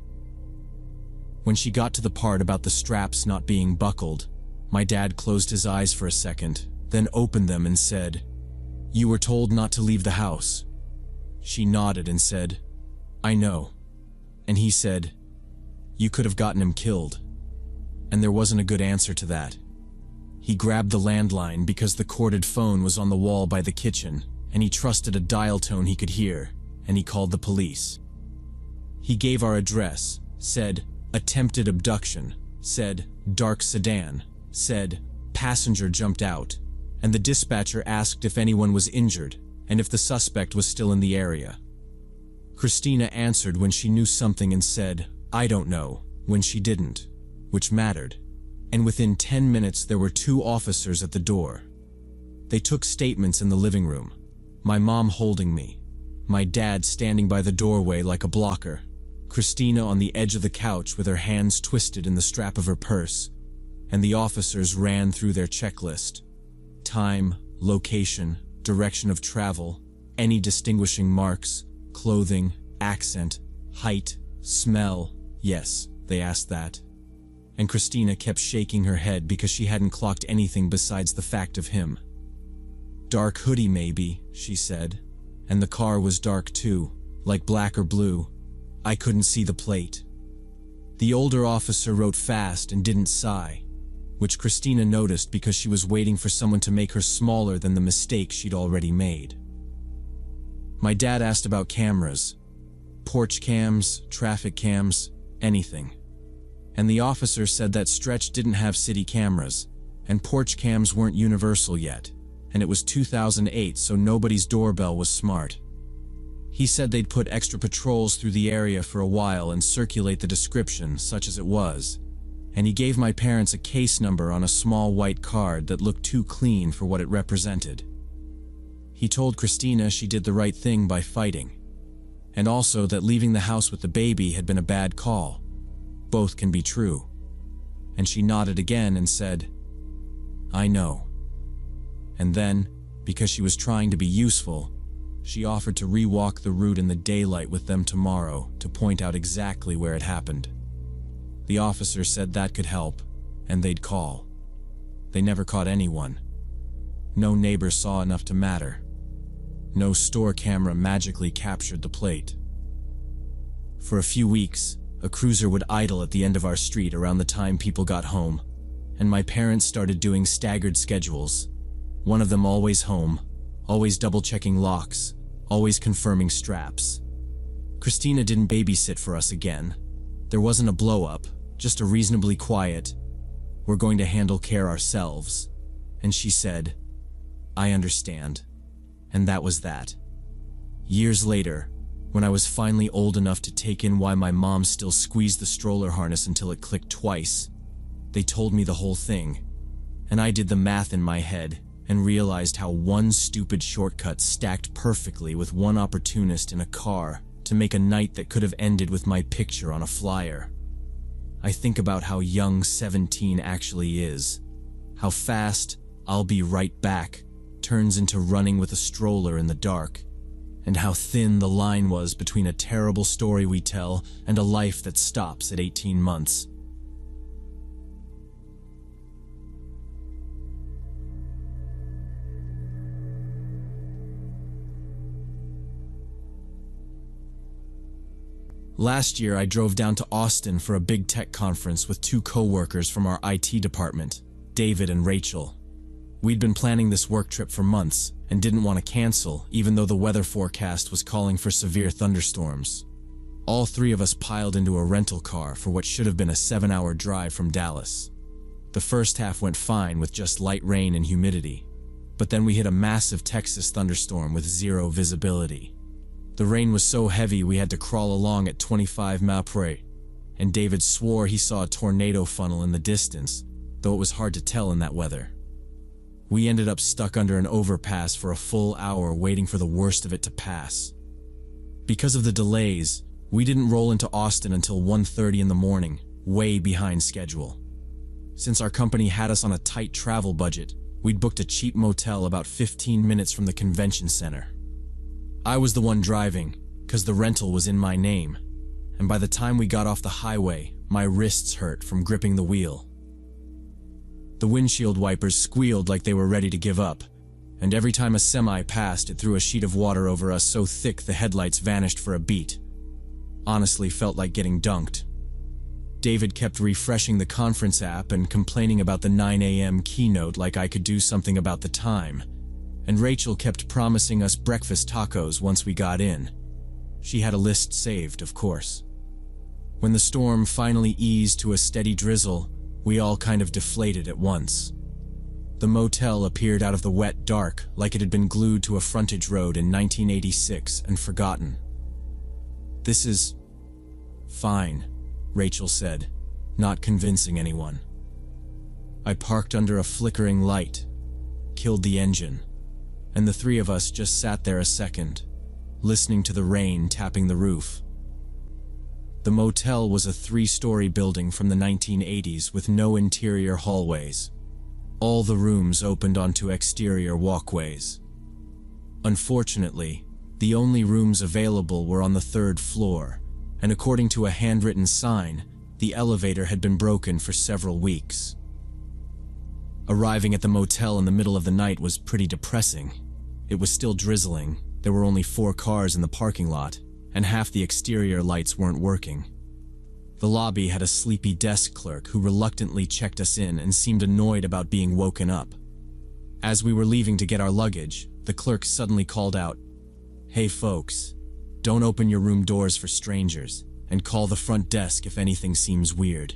When she got to the part about the straps not being buckled, my dad closed his eyes for a second, then opened them and said, "You were told not to leave the house." She nodded and said, "I know." And he said, "You could have gotten him killed." And there wasn't a good answer to that. He grabbed the landline because the corded phone was on the wall by the kitchen, and he trusted a dial tone he could hear, and he called the police. He gave our address, said, "Attempted abduction," said, "Dark sedan," said, "Passenger jumped out," and the dispatcher asked if anyone was injured and if the suspect was still in the area. Christina answered when she knew something and said, "I don't know," when she didn't, which mattered. And within 10 minutes there were 2 officers at the door. They took statements in the living room, my mom holding me, my dad standing by the doorway like a blocker, Christina on the edge of the couch with her hands twisted in the strap of her purse, and the officers ran through their checklist. Time, location, direction of travel, any distinguishing marks, clothing, accent, height, smell. Yes, they asked that. And Christina kept shaking her head because she hadn't clocked anything besides the fact of him. "Dark hoodie maybe," she said. And the car was dark too, like black or blue. I couldn't see the plate. The older officer wrote fast and didn't sigh, which Christina noticed because she was waiting for someone to make her smaller than the mistake she'd already made. My dad asked about cameras. Porch cams, traffic cams, anything. And the officer said that Stretch didn't have city cameras, and porch cams weren't universal yet, and it was 2008, so nobody's doorbell was smart. He said they'd put extra patrols through the area for a while and circulate the description, such as it was, and he gave my parents a case number on a small white card that looked too clean for what it represented. He told Christina she did the right thing by fighting, and also that leaving the house with the baby had been a bad call. Both can be true. And she nodded again and said, "I know." And then, because she was trying to be useful, she offered to re-walk the route in the daylight with them tomorrow to point out exactly where it happened. The officer said that could help, and they'd call. They never caught anyone. No neighbor saw enough to matter. No store camera magically captured the plate. For a few weeks, a cruiser would idle at the end of our street around the time people got home, and my parents started doing staggered schedules. One of them always home, always double-checking locks, always confirming straps. Christina didn't babysit for us again. There wasn't a blow-up, just a reasonably quiet, "We're going to handle care ourselves." And she said, "I understand." And that was that. Years later, when I was finally old enough to take in why my mom still squeezed the stroller harness until it clicked twice, they told me the whole thing, and I did the math in my head and realized how one stupid shortcut stacked perfectly with one opportunist in a car to make a night that could have ended with my picture on a flyer. I think about how young 17 actually is, how fast "I'll be right back" turns into running with a stroller in the dark, and how thin the line was between a terrible story we tell and a life that stops at 18 months. Last year, I drove down to Austin for a big tech conference with two co-workers from our IT department, David and Rachel. We'd been planning this work trip for months and didn't want to cancel, even though the weather forecast was calling for severe thunderstorms. All three of us piled into a rental car for what should have been a 7-hour drive from Dallas. The first half went fine with just light rain and humidity, but then we hit a massive Texas thunderstorm with zero visibility. The rain was so heavy we had to crawl along at 25 mph, and David swore he saw a tornado funnel in the distance, though it was hard to tell in that weather. We ended up stuck under an overpass for a full hour waiting for the worst of it to pass. Because of the delays, we didn't roll into Austin until 1:30 in the morning, way behind schedule. Since our company had us on a tight travel budget, we'd booked a cheap motel about 15 minutes from the convention center. I was the one driving, because the rental was in my name, and by the time we got off the highway, my wrists hurt from gripping the wheel. The windshield wipers squealed like they were ready to give up, and every time a semi passed, it threw a sheet of water over us so thick the headlights vanished for a beat. Honestly, felt like getting dunked. David kept refreshing the conference app and complaining about the 9 a.m. keynote like I could do something about the time, and Rachel kept promising us breakfast tacos once we got in. She had a list saved, of course. When the storm finally eased to a steady drizzle, we all kind of deflated at once. The motel appeared out of the wet dark like it had been glued to a frontage road in 1986 and forgotten. "This is fine," Rachel said, not convincing anyone. I parked under a flickering light, killed the engine, and the three of us just sat there a second, listening to the rain tapping the roof. The motel was a 3-story building from the 1980s with no interior hallways. All the rooms opened onto exterior walkways. Unfortunately, the only rooms available were on the 3rd floor, and according to a handwritten sign, the elevator had been broken for several weeks. Arriving at the motel in the middle of the night was pretty depressing. It was still drizzling, there were only 4 cars in the parking lot, and half the exterior lights weren't working. The lobby had a sleepy desk clerk who reluctantly checked us in and seemed annoyed about being woken up. As we were leaving to get our luggage, the clerk suddenly called out, "Hey folks, don't open your room doors for strangers, and call the front desk if anything seems weird."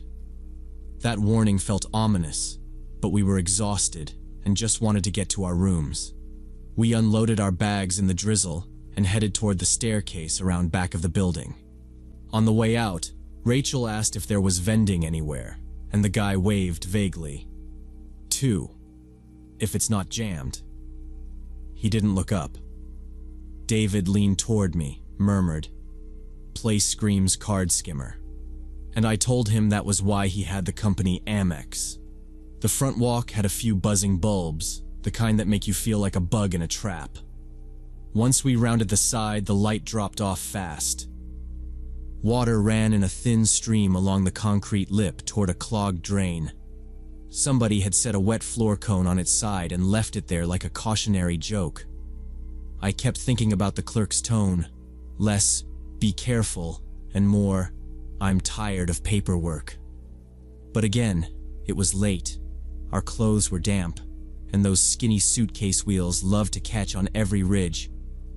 That warning felt ominous, but we were exhausted and just wanted to get to our rooms. We unloaded our bags in the drizzle and headed toward the staircase around back of the building. On the way out, Rachel asked if there was vending anywhere, and the guy waved vaguely. 2. If it's not jammed. He didn't look up. David leaned toward me, murmured, "Place Scream's card skimmer." And I told him that was why he had the company Amex. The front walk had a few buzzing bulbs, the kind that make you feel like a bug in a trap. Once we rounded the side, the light dropped off fast. Water ran in a thin stream along the concrete lip toward a clogged drain. Somebody had set a wet floor cone on its side and left it there like a cautionary joke. I kept thinking about the clerk's tone, less, "Be careful," and more, "I'm tired of paperwork." But again, it was late. Our clothes were damp, and those skinny suitcase wheels loved to catch on every ridge,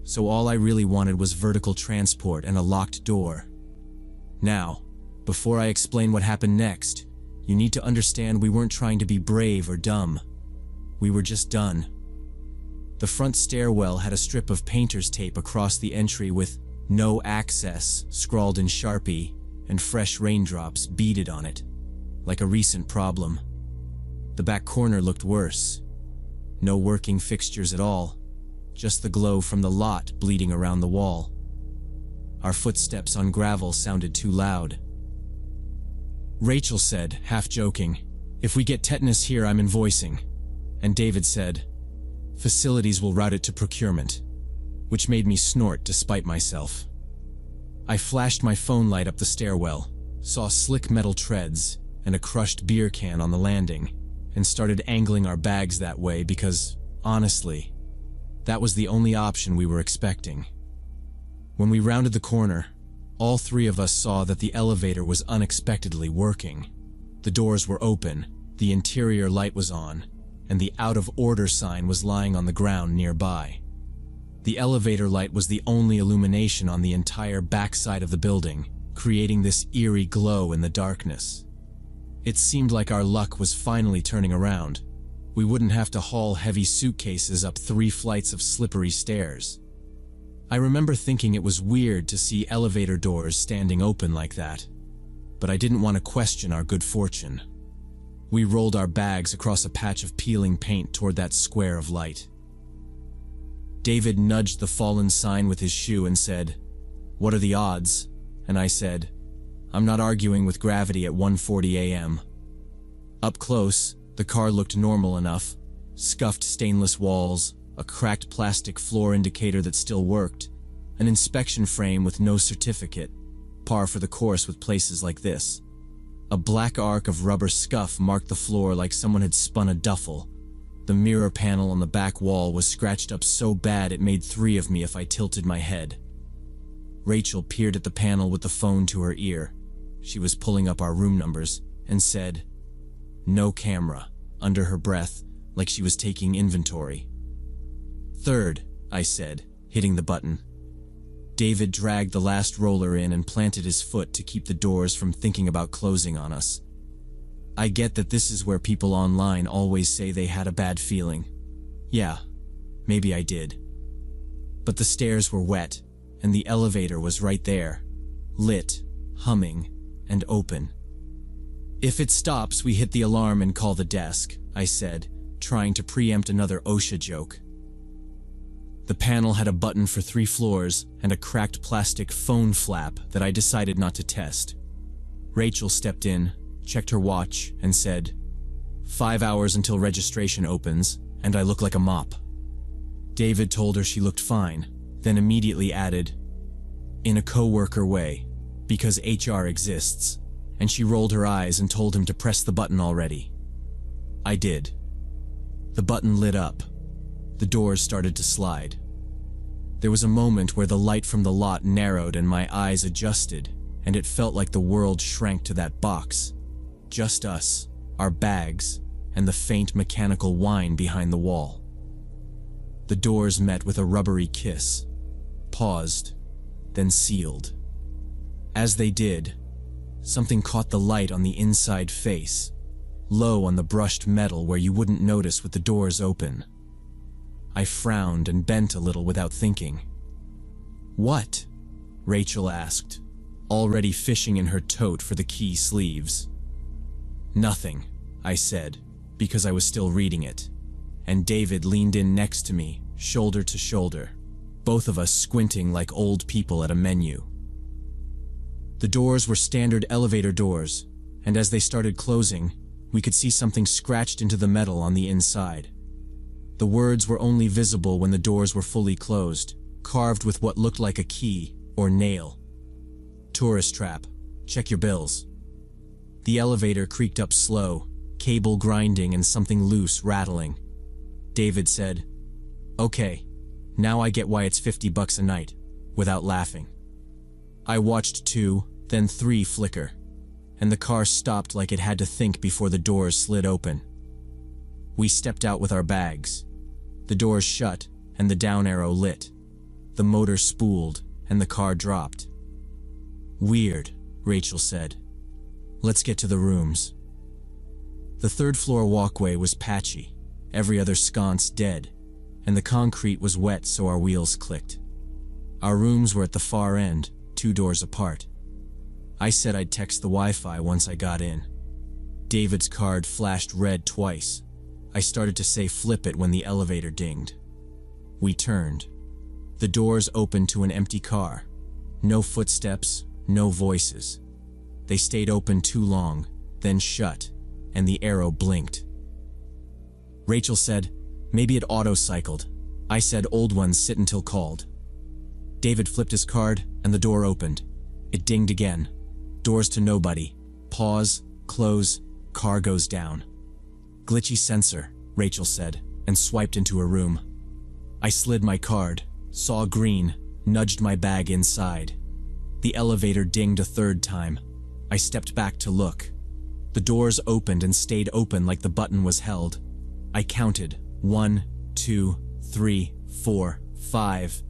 so all I really wanted was vertical transport and a locked door. Now, before I explain what happened next, you need to understand we weren't trying to be brave or dumb. We were just done. The front stairwell had a strip of painter's tape across the entry with "No access" scrawled in Sharpie and fresh raindrops beaded on it, like a recent problem. The back corner looked worse. No working fixtures at all, just the glow from the lot bleeding around the wall. Our footsteps on gravel sounded too loud. Rachel said, half joking, "If we get tetanus here, I'm invoicing." And David said, "Facilities will route it to procurement." which made me snort despite myself. I flashed my phone light up the stairwell, saw slick metal treads and a crushed beer can on the landing, and started angling our bags that way because, honestly, that was the only option we were expecting. When we rounded the corner, all three of us saw that the elevator was unexpectedly working. The doors were open, the interior light was on, and the out-of-order sign was lying on the ground nearby. The elevator light was the only illumination on the entire backside of the building, creating this eerie glow in the darkness. It seemed like our luck was finally turning around. We wouldn't have to haul heavy suitcases up 3 flights of slippery stairs. I remember thinking it was weird to see elevator doors standing open like that, but I didn't want to question our good fortune. We rolled our bags across a patch of peeling paint toward that square of light. David nudged the fallen sign with his shoe and said, "What are the odds?" And I said, "I'm not arguing with gravity at 1:40 a.m. Up close, the car looked normal enough. Scuffed stainless walls, a cracked plastic floor indicator that still worked, an inspection frame with no certificate, par for the course with places like this. A black arc of rubber scuff marked the floor like someone had spun a duffel. The mirror panel on the back wall was scratched up so bad it made 3 of me if I tilted my head. Rachel peered at the panel with the phone to her ear. She was pulling up our room numbers and said, "No camera," under her breath, like she was taking inventory. "Third," I said, hitting the button. David dragged the last roller in and planted his foot to keep the doors from thinking about closing on us. I get that this is where people online always say they had a bad feeling. Yeah, maybe I did. But the stairs were wet, and the elevator was right there, lit, humming, and open. "If it stops, we hit the alarm and call the desk," I said, trying to preempt another OSHA joke. The panel had a button for 3 floors and a cracked plastic phone flap that I decided not to test. Rachel stepped in, checked her watch, and said, 5 hours until registration opens, and I look like a mop." David told her she looked fine, then immediately added, "In a coworker way, because HR exists," and she rolled her eyes and told him to press the button already. I did. The button lit up. The doors started to slide. There was a moment where the light from the lot narrowed and my eyes adjusted, and it felt like the world shrank to that box. Just us, our bags, and the faint mechanical whine behind the wall. The doors met with a rubbery kiss, paused, then sealed. As they did, something caught the light on the inside face, low on the brushed metal where you wouldn't notice with the doors open. I frowned and bent a little without thinking. "What?" Rachel asked, already fishing in her tote for the key sleeves. "Nothing," I said, because I was still reading it, and David leaned in next to me, shoulder to shoulder, both of us squinting like old people at a menu. The doors were standard elevator doors, and as they started closing, we could see something scratched into the metal on the inside. The words were only visible when the doors were fully closed, carved with what looked like a key or nail. "Tourist trap. Check your bills." The elevator creaked up slow, cable grinding and something loose rattling. David said, "Okay, now I get why it's $50 a night," without laughing. I watched 2, then 3 flicker, and the car stopped like it had to think before the doors slid open. We stepped out with our bags. The doors shut, and the down arrow lit. The motor spooled, and the car dropped. "Weird," Rachel said. "Let's get to the rooms." The 3rd floor walkway was patchy, every other sconce dead, and the concrete was wet so our wheels clicked. Our rooms were at the far end, 2 doors apart. I said I'd text the Wi-Fi once I got in. David's card flashed red twice. I started to say flip it when the elevator dinged. We turned. The doors opened to an empty car. No footsteps, no voices. They stayed open too long, then shut, and the arrow blinked. Rachel said, "Maybe it auto-cycled." I said, "Old ones sit until called." David flipped his card, and the door opened. It dinged again. Doors to nobody. Pause, close, car goes down. Glitchy sensor, Rachel said, and swiped into her room. I slid my card, saw green, nudged my bag inside. The elevator dinged a third time. I stepped back to look. The doors opened and stayed open like the button was held. I counted 1, 2, 3, 4, 5.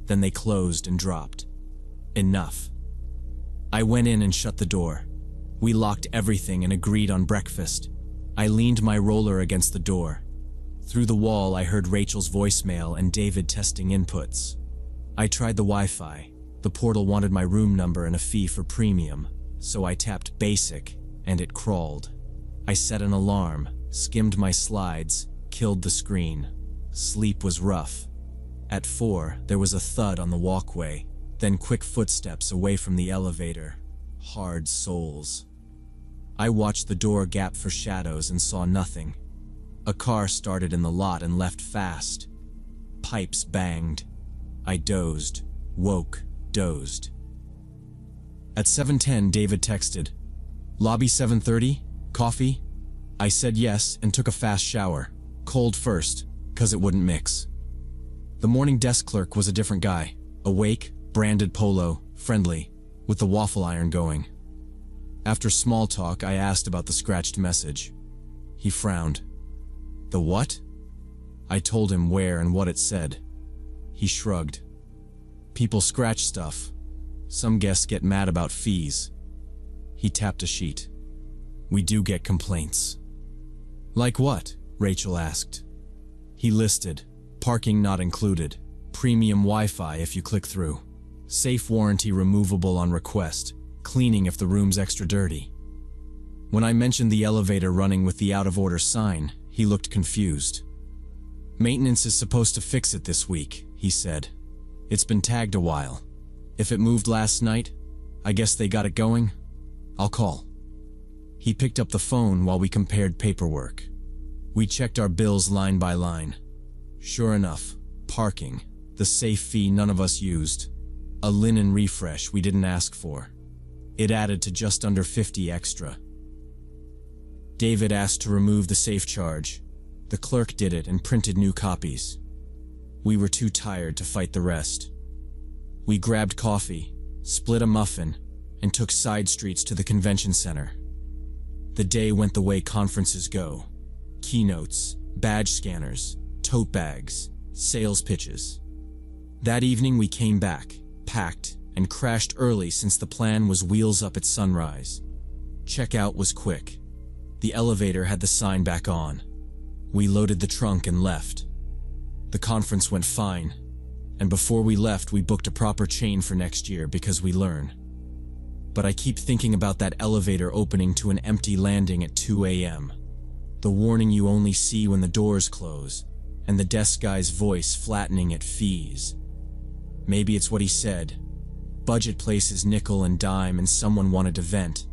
Then they closed and dropped. Enough. I went in and shut the door. We locked everything and agreed on breakfast. I leaned my roller against the door. Through the wall, I heard Rachel's voicemail and David testing inputs. I tried the Wi-Fi. The portal wanted my room number and a fee for premium, so I tapped basic, and it crawled. I set an alarm, skimmed my slides, killed the screen. Sleep was rough. At 4, there was a thud on the walkway, then quick footsteps away from the elevator. Hard soles. I watched the door gap for shadows and saw nothing. A car started in the lot and left fast. Pipes banged. I dozed, woke, dozed. At 7:10, David texted, "Lobby 7:30? Coffee?" I said yes and took a fast shower. Cold first, 'cause it wouldn't mix. The morning desk clerk was a different guy. Awake, branded polo, friendly, with the waffle iron going. After small talk, I asked about the scratched message. He frowned. "The what?" I told him where and what it said. He shrugged. "People scratch stuff. Some guests get mad about fees." He tapped a sheet. "We do get complaints." "Like what?" Rachel asked. He listed. Parking not included. Premium Wi-Fi if you click through. Safe warranty removable on request. Cleaning if the room's extra dirty. When I mentioned the elevator running with the out-of-order sign, he looked confused. "Maintenance is supposed to fix it this week," he said. "It's been tagged a while. If it moved last night, I guess they got it going. I'll call." He picked up the phone while we compared paperwork. We checked our bills line by line. Sure enough, parking, the safe fee none of us used, a linen refresh we didn't ask for. It added to just under 50 extra. David asked to remove the safe charge. The clerk did it and printed new copies. We were too tired to fight the rest. We grabbed coffee, split a muffin, and took side streets to the convention center. The day went the way conferences go. Keynotes, badge scanners, tote bags, sales pitches. That evening we came back, packed, and crashed early since the plan was wheels up at sunrise. Checkout was quick. The elevator had the sign back on. We loaded the trunk and left. The conference went fine, and before we left we booked a proper chain for next year because we learn. But I keep thinking about that elevator opening to an empty landing at 2 a.m. The warning you only see when the doors close, and the desk guy's voice flattening at fees. Maybe it's what he said. Budget places nickel and dime and someone wanted to vent.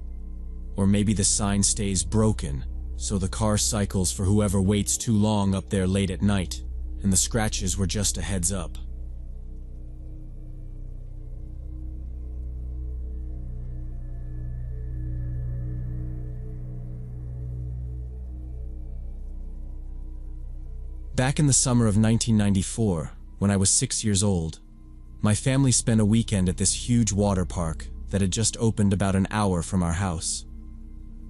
Or maybe the sign stays broken, so the car cycles for whoever waits too long up there late at night, and the scratches were just a heads up. Back in the summer of 1994, when I was 6 years old, my family spent a weekend at this huge water park that had just opened about an hour from our house.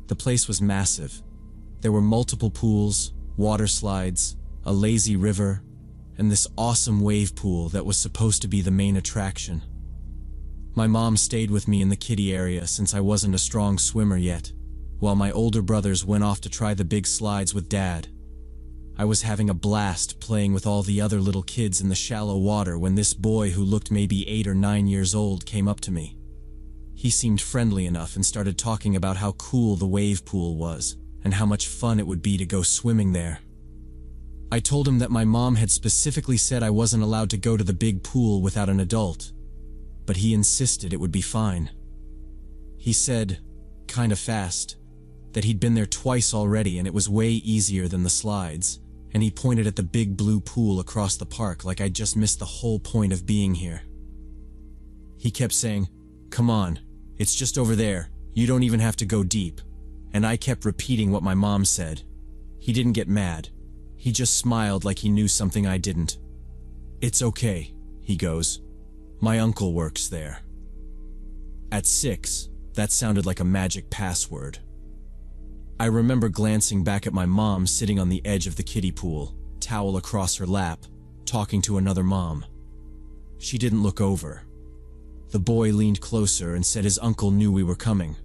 The place was massive. There were multiple pools, water slides, a lazy river, and this awesome wave pool that was supposed to be the main attraction. My mom stayed with me in the kiddie area since I wasn't a strong swimmer yet, while my older brothers went off to try the big slides with Dad. I was having a blast playing with all the other little kids in the shallow water when this boy who looked maybe 8 or 9 years old came up to me. He seemed friendly enough and started talking about how cool the wave pool was and how much fun it would be to go swimming there. I told him that my mom had specifically said I wasn't allowed to go to the big pool without an adult, but he insisted it would be fine. He said, kinda fast, that he'd been there twice already and it was way easier than the slides, and he pointed at the big blue pool across the park like I'd just missed the whole point of being here. He kept saying, "Come on, it's just over there. You don't even have to go deep." And I kept repeating what my mom said. He didn't get mad. He just smiled like he knew something I didn't. "It's okay," he goes. "My uncle works there." At 6, that sounded like a magic password. I remember glancing back at my mom sitting on the edge of the kiddie pool, towel across her lap, talking to another mom. She didn't look over. The boy leaned closer and said his uncle knew we were coming.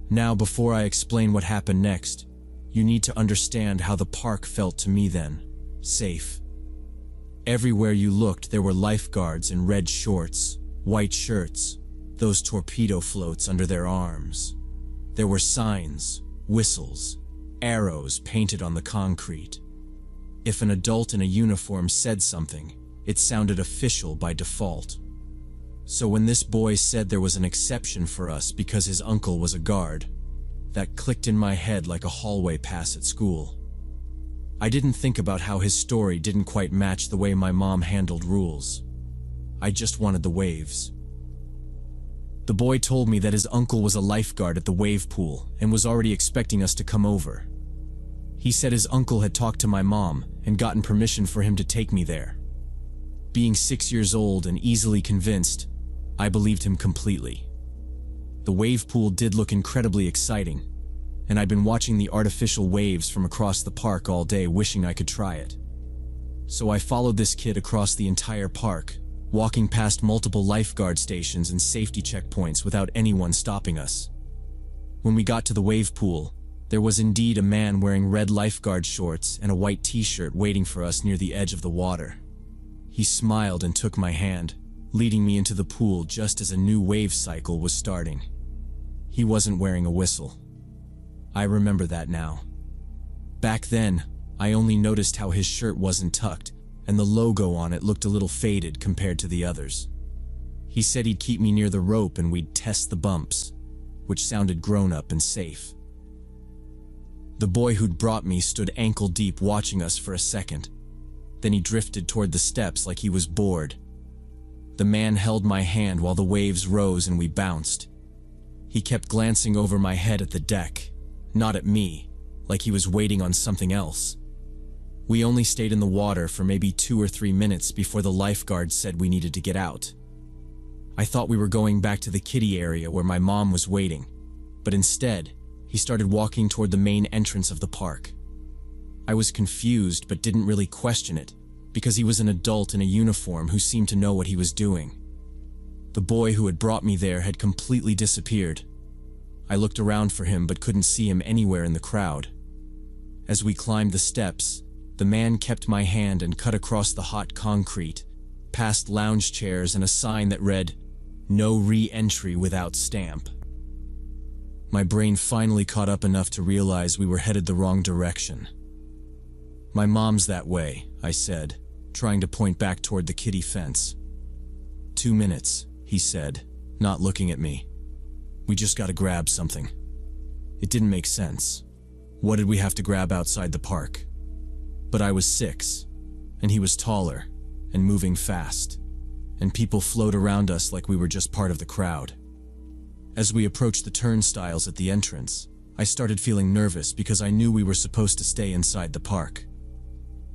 Now, before I explain what happened next, you need to understand how the park felt to me then. Safe. Everywhere you looked, there were lifeguards in red shorts, white shirts, those torpedo floats under their arms. There were signs, whistles, arrows painted on the concrete. If an adult in a uniform said something, it sounded official by default. So when this boy said there was an exception for us because his uncle was a guard, that clicked in my head like a hallway pass at school. I didn't think about how his story didn't quite match the way my mom handled rules. I just wanted the waves. The boy told me that his uncle was a lifeguard at the wave pool and was already expecting us to come over. He said his uncle had talked to my mom and gotten permission for him to take me there. Being 6 years old and easily convinced, I believed him completely. The wave pool did look incredibly exciting, and I'd been watching the artificial waves from across the park all day wishing I could try it. So I followed this kid across the entire park, walking past multiple lifeguard stations and safety checkpoints without anyone stopping us. When we got to the wave pool, there was indeed a man wearing red lifeguard shorts and a white t-shirt waiting for us near the edge of the water. He smiled and took my hand, leading me into the pool just as a new wave cycle was starting. He wasn't wearing a whistle. I remember that now. Back then, I only noticed how his shirt wasn't tucked, and the logo on it looked a little faded compared to the others. He said he'd keep me near the rope and we'd test the bumps, which sounded grown-up and safe. The boy who'd brought me stood ankle-deep watching us for a second. Then he drifted toward the steps like he was bored. The man held my hand while the waves rose and we bounced. He kept glancing over my head at the deck, not at me, like he was waiting on something else. We only stayed in the water for maybe 2 or 3 minutes before the lifeguard said we needed to get out. I thought we were going back to the kiddie area where my mom was waiting, but instead, he started walking toward the main entrance of the park. I was confused but didn't really question it, because he was an adult in a uniform who seemed to know what he was doing. The boy who had brought me there had completely disappeared. I looked around for him but couldn't see him anywhere in the crowd. As we climbed the steps, the man kept my hand and cut across the hot concrete, past lounge chairs and a sign that read, "No re-entry without stamp." My brain finally caught up enough to realize we were headed the wrong direction. "My mom's that way," I said, trying to point back toward the kiddie fence. 2 minutes, he said, not looking at me. "We just gotta grab something." It didn't make sense. What did we have to grab outside the park? But I was 6, and he was taller, and moving fast, and people flowed around us like we were just part of the crowd. As we approached the turnstiles at the entrance, I started feeling nervous because I knew we were supposed to stay inside the park.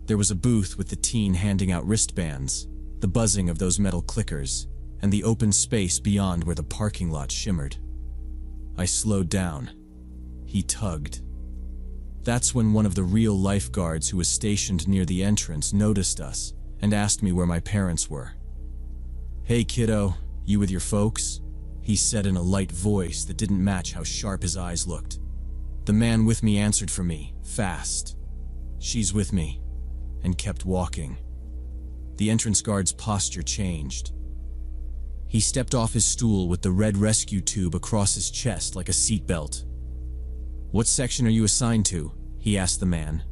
There was a booth with the teen handing out wristbands, the buzzing of those metal clickers, and the open space beyond where the parking lot shimmered. I slowed down. He tugged. That's when one of the real lifeguards who was stationed near the entrance noticed us and asked me where my parents were. "Hey kiddo, you with your folks?" he said in a light voice that didn't match how sharp his eyes looked. The man with me answered for me, fast. "She's with me," and kept walking. The entrance guard's posture changed. He stepped off his stool with the red rescue tube across his chest like a seatbelt. "What section are you assigned to?" he asked the man.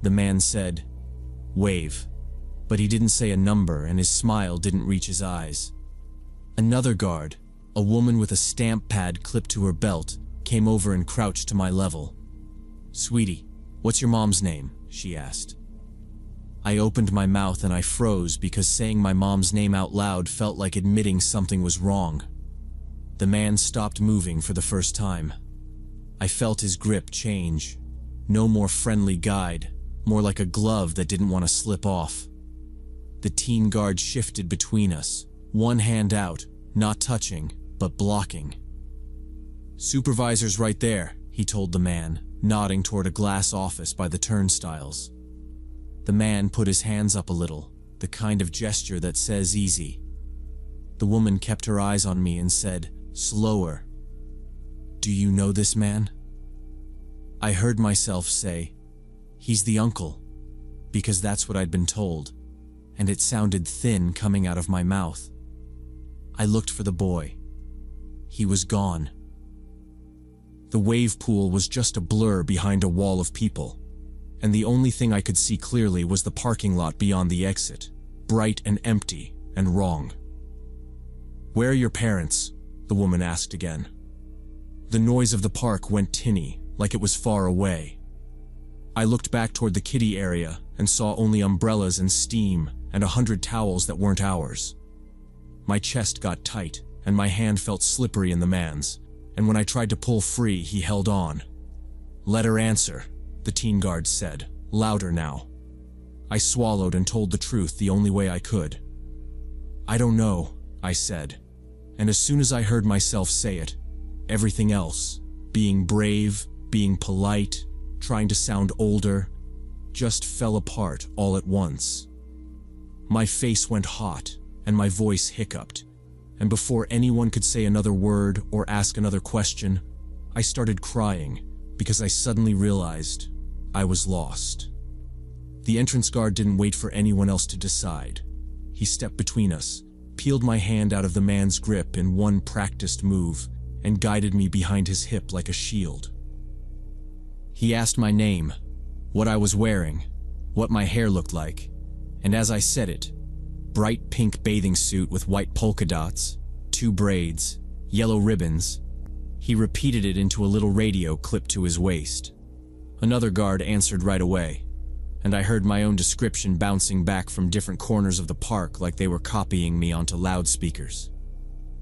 The man said, "Wave," but he didn't say a number and his smile didn't reach his eyes. Another guard, a woman with a stamp pad clipped to her belt, came over and crouched to my level. "Sweetie, what's your mom's name?" she asked. I opened my mouth and I froze because saying my mom's name out loud felt like admitting something was wrong. The man stopped moving for the first time. I felt his grip change. No more friendly guide, more like a glove that didn't want to slip off. The teen guard shifted between us, one hand out, not touching, but blocking. "Supervisor's right there," he told the man, nodding toward a glass office by the turnstiles. The man put his hands up a little, the kind of gesture that says easy. The woman kept her eyes on me and said, slower, "Do you know this man?" I heard myself say, "He's the uncle," because that's what I'd been told, and it sounded thin coming out of my mouth. I looked for the boy. He was gone. The wave pool was just a blur behind a wall of people, and the only thing I could see clearly was the parking lot beyond the exit, bright and empty and wrong. "Where are your parents?" the woman asked again. The noise of the park went tinny, like it was far away. I looked back toward the kiddie area and saw only umbrellas and steam and 100 towels that weren't ours. My chest got tight and my hand felt slippery in the man's, and when I tried to pull free, he held on. "Let her answer," the teen guard said, louder now. I swallowed and told the truth the only way I could. "I don't know," I said, and as soon as I heard myself say it, everything else, being brave, being polite, trying to sound older, just fell apart all at once. My face went hot and my voice hiccuped, and before anyone could say another word or ask another question, I started crying because I suddenly realized I was lost. The entrance guard didn't wait for anyone else to decide. He stepped between us, peeled my hand out of the man's grip in one practiced move, and guided me behind his hip like a shield. He asked my name, what I was wearing, what my hair looked like, and as I said it, bright pink bathing suit with white polka dots, 2 braids, yellow ribbons, he repeated it into a little radio clipped to his waist. Another guard answered right away, and I heard my own description bouncing back from different corners of the park like they were copying me onto loudspeakers.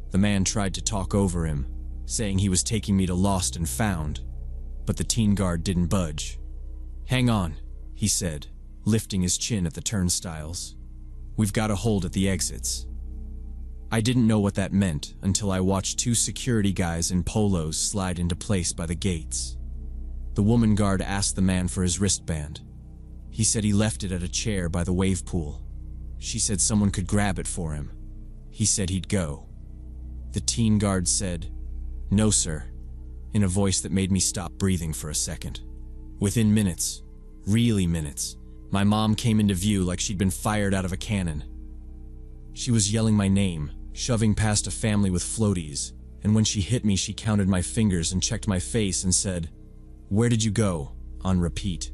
The man tried to talk over him, saying he was taking me to Lost and Found, but the teen guard didn't budge. "Hang on," he said, lifting his chin at the turnstiles. "We've got a hold at the exits." I didn't know what that meant until I watched 2 security guys in polos slide into place by the gates. The woman guard asked the man for his wristband. He said he left it at a chair by the wave pool. She said someone could grab it for him. He said he'd go. The teen guard said, "No, sir," in a voice that made me stop breathing for a second. Within minutes, really minutes, my mom came into view like she'd been fired out of a cannon. She was yelling my name, shoving past a family with floaties, and when she hit me, she counted my fingers and checked my face and said, "Where did you go?" on repeat.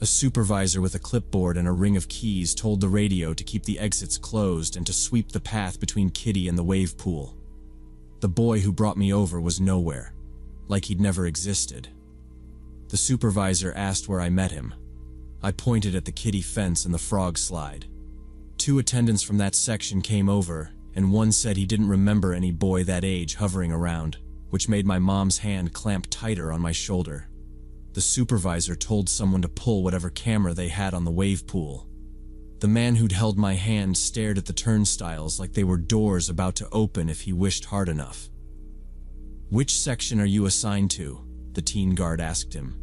A supervisor with a clipboard and a ring of keys told the radio to keep the exits closed and to sweep the path between Kitty and the wave pool. The boy who brought me over was nowhere, like he'd never existed. The supervisor asked where I met him. I pointed at the kiddie fence and the frog slide. 2 attendants from that section came over, and one said he didn't remember any boy that age hovering around, which made my mom's hand clamp tighter on my shoulder. The supervisor told someone to pull whatever camera they had on the wave pool. The man who'd held my hand stared at the turnstiles like they were doors about to open if he wished hard enough. "Which section are you assigned to?" the teen guard asked him.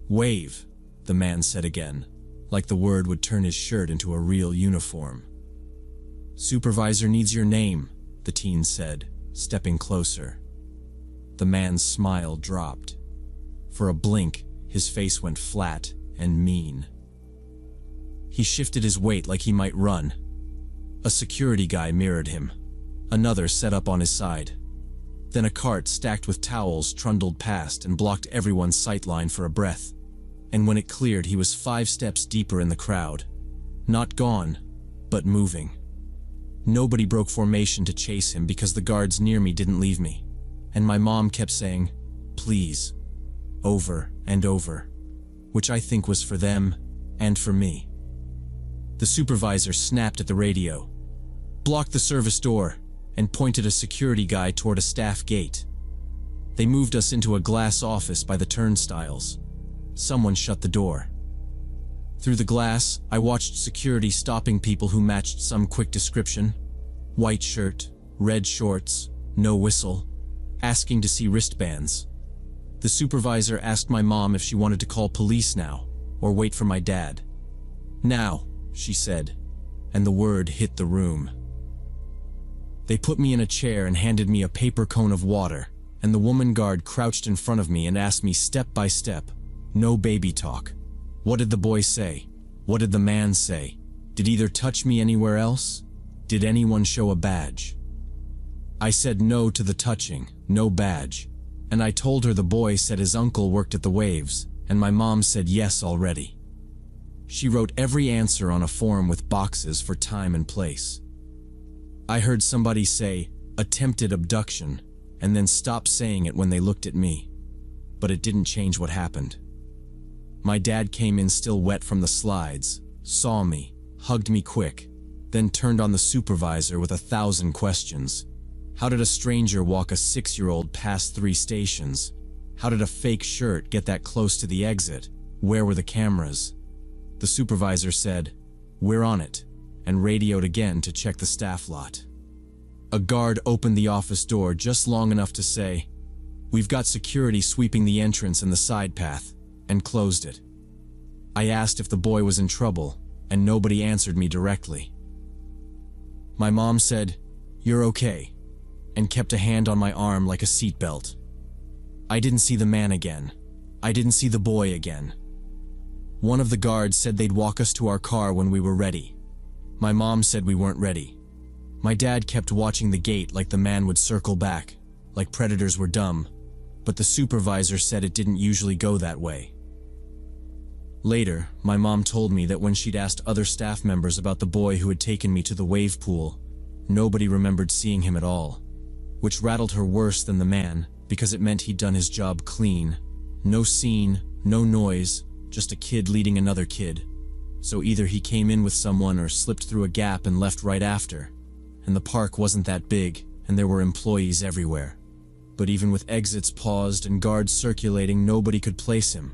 "Wave," the man said again, like the word would turn his shirt into a real uniform. "Supervisor needs your name," the teen said, stepping closer. The man's smile dropped. For a blink, his face went flat and mean. He shifted his weight like he might run. A security guy mirrored him. Another set up on his side. Then a cart stacked with towels trundled past and blocked everyone's sightline for a breath. And when it cleared, he was 5 steps deeper in the crowd. Not gone, but moving. Nobody broke formation to chase him because the guards near me didn't leave me. And my mom kept saying, "Please," over and over, which I think was for them and for me. The supervisor snapped at the radio, blocked the service door, and pointed a security guy toward a staff gate. They moved us into a glass office by the turnstiles. Someone shut the door. Through the glass, I watched security stopping people who matched some quick description: white shirt, red shorts, no whistle, asking to see wristbands. The supervisor asked my mom if she wanted to call police now, or wait for my dad. "Now," she said, and the word hit the room. They put me in a chair and handed me a paper cone of water, and the woman guard crouched in front of me and asked me step by step, no baby talk. What did the boy say? What did the man say? Did either touch me anywhere else? Did anyone show a badge? I said no to the touching, no badge, and I told her the boy said his uncle worked at the Waves, and my mom said yes already. She wrote every answer on a form with boxes for time and place. I heard somebody say, attempted abduction, and then stop saying it when they looked at me. But it didn't change what happened. My dad came in still wet from the slides, saw me, hugged me quick, then turned on the supervisor with 1,000 questions. How did a stranger walk a 6-year-old past 3 stations? How did a fake shirt get that close to the exit? Where were the cameras? The supervisor said, "We're on it," and radioed again to check the staff lot. A guard opened the office door just long enough to say, "We've got security sweeping the entrance and the side path," and closed it. I asked if the boy was in trouble, and nobody answered me directly. My mom said, "You're okay," and kept a hand on my arm like a seatbelt. I didn't see the man again. I didn't see the boy again. One of the guards said they'd walk us to our car when we were ready. My mom said we weren't ready. My dad kept watching the gate like the man would circle back, like predators were dumb, but the supervisor said it didn't usually go that way. Later, my mom told me that when she'd asked other staff members about the boy who had taken me to the wave pool, nobody remembered seeing him at all, which rattled her worse than the man because it meant he'd done his job clean. No scene, no noise, just a kid leading another kid. So either he came in with someone or slipped through a gap and left right after. And the park wasn't that big, and there were employees everywhere. But even with exits paused and guards circulating, nobody could place him.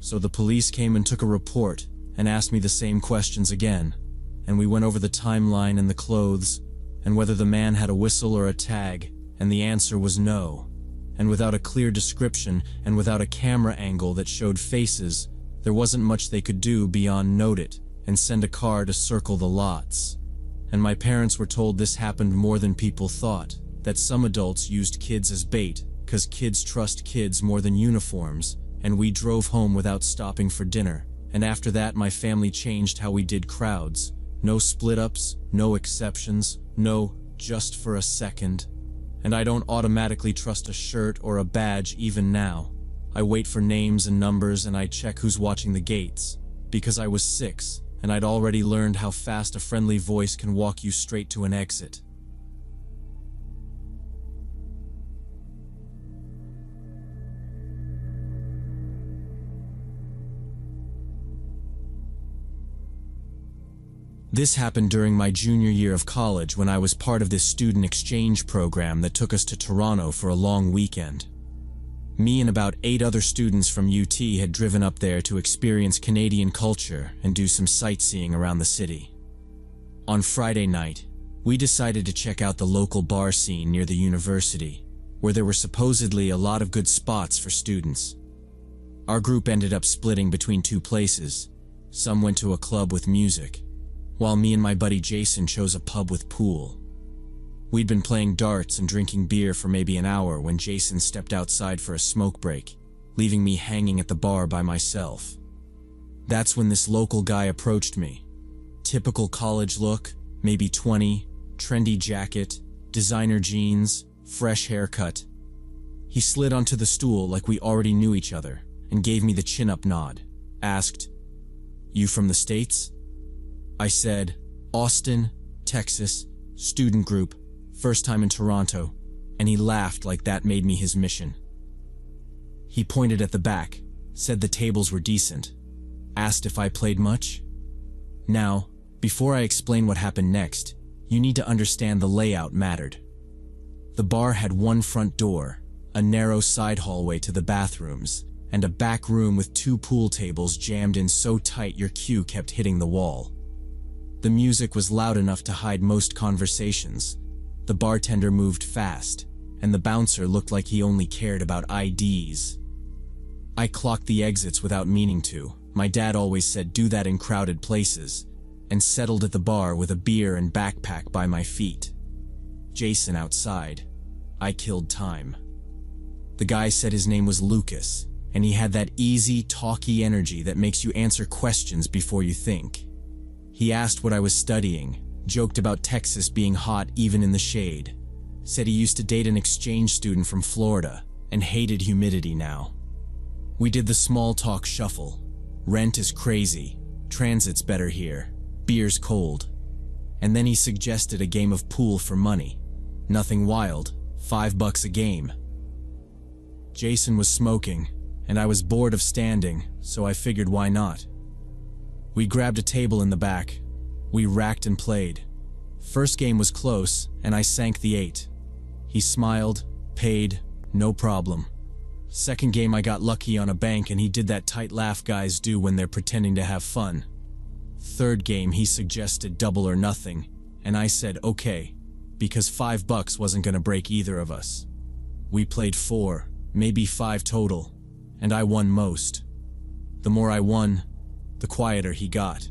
So the police came and took a report and asked me the same questions again, and we went over the timeline and the clothes, and whether the man had a whistle or a tag, and the answer was no. And without a clear description and without a camera angle that showed faces, there wasn't much they could do beyond note it and send a car to circle the lots. And my parents were told this happened more than people thought, that some adults used kids as bait, 'cause kids trust kids more than uniforms, and we drove home without stopping for dinner. And after that my family changed how we did crowds. No split-ups, no exceptions, no just for a second. And I don't automatically trust a shirt or a badge even now. I wait for names and numbers and I check who's watching the gates. Because I was 6, and I'd already learned how fast a friendly voice can walk you straight to an exit. This happened during my junior year of college when I was part of this student exchange program that took us to Toronto for a long weekend. Me and about 8 other students from UT had driven up there to experience Canadian culture and do some sightseeing around the city. On Friday night, we decided to check out the local bar scene near the university, where there were supposedly a lot of good spots for students. Our group ended up splitting between 2 places. Some went to a club with music, while me and my buddy Jason chose a pub with pool. We'd been playing darts and drinking beer for maybe an hour when Jason stepped outside for a smoke break, leaving me hanging at the bar by myself. That's when this local guy approached me. Typical college look, maybe 20, trendy jacket, designer jeans, fresh haircut. He slid onto the stool like we already knew each other and gave me the chin-up nod, asked, "You from the States?" I said, "Austin, Texas, student group, first time in Toronto," and he laughed like that made me his mission. He pointed at the back, said the tables were decent, asked if I played much. Now, Before I explain what happened next, you need to understand the layout mattered. The bar had one front door, a narrow side hallway to the bathrooms, and a back room with 2 pool tables jammed in so tight your cue kept hitting the wall. The music was loud enough to hide most conversations. The bartender moved fast, and the bouncer looked like he only cared about IDs. I clocked the exits without meaning to. My dad always said do that in crowded places, and settled at the bar with a beer and backpack by my feet. Jason outside. I killed time. The guy said his name was Lucas, and he had that easy, talky energy that makes you answer questions before you think. He asked what I was studying, joked about Texas being hot even in the shade, said he used to date an exchange student from Florida and hated humidity now. We did the small talk shuffle. Rent is crazy, transit's better here, beer's cold. And then he suggested a game of pool for money. Nothing wild, $5 a game. Jason was smoking, and I was bored of standing, so I figured why not. We grabbed a table in the back. We racked and played. First game was close, and I sank the 8. He smiled, paid, no problem. Second game I got lucky on a bank and he did that tight laugh guys do when they're pretending to have fun. Third game he suggested double or nothing, and I said okay, because $5 wasn't gonna break either of us. We played 4, maybe 5 total, and I won most. The more I won, the quieter he got.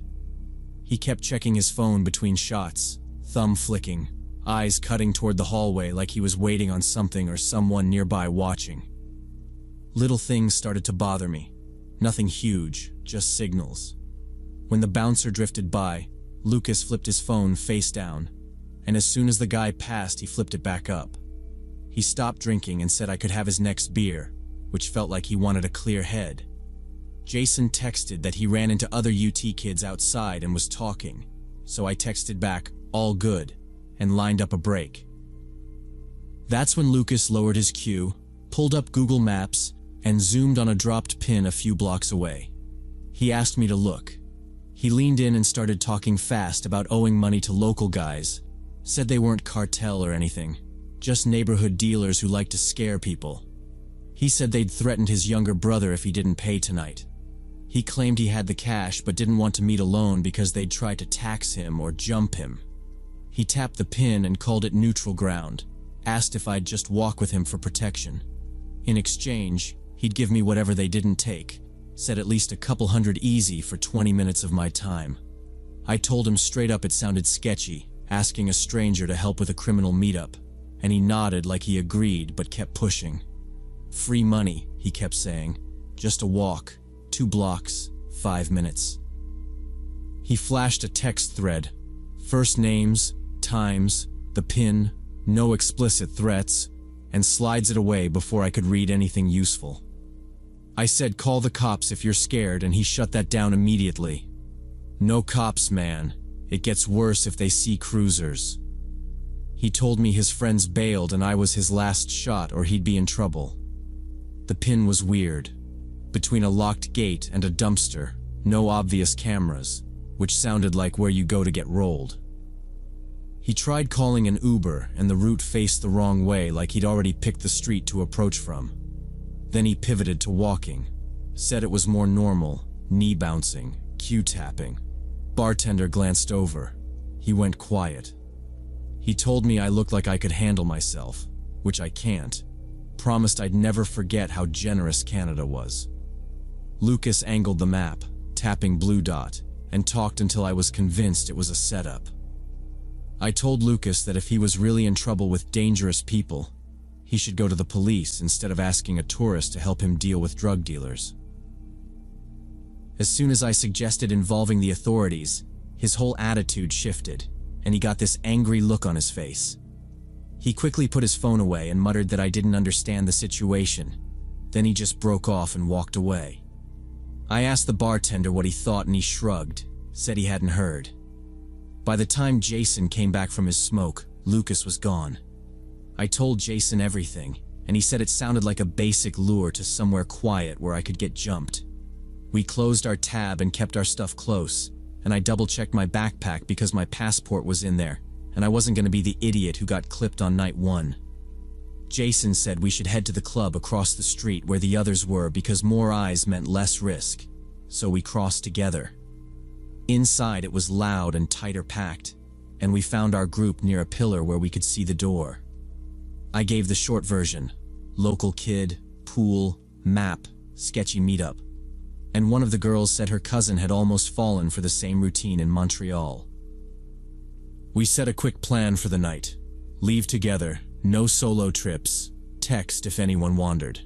He kept checking his phone between shots, thumb flicking, eyes cutting toward the hallway like he was waiting on something or someone nearby watching. Little things started to bother me. Nothing huge, just signals. When the bouncer drifted by, Lucas flipped his phone face down, and as soon as the guy passed, he flipped it back up. He stopped drinking and said I could have his next beer, which felt like he wanted a clear head. Jason texted that he ran into other UT kids outside and was talking, so I texted back, all good, and lined up a break. That's when Lucas lowered his cue, pulled up Google Maps, and zoomed on a dropped pin a few blocks away. He asked me to look. He leaned in and started talking fast about owing money to local guys, said they weren't cartel or anything, just neighborhood dealers who like to scare people. He said they'd threatened his younger brother if he didn't pay tonight. He claimed he had the cash but didn't want to meet alone because they'd try to tax him or jump him. He tapped the pin and called it neutral ground, asked if I'd just walk with him for protection. In exchange, he'd give me whatever they didn't take, said at least a couple hundred easy for 20 minutes of my time. I told him straight up it sounded sketchy, asking a stranger to help with a criminal meetup, and he nodded like he agreed but kept pushing. Free money, he kept saying, just a walk, 2 blocks, 5 minutes. He flashed a text thread, first names, times, the pin, no explicit threats, and slides it away before I could read anything useful. I said call the cops if you're scared, and he shut that down immediately. No cops, man. It gets worse if they see cruisers. He told me his friends bailed and I was his last shot or he'd be in trouble. The pin was weird. Between a locked gate and a dumpster, no obvious cameras, which sounded like where you go to get rolled. He tried calling an Uber and the route faced the wrong way like he'd already picked the street to approach from. Then he pivoted to walking, said it was more normal, knee bouncing, cue tapping. Bartender glanced over. He went quiet. He told me I looked like I could handle myself, which I can't. Promised I'd never forget how generous Canada was. Lucas angled the map, tapping blue dot, and talked until I was convinced it was a setup. I told Lucas that if he was really in trouble with dangerous people, he should go to the police instead of asking a tourist to help him deal with drug dealers. As soon as I suggested involving the authorities, his whole attitude shifted, and he got this angry look on his face. He quickly put his phone away and muttered that I didn't understand the situation. Then he just broke off and walked away. I asked the bartender what he thought and he shrugged, said he hadn't heard. By the time Jason came back from his smoke, Lucas was gone. I told Jason everything, and he said it sounded like a basic lure to somewhere quiet where I could get jumped. We closed our tab and kept our stuff close, and I double-checked my backpack because my passport was in there, and I wasn't going to be the idiot who got clipped on night 1. Jason said we should head to the club across the street where the others were because more eyes meant less risk, so we crossed together. Inside it was loud and tighter packed, and we found our group near a pillar where we could see the door. I gave the short version: local kid, pool, map, sketchy meetup. And one of the girls said her cousin had almost fallen for the same routine in Montreal. We set a quick plan for the night. Leave together, no solo trips, text if anyone wandered.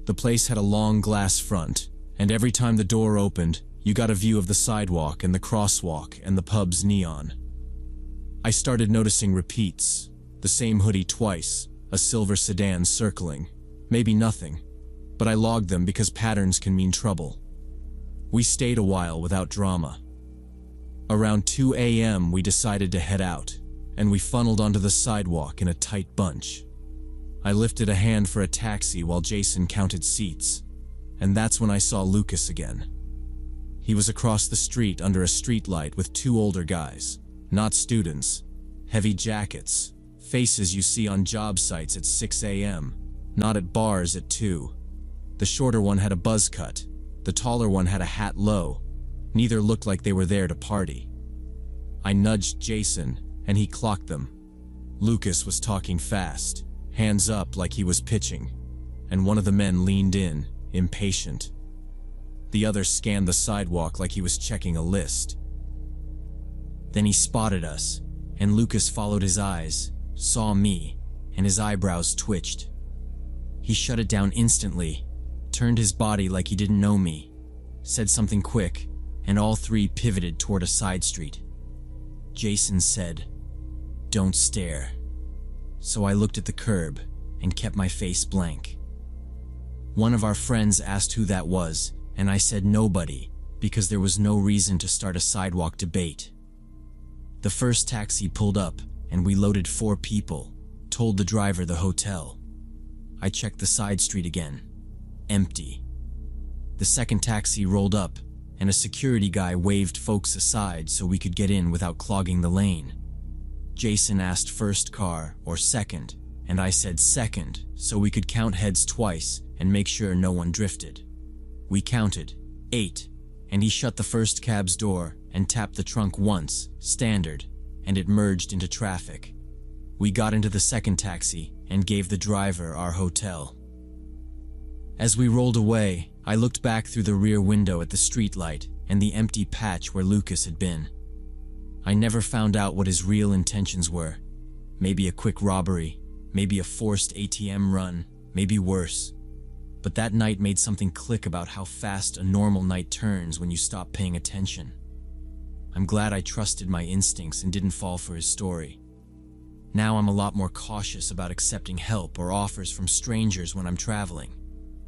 The place had a long glass front, and every time the door opened, you got a view of the sidewalk and the crosswalk and the pub's neon. I started noticing repeats, the same hoodie twice, a silver sedan circling, maybe nothing, but I logged them because patterns can mean trouble. We stayed a while without drama. Around 2 a.m. we decided to head out, and we funneled onto the sidewalk in a tight bunch. I lifted a hand for a taxi while Jason counted seats, and that's when I saw Lucas again. He was across the street under a streetlight with 2 older guys, not students, heavy jackets, faces you see on job sites at 6 a.m., not at bars at 2. The shorter one had a buzz cut, the taller one had a hat low. Neither looked like they were there to party. I nudged Jason, and he clocked them. Lucas was talking fast, hands up like he was pitching, and one of the men leaned in, impatient. The other scanned the sidewalk like he was checking a list. Then he spotted us, and Lucas followed his eyes, saw me, and his eyebrows twitched. He shut it down instantly, turned his body like he didn't know me, said something quick, and all 3 pivoted toward a side street. Jason said, "Don't stare." So I looked at the curb and kept my face blank. One of our friends asked who that was, and I said nobody, because there was no reason to start a sidewalk debate. The first taxi pulled up, and we loaded 4 people, told the driver the hotel. I checked the side street again. Empty. The second taxi rolled up, and a security guy waved folks aside so we could get in without clogging the lane. Jason asked first car or second, and I said second so we could count heads twice and make sure no one drifted. We counted 8, and he shut the first cab's door and tapped the trunk once, standard, and it merged into traffic. We got into the second taxi and gave the driver our hotel. As we rolled away, I looked back through the rear window at the streetlight and the empty patch where Lucas had been. I never found out what his real intentions were. Maybe a quick robbery, maybe a forced ATM run, maybe worse. But that night made something click about how fast a normal night turns when you stop paying attention. I'm glad I trusted my instincts and didn't fall for his story. Now I'm a lot more cautious about accepting help or offers from strangers when I'm traveling,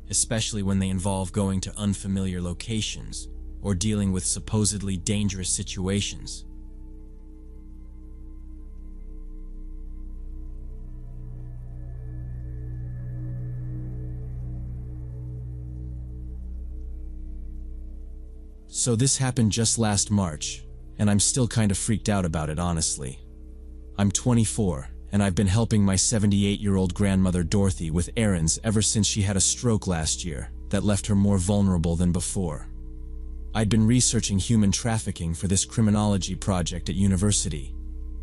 especially when they involve going to unfamiliar locations or dealing with supposedly dangerous situations. So this happened just last March, and I'm still kind of freaked out about it, honestly. I'm 24, and I've been helping my 78-year-old grandmother Dorothy with errands ever since she had a stroke last year that left her more vulnerable than before. I'd been researching human trafficking for this criminology project at university,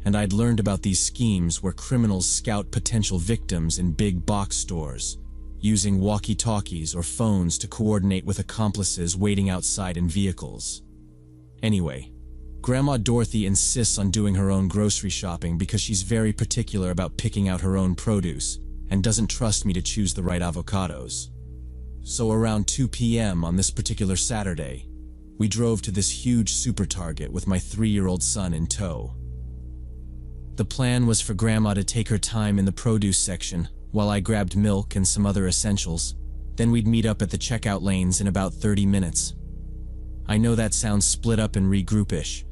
and I'd learned about these schemes where criminals scout potential victims in big box stores, using walkie-talkies or phones to coordinate with accomplices waiting outside in vehicles. Anyway, Grandma Dorothy insists on doing her own grocery shopping because she's very particular about picking out her own produce and doesn't trust me to choose the right avocados. So around 2 p.m. on this particular Saturday, we drove to this huge super Target with my 3-year-old son in tow. The plan was for Grandma to take her time in the produce section while I grabbed milk and some other essentials. Then we'd meet up at the checkout lanes in about 30 minutes. I know that sounds split up and regroupish,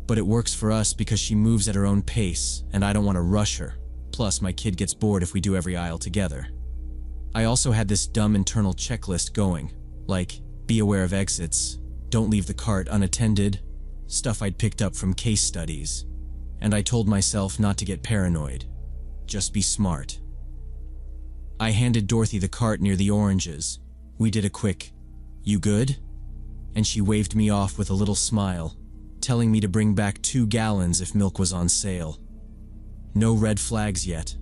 but it works for us because she moves at her own pace and I don't want to rush her. Plus, my kid gets bored if we do every aisle together. I also had this dumb internal checklist going, like, be aware of exits, don't leave the cart unattended, stuff I'd picked up from case studies, and I told myself not to get paranoid, just be smart. I handed Dorothy the cart near the oranges. We did a quick, "You good?" And she waved me off with a little smile, telling me to bring back 2 gallons if milk was on sale. No red flags yet.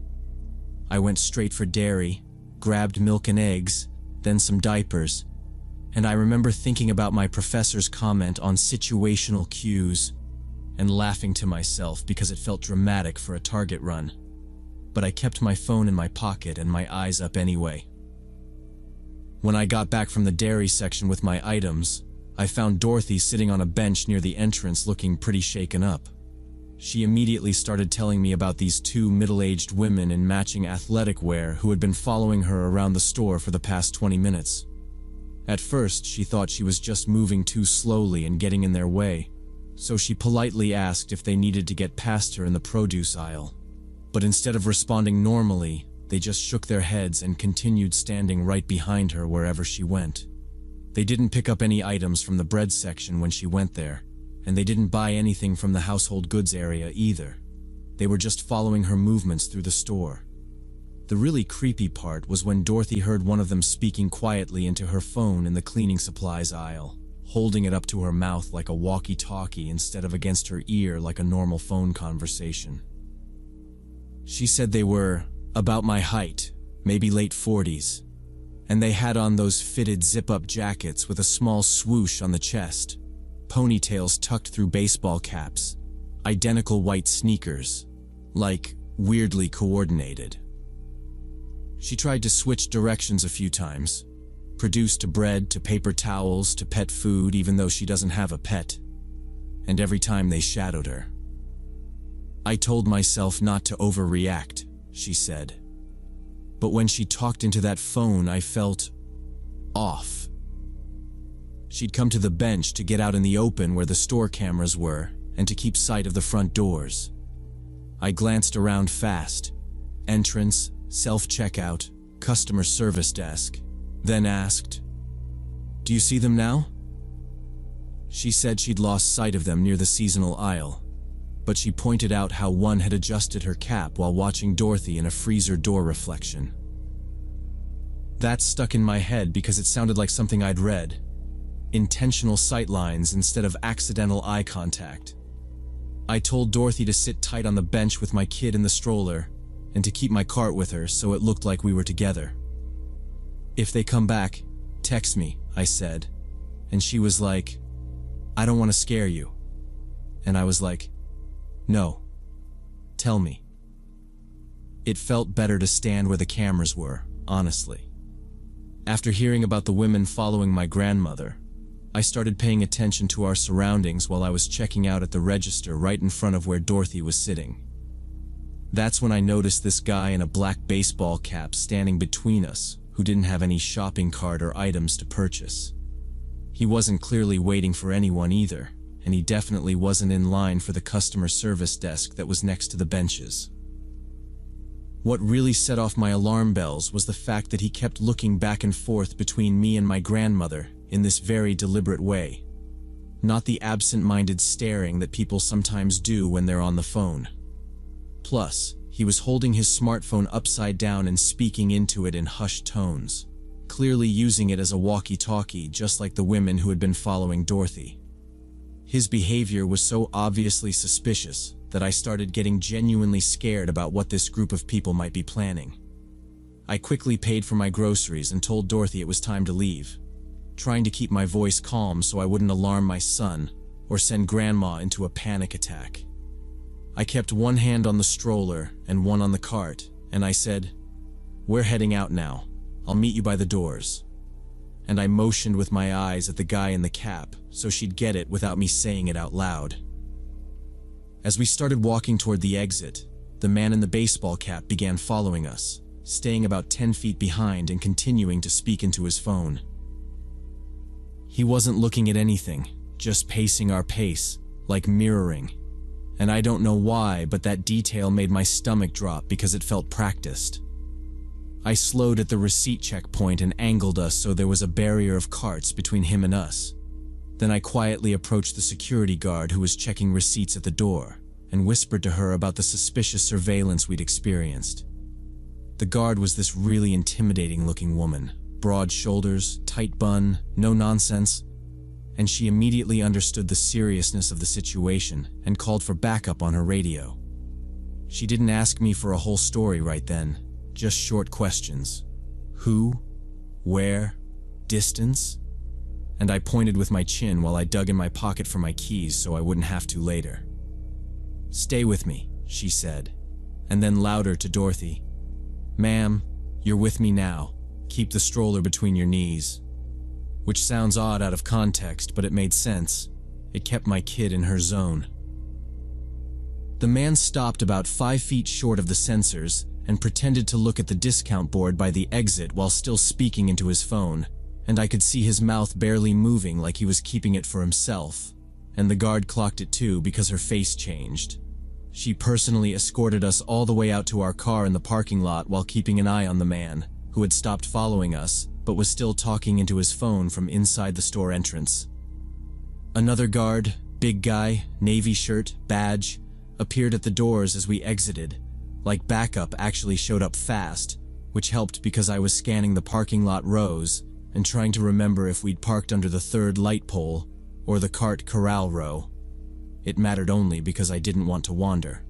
I went straight for dairy, grabbed milk and eggs, then some diapers, and I remember thinking about my professor's comment on situational cues and laughing to myself because it felt dramatic for a Target run. But I kept my phone in my pocket and my eyes up anyway. When I got back from the dairy section with my items, I found Dorothy sitting on a bench near the entrance looking pretty shaken up. She immediately started telling me about these 2 middle-aged women in matching athletic wear who had been following her around the store for the past 20 minutes. At first, she thought she was just moving too slowly and getting in their way, so she politely asked if they needed to get past her in the produce aisle. But instead of responding normally, they just shook their heads and continued standing right behind her wherever she went. They didn't pick up any items from the bread section when she went there, and they didn't buy anything from the household goods area either. They were just following her movements through the store. The really creepy part was when Dorothy heard one of them speaking quietly into her phone in the cleaning supplies aisle, holding it up to her mouth like a walkie-talkie instead of against her ear like a normal phone conversation. She said they were about my height, maybe late 40s, and they had on those fitted zip-up jackets with a small swoosh on the chest, ponytails tucked through baseball caps, identical white sneakers, like weirdly coordinated. She tried to switch directions a few times, produce to bread to paper towels to pet food even though she doesn't have a pet, and every time they shadowed her. I told myself not to overreact, she said. But when she talked into that phone, I felt off. She'd come to the bench to get out in the open where the store cameras were and to keep sight of the front doors. I glanced around fast. Entrance, self-checkout, customer service desk, then asked, "Do you see them now?" She said she'd lost sight of them near the seasonal aisle, but she pointed out how one had adjusted her cap while watching Dorothy in a freezer door reflection. That stuck in my head because it sounded like something I'd read. Intentional sightlines instead of accidental eye contact. I told Dorothy to sit tight on the bench with my kid in the stroller and to keep my cart with her so it looked like we were together. "If they come back, text me," I said, and she was like, "I don't want to scare you." And I was like, "No, tell me." It felt better to stand where the cameras were, honestly. After hearing about the women following my grandmother, I started paying attention to our surroundings while I was checking out at the register right in front of where Dorothy was sitting. That's when I noticed this guy in a black baseball cap standing between us who didn't have any shopping cart or items to purchase. He wasn't clearly waiting for anyone either, and he definitely wasn't in line for the customer service desk that was next to the benches. What really set off my alarm bells was the fact that he kept looking back and forth between me and my grandmother in this very deliberate way. Not the absent-minded staring that people sometimes do when they're on the phone. Plus, he was holding his smartphone upside down and speaking into it in hushed tones, clearly using it as a walkie-talkie just like the women who had been following Dorothy. His behavior was so obviously suspicious that I started getting genuinely scared about what this group of people might be planning. I quickly paid for my groceries and told Dorothy it was time to leave, trying to keep my voice calm so I wouldn't alarm my son or send Grandma into a panic attack. I kept one hand on the stroller and one on the cart, and I said, "We're heading out now. I'll meet you by the doors." And I motioned with my eyes at the guy in the cap so she'd get it without me saying it out loud. As we started walking toward the exit, the man in the baseball cap began following us, staying about 10 feet behind and continuing to speak into his phone. He wasn't looking at anything, just pacing our pace, like mirroring. And I don't know why, but that detail made my stomach drop because it felt practiced. I slowed at the receipt checkpoint and angled us so there was a barrier of carts between him and us. Then I quietly approached the security guard who was checking receipts at the door and whispered to her about the suspicious surveillance we'd experienced. The guard was this really intimidating-looking woman, broad shoulders, tight bun, no nonsense, and she immediately understood the seriousness of the situation and called for backup on her radio. She didn't ask me for a whole story right then, just short questions. Who? Where? Distance? And I pointed with my chin while I dug in my pocket for my keys so I wouldn't have to later. "Stay with me," she said, and then louder to Dorothy. "Ma'am, you're with me now. Keep the stroller between your knees." Which sounds odd out of context, but it made sense. It kept my kid in her zone. The man stopped about 5 feet short of the sensors and pretended to look at the discount board by the exit while still speaking into his phone, and I could see his mouth barely moving like he was keeping it for himself, and the guard clocked it too because her face changed. She personally escorted us all the way out to our car in the parking lot while keeping an eye on the man, who had stopped following us but was still talking into his phone from inside the store entrance. Another guard, big guy, navy shirt, badge, appeared at the doors as we exited. Like backup actually showed up fast, which helped because I was scanning the parking lot rows and trying to remember if we'd parked under the third light pole or the cart corral row. It mattered only because I didn't want to wander.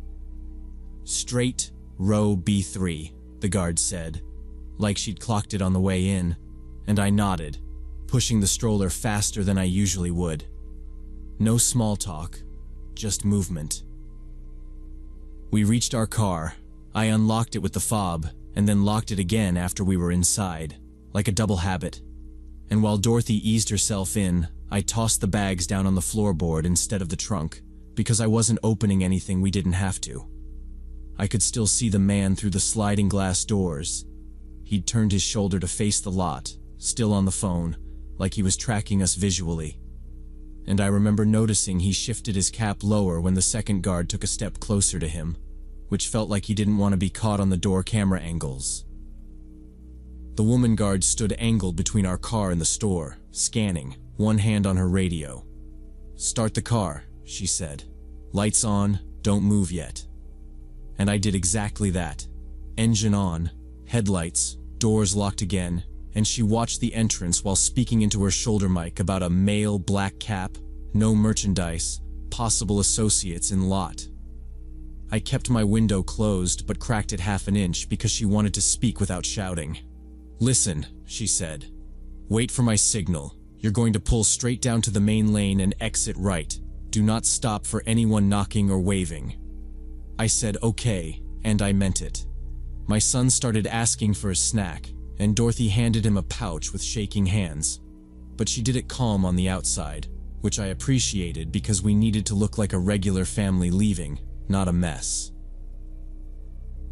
"Straight, row B3, the guard said, like she'd clocked it on the way in, and I nodded, pushing the stroller faster than I usually would. No small talk, just movement. We reached our car. I unlocked it with the fob, and then locked it again after we were inside, like a double habit. And while Dorothy eased herself in, I tossed the bags down on the floorboard instead of the trunk, because I wasn't opening anything we didn't have to. I could still see the man through the sliding glass doors. He'd turned his shoulder to face the lot, still on the phone, like he was tracking us visually. And I remember noticing he shifted his cap lower when the second guard took a step closer to him, which felt like he didn't want to be caught on the door camera angles. The woman guard stood angled between our car and the store, scanning, one hand on her radio. "Start the car," she said. "Lights on, don't move yet." And I did exactly that. Engine on, headlights, doors locked again, and she watched the entrance while speaking into her shoulder mic about a male black cap, no merchandise, possible associates in lot. I kept my window closed but cracked it half an inch because she wanted to speak without shouting. "Listen," she said. "Wait for my signal. You're going to pull straight down to the main lane and exit right. Do not stop for anyone knocking or waving." I said okay, and I meant it. My son started asking for a snack, and Dorothy handed him a pouch with shaking hands. But she did it calm on the outside, which I appreciated because we needed to look like a regular family leaving, not a mess.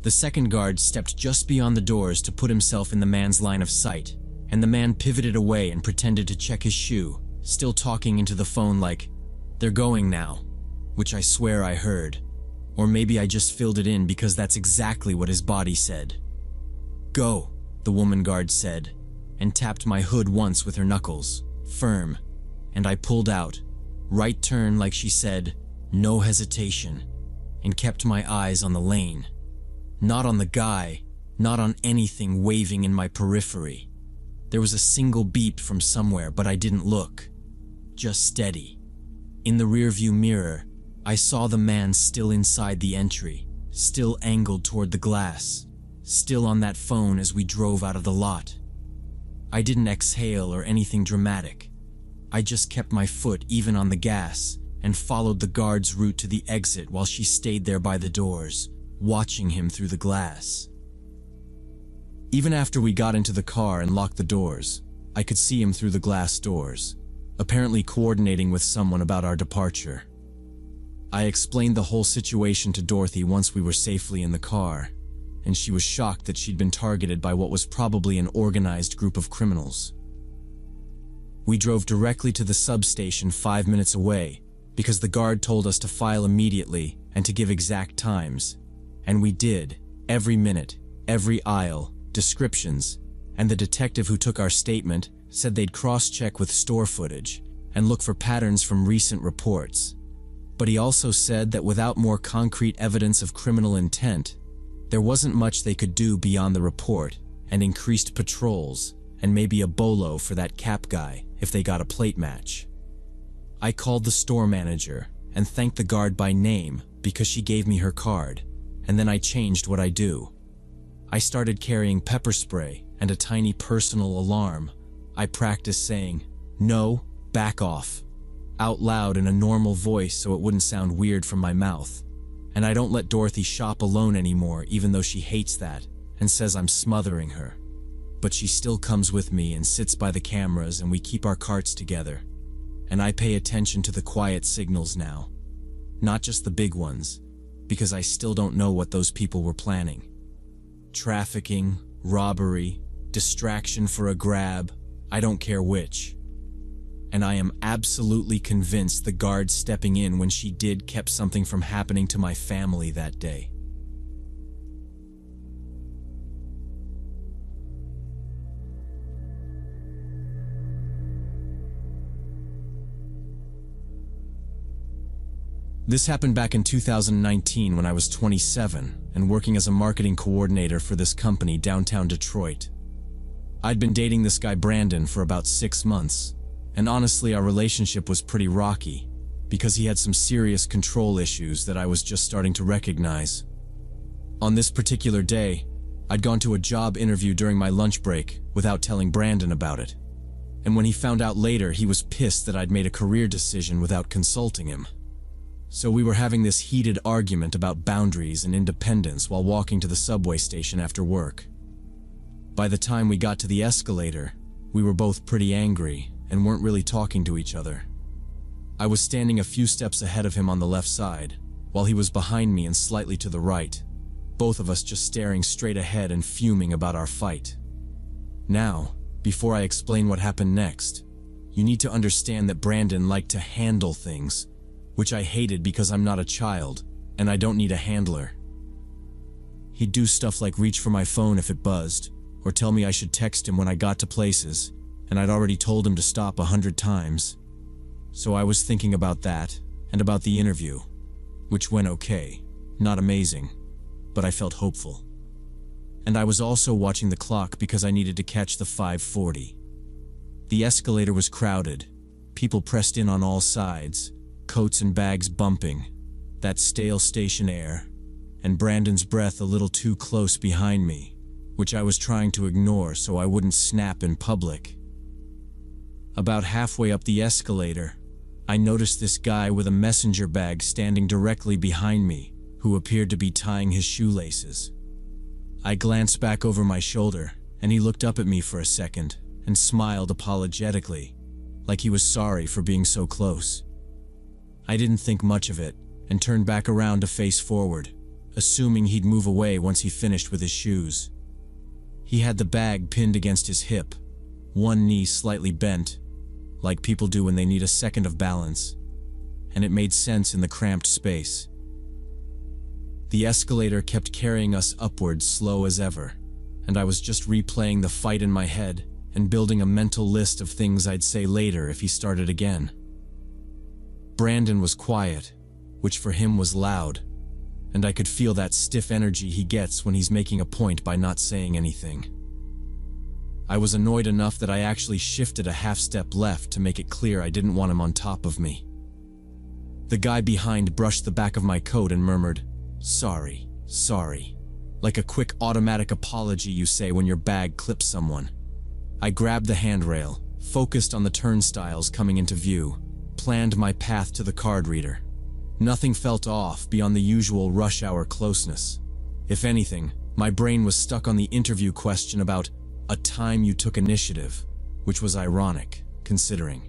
The second guard stepped just beyond the doors to put himself in the man's line of sight, and the man pivoted away and pretended to check his shoe, still talking into the phone like, "They're going now," which I swear I heard. Or maybe I just filled it in because that's exactly what his body said. "Go," the woman guard said, and tapped my hood once with her knuckles, firm, and I pulled out, right turn like she said, no hesitation, and kept my eyes on the lane. Not on the guy, not on anything waving in my periphery. There was a single beep from somewhere, but I didn't look. Just steady. In the rearview mirror, I saw the man still inside the entry, still angled toward the glass, still on that phone as we drove out of the lot. I didn't exhale or anything dramatic. I just kept my foot even on the gas and followed the guard's route to the exit while she stayed there by the doors, watching him through the glass. Even after we got into the car and locked the doors, I could see him through the glass doors, apparently coordinating with someone about our departure. I explained the whole situation to Dorothy once we were safely in the car, and she was shocked that she'd been targeted by what was probably an organized group of criminals. We drove directly to the substation 5 minutes away because the guard told us to file immediately and to give exact times, and we did, every minute, every aisle, descriptions, and the detective who took our statement said they'd cross-check with store footage, and look for patterns from recent reports. But he also said that without more concrete evidence of criminal intent, there wasn't much they could do beyond the report and increased patrols and maybe a bolo for that cap guy if they got a plate match. I called the store manager and thanked the guard by name because she gave me her card, and then I changed what I do. I started carrying pepper spray and a tiny personal alarm. I practiced saying, "No, back off," out loud in a normal voice so it wouldn't sound weird from my mouth. And I don't let Dorothy shop alone anymore, even though she hates that and says I'm smothering her. But she still comes with me and sits by the cameras, and we keep our carts together. And I pay attention to the quiet signals now, not just the big ones, because I still don't know what those people were planning. Trafficking, robbery, distraction for a grab, I don't care which. And I am absolutely convinced the guard stepping in when she did kept something from happening to my family that day. This happened back in 2019 when I was 27 and working as a marketing coordinator for this company downtown Detroit. I'd been dating this guy Brandon for about 6 months, and honestly our relationship was pretty rocky because he had some serious control issues that I was just starting to recognize. On this particular day, I'd gone to a job interview during my lunch break without telling Brandon about it. And when he found out later, he was pissed that I'd made a career decision without consulting him. So we were having this heated argument about boundaries and independence while walking to the subway station after work. By the time we got to the escalator, we were both pretty angry and weren't really talking to each other. I was standing a few steps ahead of him on the left side, while he was behind me and slightly to the right, both of us just staring straight ahead and fuming about our fight. Now, before I explain what happened next, you need to understand that Brandon liked to handle things, which I hated because I'm not a child, and I don't need a handler. He'd do stuff like reach for my phone if it buzzed, or tell me I should text him when I got to places, and I'd already told him to stop 100 times. So I was thinking about that, and about the interview, which went okay, not amazing, but I felt hopeful. And I was also watching the clock because I needed to catch the 5:40. The escalator was crowded, people pressed in on all sides, coats and bags bumping, that stale station air, and Brandon's breath a little too close behind me, which I was trying to ignore so I wouldn't snap in public. About halfway up the escalator, I noticed this guy with a messenger bag standing directly behind me, who appeared to be tying his shoelaces. I glanced back over my shoulder, and he looked up at me for a second and smiled apologetically, like he was sorry for being so close. I didn't think much of it and turned back around to face forward, assuming he'd move away once he finished with his shoes. He had the bag pinned against his hip, one knee slightly bent, like people do when they need a second of balance, and it made sense in the cramped space. The escalator kept carrying us upwards slow as ever, and I was just replaying the fight in my head and building a mental list of things I'd say later if he started again. Brandon was quiet, which for him was loud, and I could feel that stiff energy he gets when he's making a point by not saying anything. I was annoyed enough that I actually shifted a half step left to make it clear I didn't want him on top of me. The guy behind brushed the back of my coat and murmured, "Sorry, sorry," like a quick automatic apology you say when your bag clips someone. I grabbed the handrail, focused on the turnstiles coming into view, planned my path to the card reader. Nothing felt off beyond the usual rush hour closeness. If anything, my brain was stuck on the interview question about a time you took initiative, which was ironic, considering.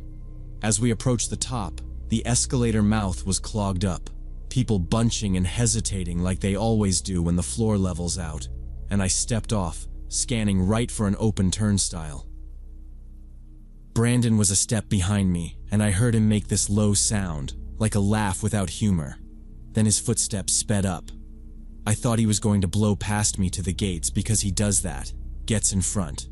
As we approached the top, the escalator mouth was clogged up, people bunching and hesitating like they always do when the floor levels out, and I stepped off, scanning right for an open turnstile. Brandon was a step behind me, and I heard him make this low sound, like a laugh without humor. Then his footsteps sped up. I thought he was going to blow past me to the gates because he does that, gets in front.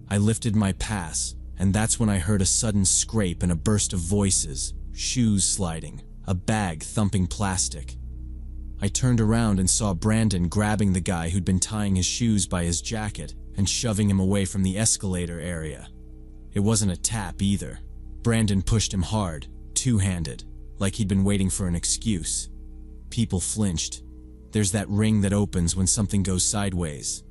I lifted my pass, and that's when I heard a sudden scrape and a burst of voices, shoes sliding, a bag thumping plastic. I turned around and saw Brandon grabbing the guy who'd been tying his shoes by his jacket and shoving him away from the escalator area. It wasn't a tap either. Brandon pushed him hard, two-handed, like he'd been waiting for an excuse. People flinched. There's that ring that opens when something goes sideways.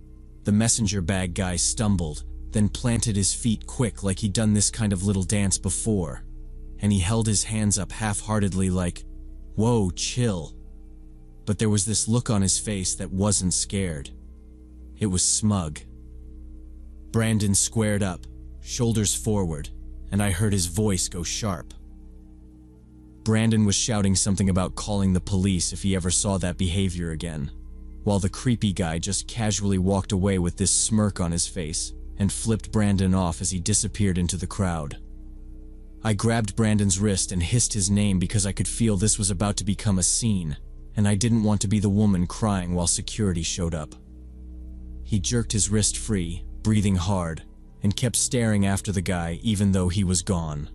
The messenger bag guy stumbled, then planted his feet quick like he'd done this kind of little dance before. And he held his hands up half-heartedly like, "Whoa, chill." But there was this look on his face that wasn't scared. It was smug. Brandon squared up, shoulders forward, and I heard his voice go sharp. Brandon was shouting something about calling the police if he ever saw that behavior again, while the creepy guy just casually walked away with this smirk on his face and flipped Brandon off as he disappeared into the crowd. I grabbed Brandon's wrist and hissed his name because I could feel this was about to become a scene, and I didn't want to be the woman crying while security showed up. He jerked his wrist free, breathing hard, and kept staring after the guy even though he was gone.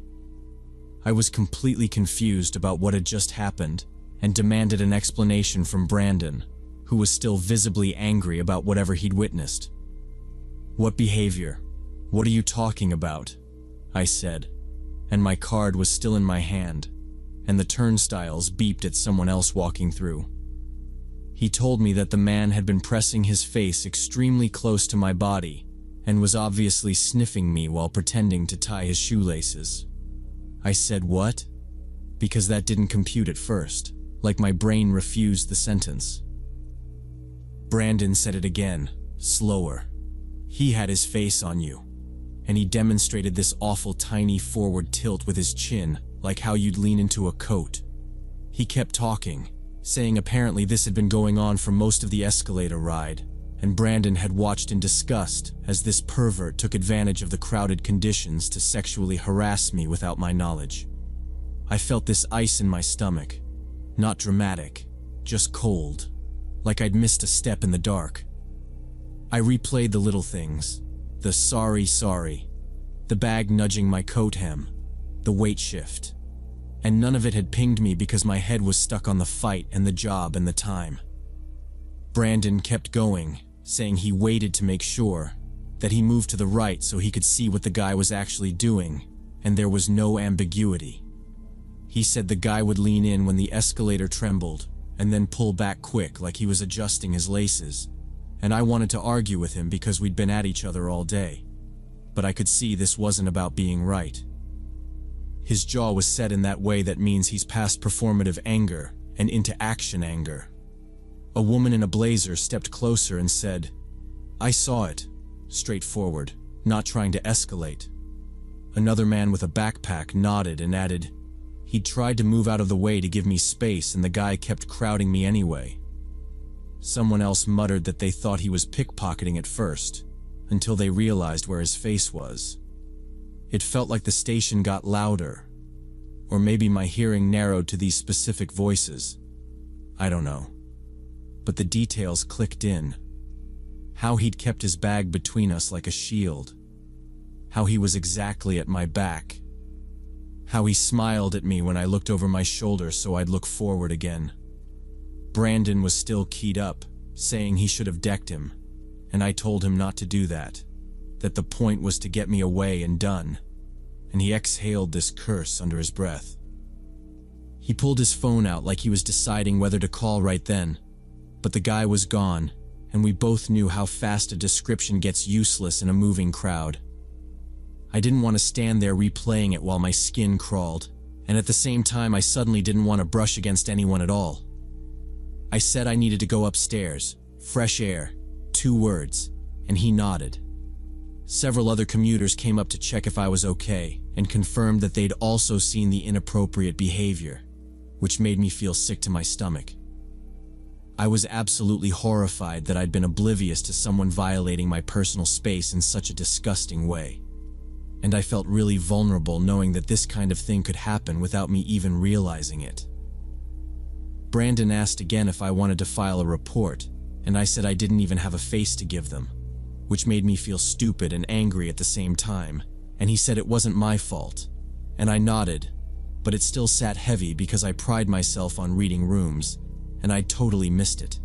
I was completely confused about what had just happened and demanded an explanation from Brandon, who was still visibly angry about whatever he'd witnessed. "What behavior? What are you talking about?" I said, and my card was still in my hand, and the turnstiles beeped at someone else walking through. He told me that the man had been pressing his face extremely close to my body and was obviously sniffing me while pretending to tie his shoelaces. I said, "What?" because that didn't compute at first, like my brain refused the sentence. Brandon said it again, slower. "He had his face on you, and he demonstrated this awful tiny forward tilt with his chin, like how you'd lean into a coat." He kept talking, saying apparently this had been going on for most of the escalator ride, and Brandon had watched in disgust as this pervert took advantage of the crowded conditions to sexually harass me without my knowledge. I felt this ice in my stomach. Not dramatic, just cold, like I'd missed a step in the dark. I replayed the little things, the sorry, the bag nudging my coat hem, the weight shift, and none of it had pinged me because my head was stuck on the fight and the job and the time. Brandon kept going, saying he waited to make sure, that he moved to the right so he could see what the guy was actually doing, and there was no ambiguity. He said the guy would lean in when the escalator trembled, and then pull back quick like he was adjusting his laces, and I wanted to argue with him because we'd been at each other all day, but I could see this wasn't about being right. His jaw was set in that way that means he's past performative anger and into action anger. A woman in a blazer stepped closer and said, "I saw it," straightforward, not trying to escalate. Another man with a backpack nodded and added, "He'd tried to move out of the way to give me space and the guy kept crowding me anyway." Someone else muttered that they thought he was pickpocketing at first, until they realized where his face was. It felt like the station got louder, or maybe my hearing narrowed to these specific voices. I don't know. But the details clicked in. How he'd kept his bag between us like a shield. How he was exactly at my back. How he smiled at me when I looked over my shoulder so I'd look forward again. Brandon was still keyed up, saying he should have decked him, and I told him not to do that the point was to get me away and done, and he exhaled this curse under his breath. He pulled his phone out like he was deciding whether to call right then, but the guy was gone, and we both knew how fast a description gets useless in a moving crowd. I didn't want to stand there replaying it while my skin crawled, and at the same time I suddenly didn't want to brush against anyone at all. I said I needed to go upstairs, fresh air, 2 words, and he nodded. Several other commuters came up to check if I was okay and confirmed that they'd also seen the inappropriate behavior, which made me feel sick to my stomach. I was absolutely horrified that I'd been oblivious to someone violating my personal space in such a disgusting way. And I felt really vulnerable knowing that this kind of thing could happen without me even realizing it. Brandon asked again if I wanted to file a report, and I said I didn't even have a face to give them, which made me feel stupid and angry at the same time, and he said it wasn't my fault. And I nodded, but it still sat heavy because I pride myself on reading rooms, and I totally missed it.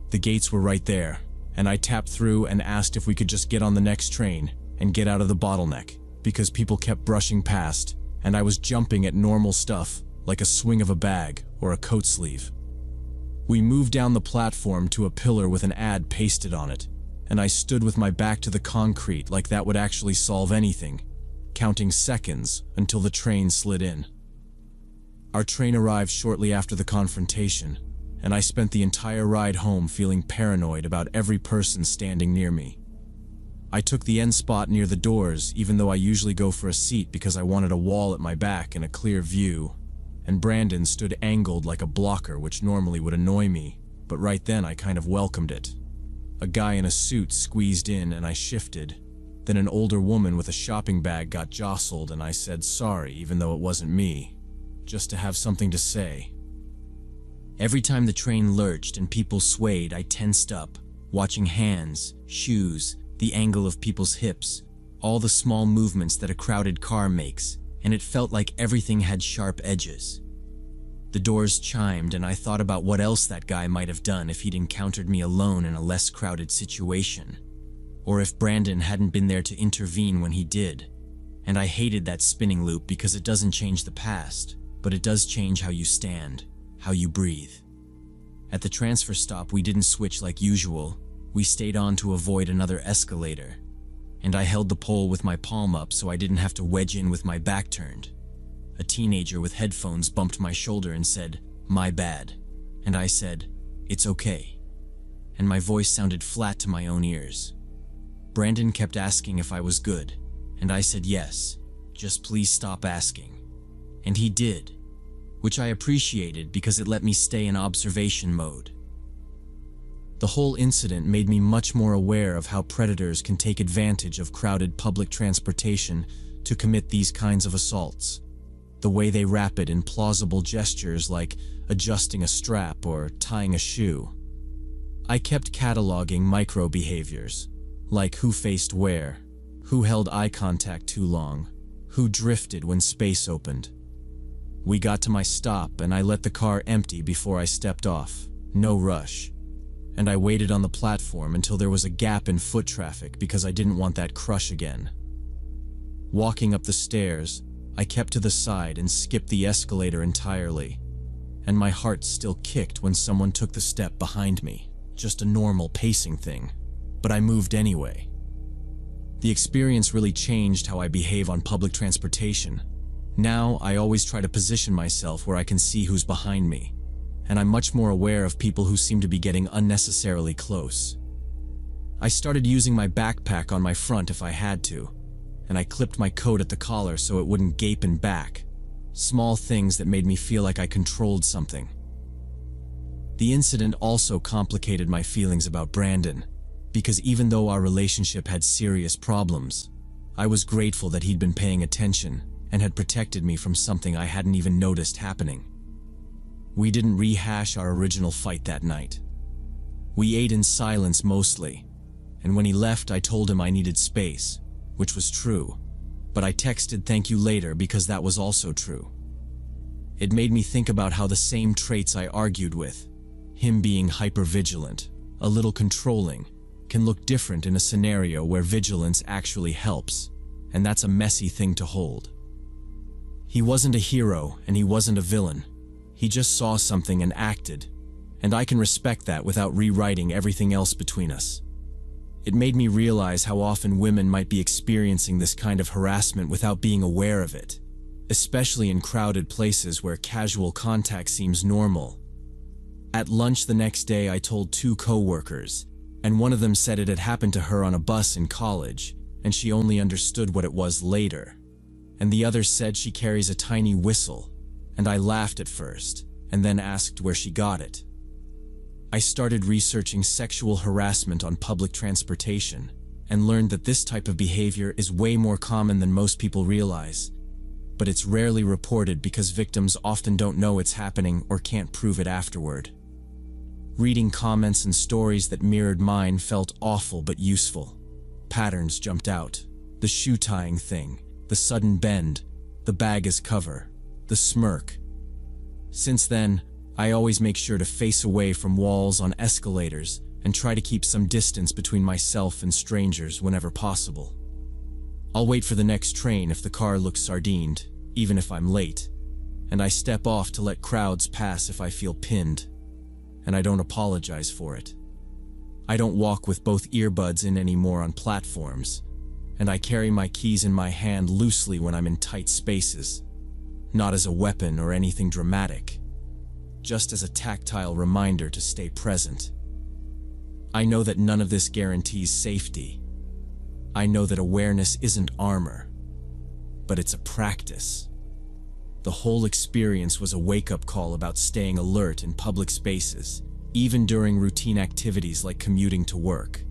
The gates were right there, and I tapped through and asked if we could just get on the next train and get out of the bottleneck, because people kept brushing past, and I was jumping at normal stuff, like a swing of a bag or a coat sleeve. We moved down the platform to a pillar with an ad pasted on it, and I stood with my back to the concrete like that would actually solve anything, counting seconds until the train slid in. Our train arrived shortly after the confrontation, and I spent the entire ride home feeling paranoid about every person standing near me. I took the end spot near the doors, even though I usually go for a seat because I wanted a wall at my back and a clear view, and Brandon stood angled like a blocker, which normally would annoy me, but right then I kind of welcomed it. A guy in a suit squeezed in and I shifted. Then an older woman with a shopping bag got jostled and I said sorry even though it wasn't me, just to have something to say. Every time the train lurched and people swayed, I tensed up, watching hands, shoes, the angle of people's hips, all the small movements that a crowded car makes, and it felt like everything had sharp edges. The doors chimed and I thought about what else that guy might have done if he'd encountered me alone in a less crowded situation, or if Brandon hadn't been there to intervene when he did. And I hated that spinning loop because it doesn't change the past, but it does change how you stand, how you breathe. At the transfer stop, we didn't switch like usual. We stayed on to avoid another escalator, and I held the pole with my palm up so I didn't have to wedge in with my back turned. A teenager with headphones bumped my shoulder and said, "My bad." And I said, "It's okay." And my voice sounded flat to my own ears. Brandon kept asking if I was good, and I said yes, just please stop asking. And he did, which I appreciated because it let me stay in observation mode. The whole incident made me much more aware of how predators can take advantage of crowded public transportation to commit these kinds of assaults. The way they wrap it in plausible gestures like adjusting a strap or tying a shoe. I kept cataloging micro behaviors, like who faced where, who held eye contact too long, who drifted when space opened. We got to my stop and I let the car empty before I stepped off, no rush. And I waited on the platform until there was a gap in foot traffic because I didn't want that crush again. Walking up the stairs, I kept to the side and skipped the escalator entirely, and my heart still kicked when someone took the step behind me, just a normal pacing thing, but I moved anyway. The experience really changed how I behave on public transportation. Now I always try to position myself where I can see who's behind me, and I'm much more aware of people who seem to be getting unnecessarily close. I started using my backpack on my front if I had to, and I clipped my coat at the collar so it wouldn't gape in back. Small things that made me feel like I controlled something. The incident also complicated my feelings about Brandon, because even though our relationship had serious problems, I was grateful that he'd been paying attention and had protected me from something I hadn't even noticed happening. We didn't rehash our original fight that night. We ate in silence mostly, and when he left I told him I needed space, which was true, but I texted thank you later because that was also true. It made me think about how the same traits I argued with, him being hypervigilant, a little controlling, can look different in a scenario where vigilance actually helps, and that's a messy thing to hold. He wasn't a hero and he wasn't a villain. He just saw something and acted, and I can respect that without rewriting everything else between us. It made me realize how often women might be experiencing this kind of harassment without being aware of it, especially in crowded places where casual contact seems normal. At lunch the next day I told 2 co-workers, and one of them said it had happened to her on a bus in college, and she only understood what it was later. And the other said she carries a tiny whistle, and I laughed at first, and then asked where she got it. I started researching sexual harassment on public transportation, and learned that this type of behavior is way more common than most people realize, but it's rarely reported because victims often don't know it's happening or can't prove it afterward. Reading comments and stories that mirrored mine felt awful but useful. Patterns jumped out. The shoe tying thing, the sudden bend, the bag as cover, the smirk. Since then, I always make sure to face away from walls on escalators and try to keep some distance between myself and strangers whenever possible. I'll wait for the next train if the car looks sardined, even if I'm late, and I step off to let crowds pass if I feel pinned, and I don't apologize for it. I don't walk with both earbuds in anymore on platforms, and I carry my keys in my hand loosely when I'm in tight spaces, not as a weapon or anything dramatic, just as a tactile reminder to stay present. I know that none of this guarantees safety. I know that awareness isn't armor, but it's a practice. The whole experience was a wake-up call about staying alert in public spaces, even during routine activities like commuting to work.